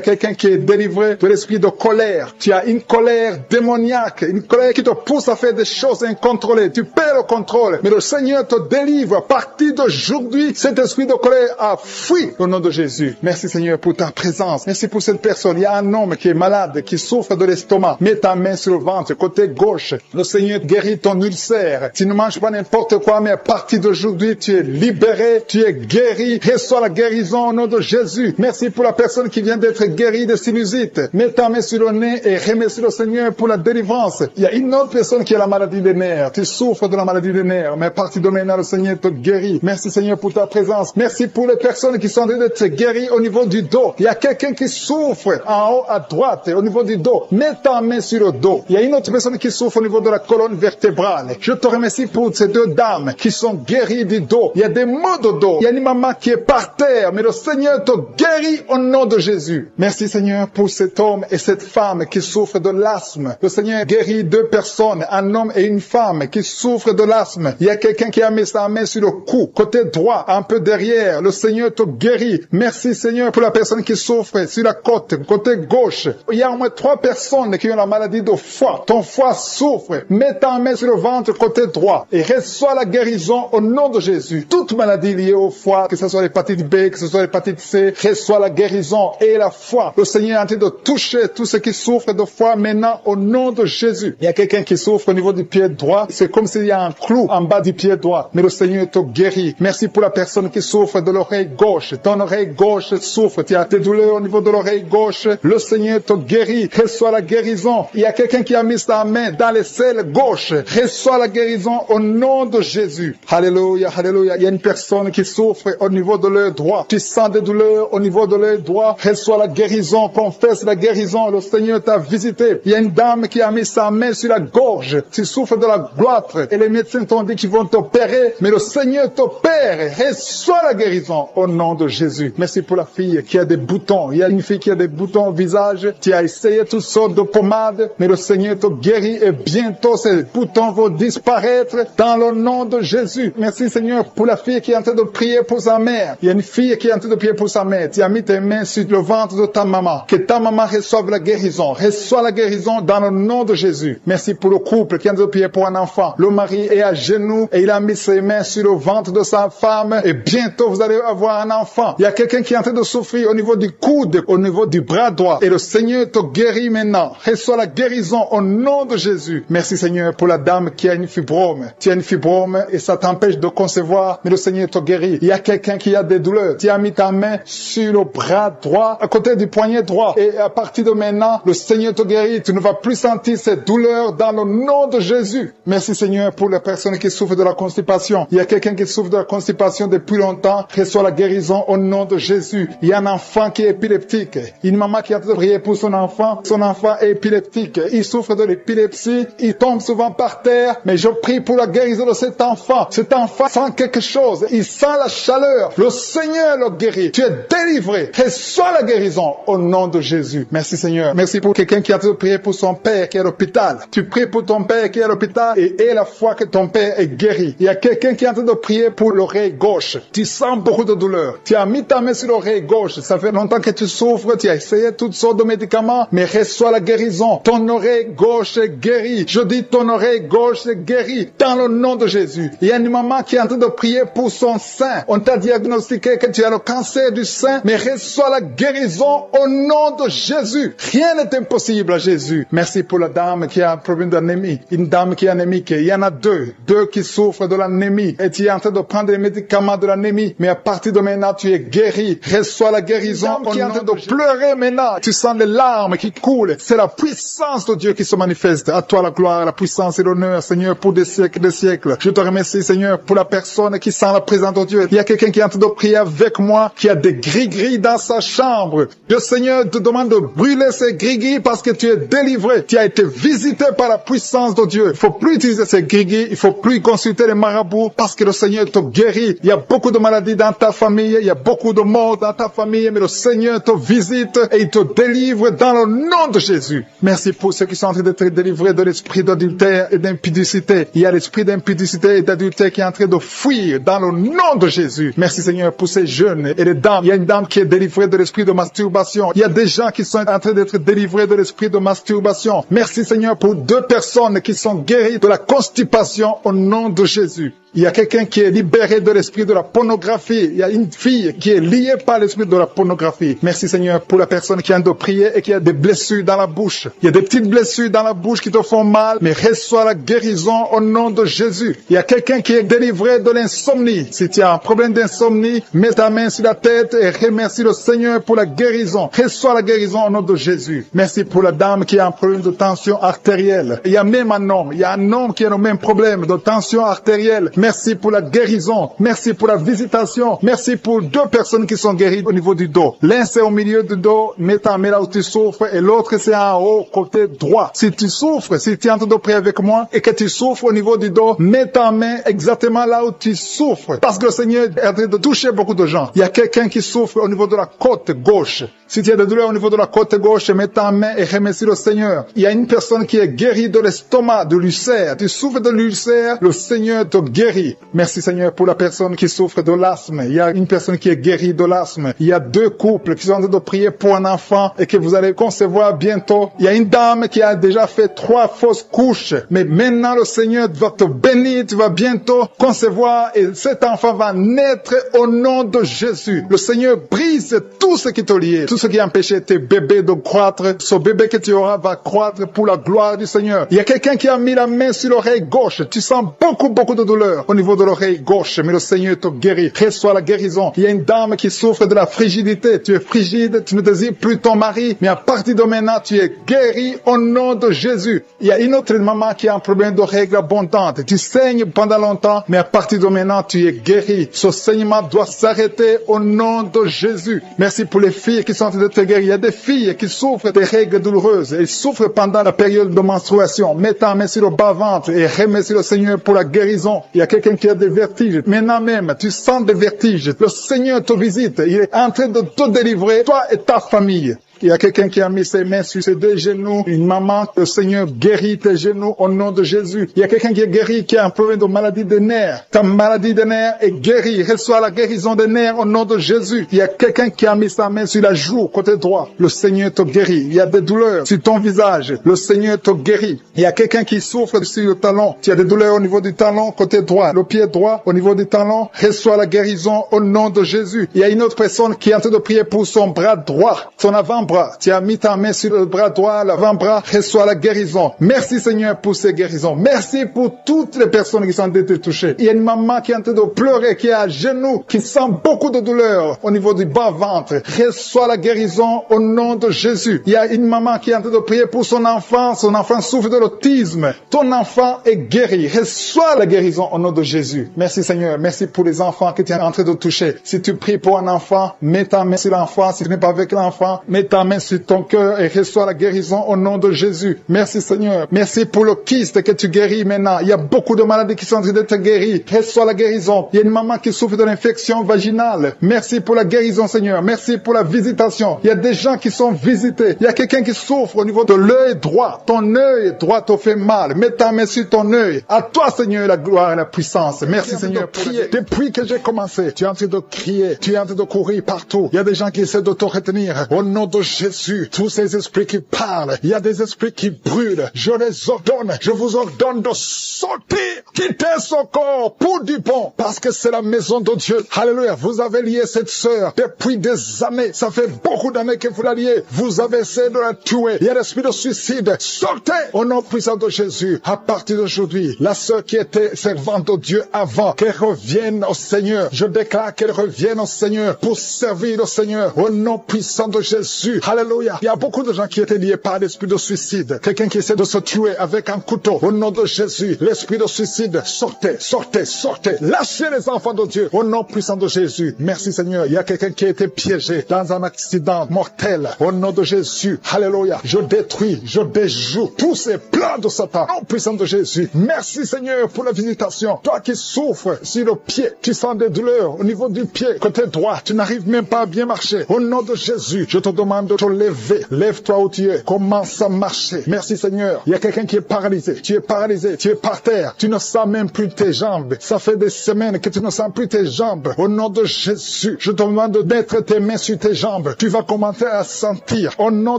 [SPEAKER 2] quelqu'un qui est délivré de l'esprit de colère. Tu as une colère démoniaque, une colère qui te pousse à faire des choses incontrôlées. Tu perds le
[SPEAKER 1] contrôle. Mais le Seigneur te délivre. À partir d'aujourd'hui, cet esprit de colère a fui au nom de Jésus. Merci Seigneur pour ta présence. Merci pour cette personne. Il y a un homme qui est malade, qui souffre de l'estomac. Mets ta main sur le ventre, côté gauche. Le Seigneur guérit ton ulcère. Tu ne manges pas n'importe quoi, mais à partir d'aujourd'hui, tu es libéré, tu es guéri. Reçois la guérison au nom de Jésus. Merci pour la personne qui vient d'être guérie de sinusite. Mets ta main sur le nez et remercie le Seigneur pour la délivrance. Il y a une autre personne qui a la maladie des nerfs. Tu souffres de la maladie des nerfs, mais à partir de maintenant, le Seigneur te guérit. Merci Seigneur pour ta présence. Merci pour les personnes qui sont en train d'être guéries au niveau du dos. Il y a quelqu'un qui souffre en haut à droite, au niveau du dos. Mets ta main sur le dos. Il y a une autre personne qui souffre au niveau de la colonne vertébrale. Je te remercie pour ces deux dames qui sont guéries du dos. Il y a des maux de dos. Il y a une maman qui est par terre, mais le Seigneur te guérit au nom de Jésus. Merci Seigneur pour cet homme et cette femme qui souffrent de l'asthme. Le Seigneur guérit deux personnes, un homme et une femme qui souffrent de l'asthme. Il y a quelqu'un qui a mis sa main sur le cou, côté droit, un peu derrière. Le Seigneur te guérit. Merci Seigneur pour la personne qui souffre sur la côte, côté gauche. Il y a au moins 3 personnes qui ont la maladie de foie. Ton foie souffre. Mets ta main sur le ventre, côté droit, et reçois la guérison au nom de Jésus. Toute maladie liée au foie, que ce soit l'hépatite B, que ce soit l'hépatite C, reçois la guérison et la foi. Le Seigneur est en train de toucher tous ceux qui souffrent de foie maintenant au nom de Jésus. Il y a quelqu'un qui souffre au niveau du pied droit. C'est comme s'il y a un clou en bas du pied droit. Mais le Seigneur te guérit. Merci pour la personne qui souffre de l'oreille gauche. Ton oreille gauche souffre. Tu as des douleurs au niveau de l'oreille gauche. Le Seigneur te guérit. Reçois la guérison. Il y a quelqu'un qui a mis sa main dans les selles gauche. Reçois la guérison au nom de Jésus. Alléluia, alléluia. Il y a une personne qui souffre au niveau de l'œil droit. Tu sens des douleurs au niveau de l'œil droit. Reçois la guérison. Confesse la guérison. Le Seigneur t'a visité. Il y a une dame qui a mis sa main sur la gorge. Tu souffres de la gloître. Et les médecins t'ont dit qu'ils vont t'opérer. Mais le Seigneur t'opère. Reçois la guérison au nom de Jésus. Merci pour la fille qui a des boutons. Il y a une fille qui a des boutons au visage. Tu as essayé toutes sortes de pommades. Mais le Seigneur te guérit. Et bientôt ces boutons vont disparaître dans le nom de Jésus. Merci Seigneur pour la fille qui est en train de prier pour sa mère. Il y a une fille qui est en train de prier pour sa mère. Tu as mis tes mains sur le ventre de ta maman. Que ta maman reçoive la guérison. Reçois la guérison dans le nom de Jésus. Merci pour le couple qui est en train de prier pour un enfant. Le mari est à genoux et il a mis ses mains sur le ventre de sa femme. Et bientôt vous allez avoir un enfant. Il y a quelqu'un qui est en train de souffrir au niveau du coude, au niveau du bras droit. Et le Seigneur te guérit maintenant. Reçois la guérison au nom de Jésus. Merci Seigneur pour la dame qui a une fibrome. Tu as une fibrome et ça t'empêche de concevoir, mais le Seigneur te guérit. Il y a quelqu'un qui a des douleurs. Tu as mis ta main sur le bras droit, à côté du poignet droit. Et à partir de maintenant, le Seigneur te guérit. Tu ne vas plus sentir cette douleur dans le nom de Jésus. Merci Seigneur pour les personnes qui souffrent de la constipation. Il y a quelqu'un qui souffre de la constipation depuis longtemps. Reçois la guérison au nom de Jésus. Il y a un enfant qui est épileptique. Une maman qui a prié pour son enfant. Son enfant est épileptique. Il souffre de l'épilepsie. Il tombe souvent par terre. Mais je prie pour la guérison de cet enfant. Cet enfant sent quelque chose. Il sent la chaleur. Le Seigneur le guérit. Tu es délivré. Reçois la guérison au nom de Jésus. Merci Seigneur. Merci pour quelqu'un qui a prié pour son père qui est à l'hôpital. Tu pries pour ton père qui est à l'hôpital et aie la foi que ton père est guéri. Il y a quelqu'un qui est en train de prier pour l'oreille gauche. Tu sens beaucoup de douleur. Tu as mis ta main sur l'oreille gauche. Ça fait longtemps que tu souffres. Tu as essayé toutes sortes de médicaments, mais reçois la guérison. Ton oreille gauche est guérie. Je dis ton oreille gauche est guérie dans le nom de Jésus. Il y a une maman qui est en train de prier pour son sein. On t'a diagnostiqué que tu as le cancer du sein, mais reçois la guérison au nom de Jésus. Rien n'est impossible à Jésus. Merci pour la dame qui a un problème d'anémie. Une dame qui est anémique. Il y en a deux qui souffrent de l'anémie. Et tu es en train de prendre les médicaments de l'anémie, mais à partir de maintenant, tu es guéri. Reçois la guérison. Qui est en train de pleurer maintenant. Tu sens les larmes qui coulent. C'est la puissance de Dieu qui se manifeste. À toi la gloire, la puissance et l'honneur, Seigneur, pour des siècles et des siècles. Je te remercie, Seigneur, pour la personne qui sent la présence de Dieu. Il y a quelqu'un qui est en train de prier avec moi, qui a des gris-gris dans sa chambre. Le Seigneur te demande de brûler ces gris-gris parce que tu es délivré. Tu as été visité par la puissance de Dieu. Il faut plus utiliser ces gris-gris. Il faut plus consulter les marabouts parce que le Seigneur te guérit. Il y a beaucoup de maladies dans ta famille. Il y a beaucoup de morts dans ta famille. Mais le Seigneur te visite et il te délivre dans le nom de Jésus. Merci pour ceux qui sont en train d'être délivrés de l'esprit d'adultère et d'impudicité. Il y a l'esprit d'impudicité et d'adultère qui est en train de fuir dans le nom de Jésus. Merci Seigneur pour ces jeunes et les dames. Il y a une dame qui est délivrée de l'esprit de masturbation. Il y a des gens qui sont en train d'être délivrés de l'esprit de masturbation. Merci Seigneur pour 2 personnes qui sont guéries de la constipation. visitation au nom de Jésus. Il y a quelqu'un qui est libéré de l'esprit de la pornographie. Il y a une fille qui est liée par l'esprit de la pornographie. Merci Seigneur pour la personne qui a de prier et qui a des blessures dans la bouche. Il y a des petites blessures dans la bouche qui te font mal, mais reçois la guérison au nom de Jésus. Il y a quelqu'un qui est délivré de l'insomnie. Si tu as un problème d'insomnie, mets ta main sur la tête et remercie le Seigneur pour la guérison. Reçois la guérison au nom de Jésus. Merci pour la dame qui a un problème de tension artérielle. Il y a même un homme. Il y a un homme qui a le même problème de tension artérielle. Merci pour la guérison. Merci pour la visitation. Merci pour 2 personnes qui sont guéries au niveau du dos. L'un c'est au milieu du dos, mets ta main là où tu souffres, et l'autre c'est en haut, côté droit. Si tu souffres, si tu es en train de prier avec moi et que tu souffres au niveau du dos, mets ta main exactement là où tu souffres. Parce que le Seigneur est en train de toucher beaucoup de gens. Il y a quelqu'un qui souffre au niveau de la côte gauche. Si tu as des douleurs au niveau de la côte gauche, mets ta main et remercie le Seigneur. Il y a une personne qui est guérie de l'estomac, de l'ulcère. Tu souffres de l'ulcère, le Seigneur te guérit. Merci Seigneur pour la personne qui souffre de l'asthme. Il y a une personne qui est guérie de l'asthme. Il y a 2 couples qui sont en train de prier pour un enfant et que vous allez concevoir bientôt. Il y a une dame qui a déjà fait 3 fausses couches. Mais maintenant le Seigneur va te bénir. Tu vas bientôt concevoir et cet enfant va naître au nom de Jésus. Le Seigneur brise tout ce qui te lie, tout ce qui empêchait tes bébés de croître. Ce bébé que tu auras va croître pour la gloire du Seigneur. Il y a quelqu'un qui a mis la main sur l'oreille gauche. Tu sens beaucoup de douleur au niveau de l'oreille gauche, mais le Seigneur te guérit. Reçois la guérison. Il y a une dame qui souffre de la frigidité. Tu es frigide, tu ne désires plus ton mari, mais à partir de maintenant, tu es guéri au nom de Jésus. Il y a une autre maman qui a un problème de règles abondantes. Tu saignes pendant longtemps, mais à partir de maintenant, tu es guéri. Ce saignement doit s'arrêter au nom de Jésus. Merci pour les filles qui sont en train de te guérir. Il y a des filles qui souffrent des règles douloureuses. Elles souffrent pendant la période de menstruation. Mets ta main sur le bas-ventre et remercie le Seigneur pour la guérison. Il y a quelqu'un qui a des vertiges. Maintenant même, tu sens des vertiges. Le Seigneur te visite. Il est en train de te délivrer, toi et ta famille. Il y a quelqu'un qui a mis ses mains sur ses 2 genoux. Une maman, le Seigneur guérit tes genoux au nom de Jésus. Il y a quelqu'un qui est guéri, qui a un problème de maladie des nerfs. Ta maladie des nerfs est guérie. Reçois la guérison des nerfs au nom de Jésus. Il y a quelqu'un qui a mis sa main sur la joue, côté droit. Le Seigneur te guérit. Il y a des douleurs sur ton visage. Le Seigneur te guérit. Il y a quelqu'un qui souffre sur le talon. Tu as des douleurs au niveau du talon, côté droit. Le pied droit, au niveau du talon. Reçois la guérison au nom de Jésus. Il y a une autre personne qui est en train de prier pour son bras droit, son avant-bras. Tu as mis ta main sur le bras droit, l'avant-bras, reçois la guérison. Merci Seigneur pour ces guérisons. Merci pour toutes les personnes qui sont en train de toucher. Il y a une maman qui est en train de pleurer, qui est à genoux, qui sent beaucoup de douleur au niveau du bas-ventre. Reçois la guérison au nom de Jésus. Il y a une maman qui est en train de prier pour son enfant souffre de l'autisme. Ton enfant est guéri. Reçois la guérison au nom de Jésus. Merci Seigneur. Merci pour les enfants que tu es en train de toucher. Si tu pries pour un enfant, mets ta main sur l'enfant. Si tu n'es pas avec l'enfant, mets ta main sur ton cœur et reçois la guérison au nom de Jésus. Merci Seigneur. Merci pour le kyste que tu guéris maintenant. Il y a beaucoup de maladies qui sont en train d'être guéries. Reçois la guérison. Il y a une maman qui souffre de l'infection vaginale. Merci pour la guérison Seigneur. Merci pour la visitation. Il y a des gens qui sont visités. Il y a quelqu'un qui souffre au niveau de l'œil droit. Ton œil droit te fait mal. Mets ta main sur ton œil. À toi Seigneur la gloire et la puissance. Merci Seigneur. Prier. Depuis que j'ai commencé, tu es en train de crier. Tu es en train de courir partout. Il y a des gens qui essaient de te retenir. Au nom de Jésus, tous ces esprits qui parlent, il y a des esprits qui brûlent. Je les ordonne, je vous ordonne de sortir, quitter son corps pour du bon, parce que c'est la maison de Dieu. Alléluia, vous avez lié cette sœur depuis des années. Ça fait beaucoup d'années que vous la liez. Vous avez essayé de la tuer. Il y a l'esprit de suicide. Sortez au nom puissant de Jésus. À partir d'aujourd'hui, la sœur qui était servante de Dieu avant, qu'elle revienne au Seigneur. Je déclare qu'elle revienne au Seigneur pour servir le Seigneur au nom puissant de Jésus. Alléluia. Il y a beaucoup de gens qui étaient liés par l'esprit de suicide. Quelqu'un qui essaie de se tuer avec un couteau. Au nom de Jésus, l'esprit de suicide, sortez, sortez, sortez. Lâchez les enfants de Dieu. Au nom puissant de Jésus. Merci Seigneur. Il y a quelqu'un qui a été piégé dans un accident mortel. Au nom de Jésus. Alléluia. Je détruis, je déjoue tous ces plans de Satan. Au nom puissant de Jésus. Merci Seigneur pour la visitation. Toi qui souffres sur le pied, tu sens des douleurs au niveau du pied, côté droit. Tu n'arrives même pas à bien marcher. Au nom de Jésus, je te demande demande de te lever. Lève-toi où tu es. Commence à marcher. Merci Seigneur. Il y a quelqu'un qui est paralysé. Tu es paralysé. Tu es par terre. Tu ne sens même plus tes jambes. Ça fait des semaines que tu ne sens plus tes jambes. Au nom de Jésus, je te demande de mettre tes mains sur tes jambes. Tu vas commencer à sentir. Au nom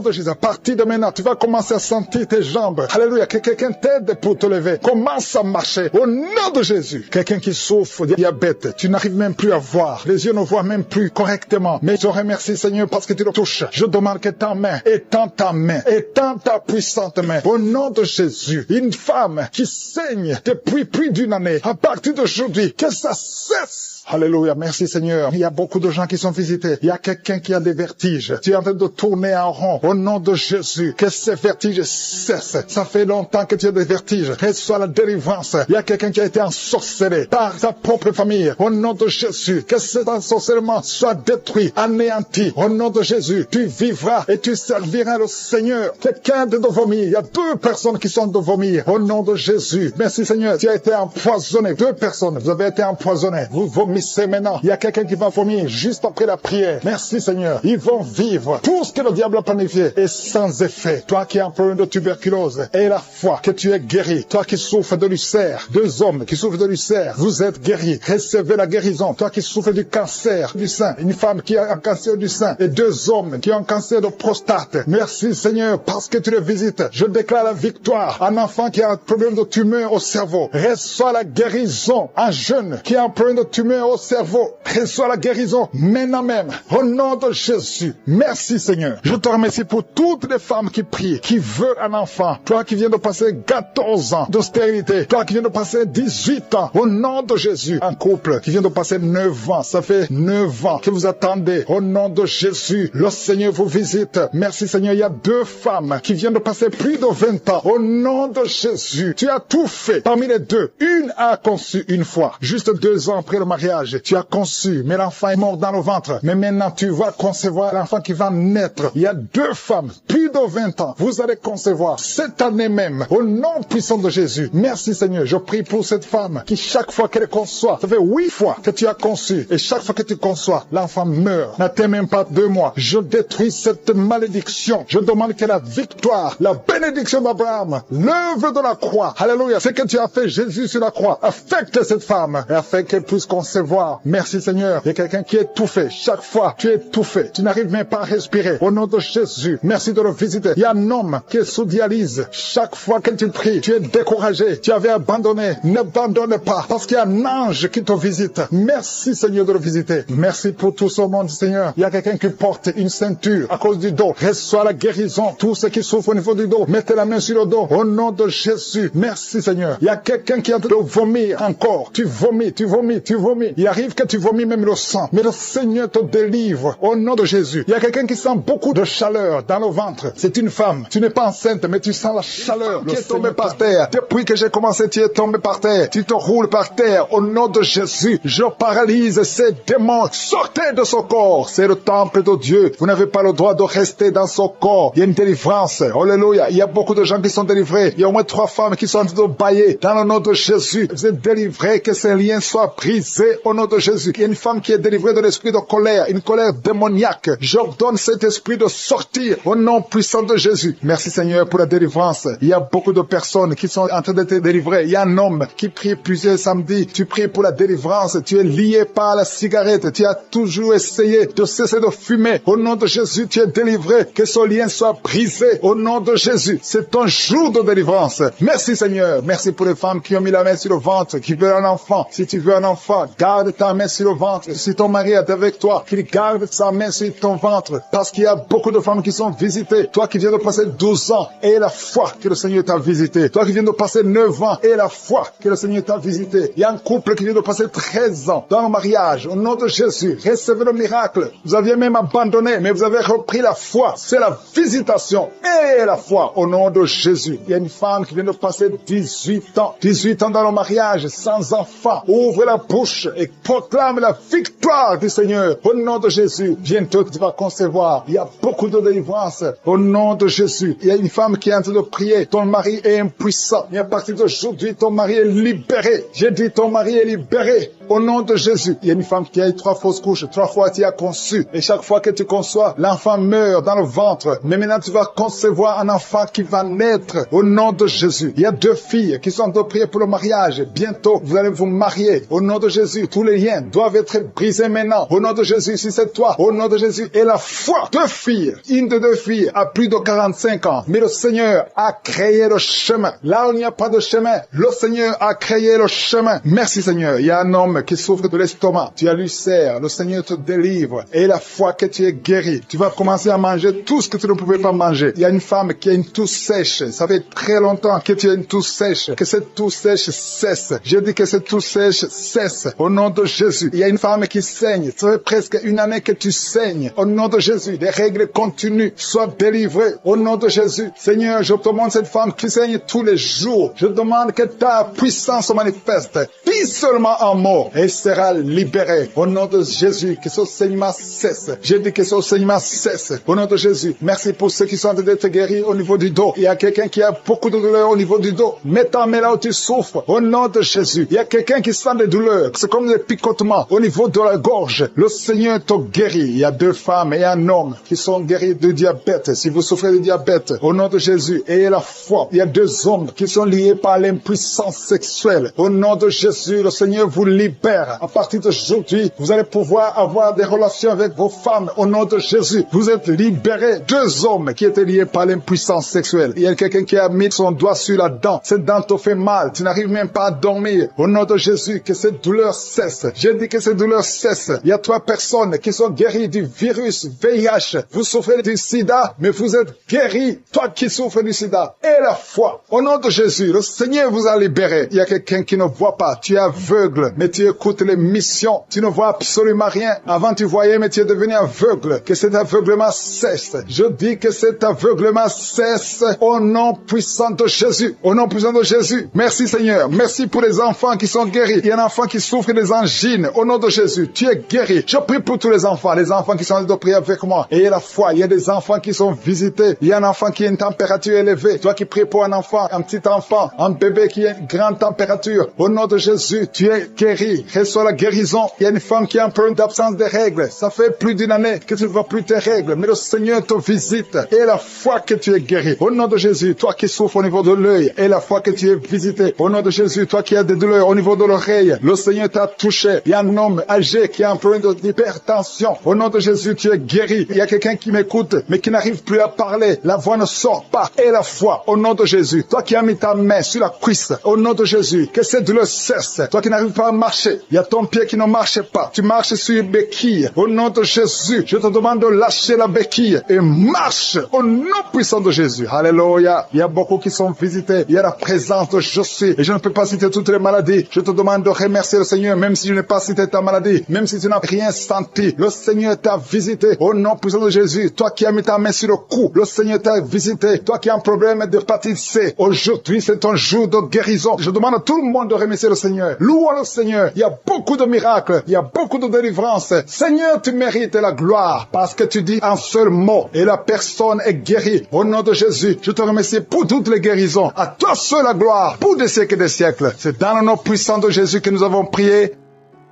[SPEAKER 1] de Jésus, à partir de maintenant, tu vas commencer à sentir tes jambes. Alléluia. Que quelqu'un t'aide pour te lever. Commence à marcher. Au nom de Jésus. Quelqu'un qui souffre de diabète. Tu n'arrives même plus à voir. Les yeux ne voient même plus correctement. Mais je remercie Seigneur parce que tu le touches. Je demande que ta main étend ta main. Étend ta puissante main. Au nom de Jésus. Une femme qui saigne depuis plus d'une année. À partir d'aujourd'hui, que ça cesse. Alléluia, merci Seigneur. Il y a beaucoup de gens qui sont visités. Il y a quelqu'un qui a des vertiges. Tu es en train de tourner en rond. Au nom de Jésus, que ces vertiges cessent. Ça fait longtemps que tu as des vertiges. Reçois la délivrance. Il y a quelqu'un qui a été ensorcelé par sa propre famille. Au nom de Jésus, que cet ensorcellement soit détruit, anéanti. Au nom de Jésus, tu vivras et tu serviras le Seigneur. Quelqu'un de vomir. Il y a 2 personnes qui sont de vomir. Au nom de Jésus. Merci Seigneur. Tu as été empoisonné. 2 personnes. Vous avez été empoisonnés. Vous vomissez maintenant. Il y a quelqu'un qui va vomir juste après la prière. Merci Seigneur. Ils vont vivre. Tout ce que le diable a planifié est sans effet. Toi qui as un problème de tuberculose, et la foi que tu es guéri. Toi qui souffres de l'ulcère. 2 hommes qui souffrent de l'ulcère. Vous êtes guéris. Recevez la guérison. Toi qui souffres du cancer du sein. Une femme qui a un cancer du sein. Et 2 hommes qui ont un cancer de prostate. Merci Seigneur parce que tu le visites. Je déclare la victoire. Un enfant qui a un problème de tumeur au cerveau. Reçois la guérison. Un jeune qui a un problème de tumeur au cerveau. Reçois la guérison maintenant même. Au nom de Jésus. Merci Seigneur. Je te remercie pour toutes les femmes qui prient, qui veulent un enfant. Toi qui viens de passer 14 ans de stérilité. Toi qui viens de passer 18 ans. Au nom de Jésus. Un couple qui vient de passer 9 ans. Ça fait 9 ans que vous attendez. Au nom de Jésus. Le Seigneur vous visite. Merci Seigneur. Il y a 2 femmes qui viennent de passer plus de 20 ans. Au nom de Jésus. Tu as tout fait. Parmi les 2, une a conçu une fois. Juste 2 ans après le mariage. Tu as conçu, mais l'enfant est mort dans le ventre. Mais maintenant, tu vas concevoir l'enfant qui va naître. Il y a 2 femmes, plus de 20 ans. Vous allez concevoir cette année même, au nom puissant de Jésus. Merci Seigneur. Je prie pour cette femme qui, chaque fois qu'elle conçoit, ça fait 8 fois que tu as conçu. Et chaque fois que tu conçois, l'enfant meurt. N'atteint même pas 2 mois. Je détruis cette malédiction. Je demande que la victoire, la bénédiction d'Abraham, l'œuvre de la croix, alléluia, ce que tu as fait, Jésus sur la croix, affecte cette femme et afin qu'elle puisse concevoir. Merci Seigneur. Il y a quelqu'un qui est étouffé. Chaque fois, tu es étouffé. Tu n'arrives même pas à respirer. Au nom de Jésus, merci de le visiter. Il y a un homme qui est sous dialyse. Chaque fois que tu pries, tu es découragé. Tu avais abandonné. N'abandonne pas. Parce qu'il y a un ange qui te visite. Merci Seigneur de le visiter. Merci pour tout ce monde Seigneur. Il y a quelqu'un qui porte une ceinture à cause du dos. Reçois la guérison. Tous ceux qui souffrent au niveau du dos, mettez la main sur le dos. Au nom de Jésus. Merci Seigneur. Il y a quelqu'un qui est en train de vomir encore. Tu vomis, tu vomis, tu vomis. Il arrive que tu vomis même le sang. Mais le Seigneur te délivre. Au nom de Jésus. Il y a quelqu'un qui sent beaucoup de chaleur dans le ventre. C'est une femme. Tu n'es pas enceinte, mais tu sens la chaleur. Tu es tombé par terre. Depuis que j'ai commencé, tu es tombé par terre. Tu te roules par terre. Au nom de Jésus, je paralyse ces démons. Sortez de ce corps. C'est le temple de Dieu. Vous n'avez pas le droit de rester dans ce corps. Il y a une délivrance. Alléluia. Il y a beaucoup de gens qui sont délivrés. Il y a au moins 3 femmes qui sont en train de bailler. Dans le nom de Jésus, vous êtes délivrés. Que ces liens soient brisés. Au nom de Jésus. Il y a une femme qui est délivrée de l'esprit de colère, une colère démoniaque. J'ordonne cet esprit de sortir au nom puissant de Jésus. Merci Seigneur pour la délivrance. Il y a beaucoup de personnes qui sont en train d'être délivrées. Il y a un homme qui prie plusieurs samedis. Tu pries pour la délivrance. Tu es lié par la cigarette. Tu as toujours essayé de cesser de fumer. Au nom de Jésus, tu es délivré. Que ce lien soit brisé. Au nom de Jésus. C'est ton jour de délivrance. Merci Seigneur. Merci pour les femmes qui ont mis la main sur le ventre, qui veulent un enfant. Si tu veux un enfant, garde ta main sur le ventre. Si ton mari est avec toi, qu'il garde sa main sur ton ventre. Parce qu'il y a beaucoup de femmes qui sont visitées. Toi qui viens de passer 12 ans, et la foi que le Seigneur t'a visité. Toi qui viens de passer 9 ans, et la foi que le Seigneur t'a visité. Il y a un couple qui vient de passer 13 ans dans le mariage. Au nom de Jésus, recevez le miracle. Vous aviez même abandonné, mais vous avez repris la foi. C'est la visitation et la foi au nom de Jésus. Il y a une femme qui vient de passer 18 ans. 18 ans dans le mariage, sans enfant. Ouvre la bouche et proclame la victoire du Seigneur. Au nom de Jésus, bientôt tu vas concevoir. Il y a beaucoup de délivrance. Au nom de Jésus, il y a une femme qui est en train de prier. Ton mari est impuissant. Et à partir d'aujourd'hui, ton mari est libéré. J'ai dit ton mari est libéré.
[SPEAKER 2] Au nom de Jésus, il y a une femme qui a eu 3 fausses couches, 3 fois tu as conçu. Et chaque fois que tu conçois, l'enfant meurt dans le ventre. Mais maintenant tu vas concevoir un enfant qui va naître. Au nom de Jésus. Il y a 2 filles qui sont de prier pour le mariage. Bientôt, vous allez vous marier. Au nom de Jésus, tous les liens doivent être brisés maintenant. Au nom de Jésus, si c'est toi, au nom de Jésus. Et la foi, 2 filles, une de 2 filles a plus de 45 ans. Mais le Seigneur a créé le chemin. Là où il n'y a pas de chemin, le Seigneur a créé le chemin. Merci Seigneur. Il y a un homme qui souffre de l'estomac. Tu as l'ulcère. Le Seigneur te délivre. Et la foi que tu es guéri. Tu vas commencer à manger tout ce que tu ne pouvais pas manger. Il y a une femme qui a une toux sèche. Ça fait très longtemps que tu as une toux sèche. Que cette toux sèche cesse. Je dis que cette toux sèche cesse. Au nom de Jésus. Il y a une femme qui saigne. Ça fait presque une année que tu saignes. Au nom de Jésus. Des règles continuent. Sois délivré. Au nom de Jésus. Seigneur, je te demande cette femme qui saigne tous les jours. Je demande que ta puissance se manifeste. Dis seulement un mot et elle sera libérée. Au nom de Jésus, que ce saignement cesse. Je dis que ce saignement cesse. Au nom de Jésus. Merci pour ceux qui sont en train d'être guéris au niveau du dos. Il y a quelqu'un qui a beaucoup de douleurs au niveau du dos. Mets ta main là où tu souffres. Au nom de Jésus. Il y a quelqu'un qui sent des douleurs. C'est comme des picotements au niveau de la gorge. Le Seigneur te guérit. Il y a 2 femmes et un homme qui sont guéris du diabète. Si vous souffrez de diabète, au nom de Jésus, ayez la foi. Il y a 2 hommes qui sont liés par l'impuissance sexuelle. Au nom de Jésus, le Seigneur vous libère. À partir d'aujourd'hui, vous allez pouvoir avoir des relations avec vos femmes. Au nom de Jésus, vous êtes libérés. 2 hommes qui étaient liés par l'impuissance sexuelle. Il y a quelqu'un qui a mis son doigt sur la dent. Cette dent te fait mal. Tu n'arrives même pas à dormir. Au nom de Jésus, que cette douleur cesse. Je dis que cette douleur cesse. Il y a 3 personnes qui sont guéries du virus VIH. Vous souffrez du sida, mais vous êtes guéris. Toi qui souffres du sida, et la foi. Au nom de Jésus, le Seigneur vous a libéré. Il y a quelqu'un qui ne voit pas. Tu es aveugle, mais tu écoutes les missions. Tu ne vois absolument rien. Avant tu voyais, mais tu es devenu aveugle. Que cet aveuglement cesse. Je dis que cet aveuglement cesse au nom puissant de Jésus. Au nom puissant de Jésus. Merci Seigneur. Merci pour les enfants qui sont guéris. Il y a un enfant qui souffre des angines. Au nom de Jésus, tu es guéri. Je prie pour tous les enfants qui sont en train de prier avec moi. Et la foi, il y a des enfants qui sont visités. Il y a un enfant qui a une température élevée. Toi qui pries pour un enfant, un petit enfant, un bébé qui a une grande température. Au nom de Jésus, tu es guéri. Reçois la guérison. Il y a une femme qui a un problème d'absence de règles. Ça fait plus d'une année que tu ne vois plus tes règles. Mais le Seigneur te visite. Et la foi que tu es guéri. Au nom de Jésus, toi qui souffres au niveau de l'œil. Et la foi que tu es visité. Au nom de Jésus, toi qui as des douleurs au niveau de l'oreille. Le Seigneur t'a touché. Il y a un homme âgé qui a un problème d'hypertension. Au nom de Jésus, tu es guéri. Il y a quelqu'un qui m'écoute, mais qui n'arrive plus à parler. La voix ne sort pas. Et la foi, au nom de Jésus. Toi qui as mis ta main sur la cuisse. Au nom de Jésus. Que cette douleur cesse. Toi qui n'arrives pas à marcher. Il y a ton pied qui ne marche pas. Tu marches sur une béquille. Au nom de Jésus, je te demande de lâcher la béquille et marche au nom puissant de Jésus. Alléluia. Il y a beaucoup qui sont visités. Il y a la présence de Jésus. Et je ne peux pas citer toutes les maladies. Je te demande de remercier le Seigneur, même si je n'ai pas cité ta maladie, même si tu n'as rien senti. Le Seigneur t'a visité au nom puissant de Jésus. Toi qui as mis ta main sur le cou, le Seigneur t'a visité. Toi qui as un problème d'hépatite C, aujourd'hui c'est ton jour de guérison. Je demande à tout le monde de remercier le Seigneur. Louons le Seigneur. Il y a beaucoup de miracles. Il y a beaucoup de délivrances. Seigneur, tu mérites la gloire parce que tu dis un seul mot et la personne est guérie. Au nom de Jésus, je te remercie pour toutes les guérisons. À toi seul la gloire pour des siècles et des siècles. C'est dans le nom puissant de Jésus que nous avons prié.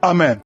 [SPEAKER 2] Amen.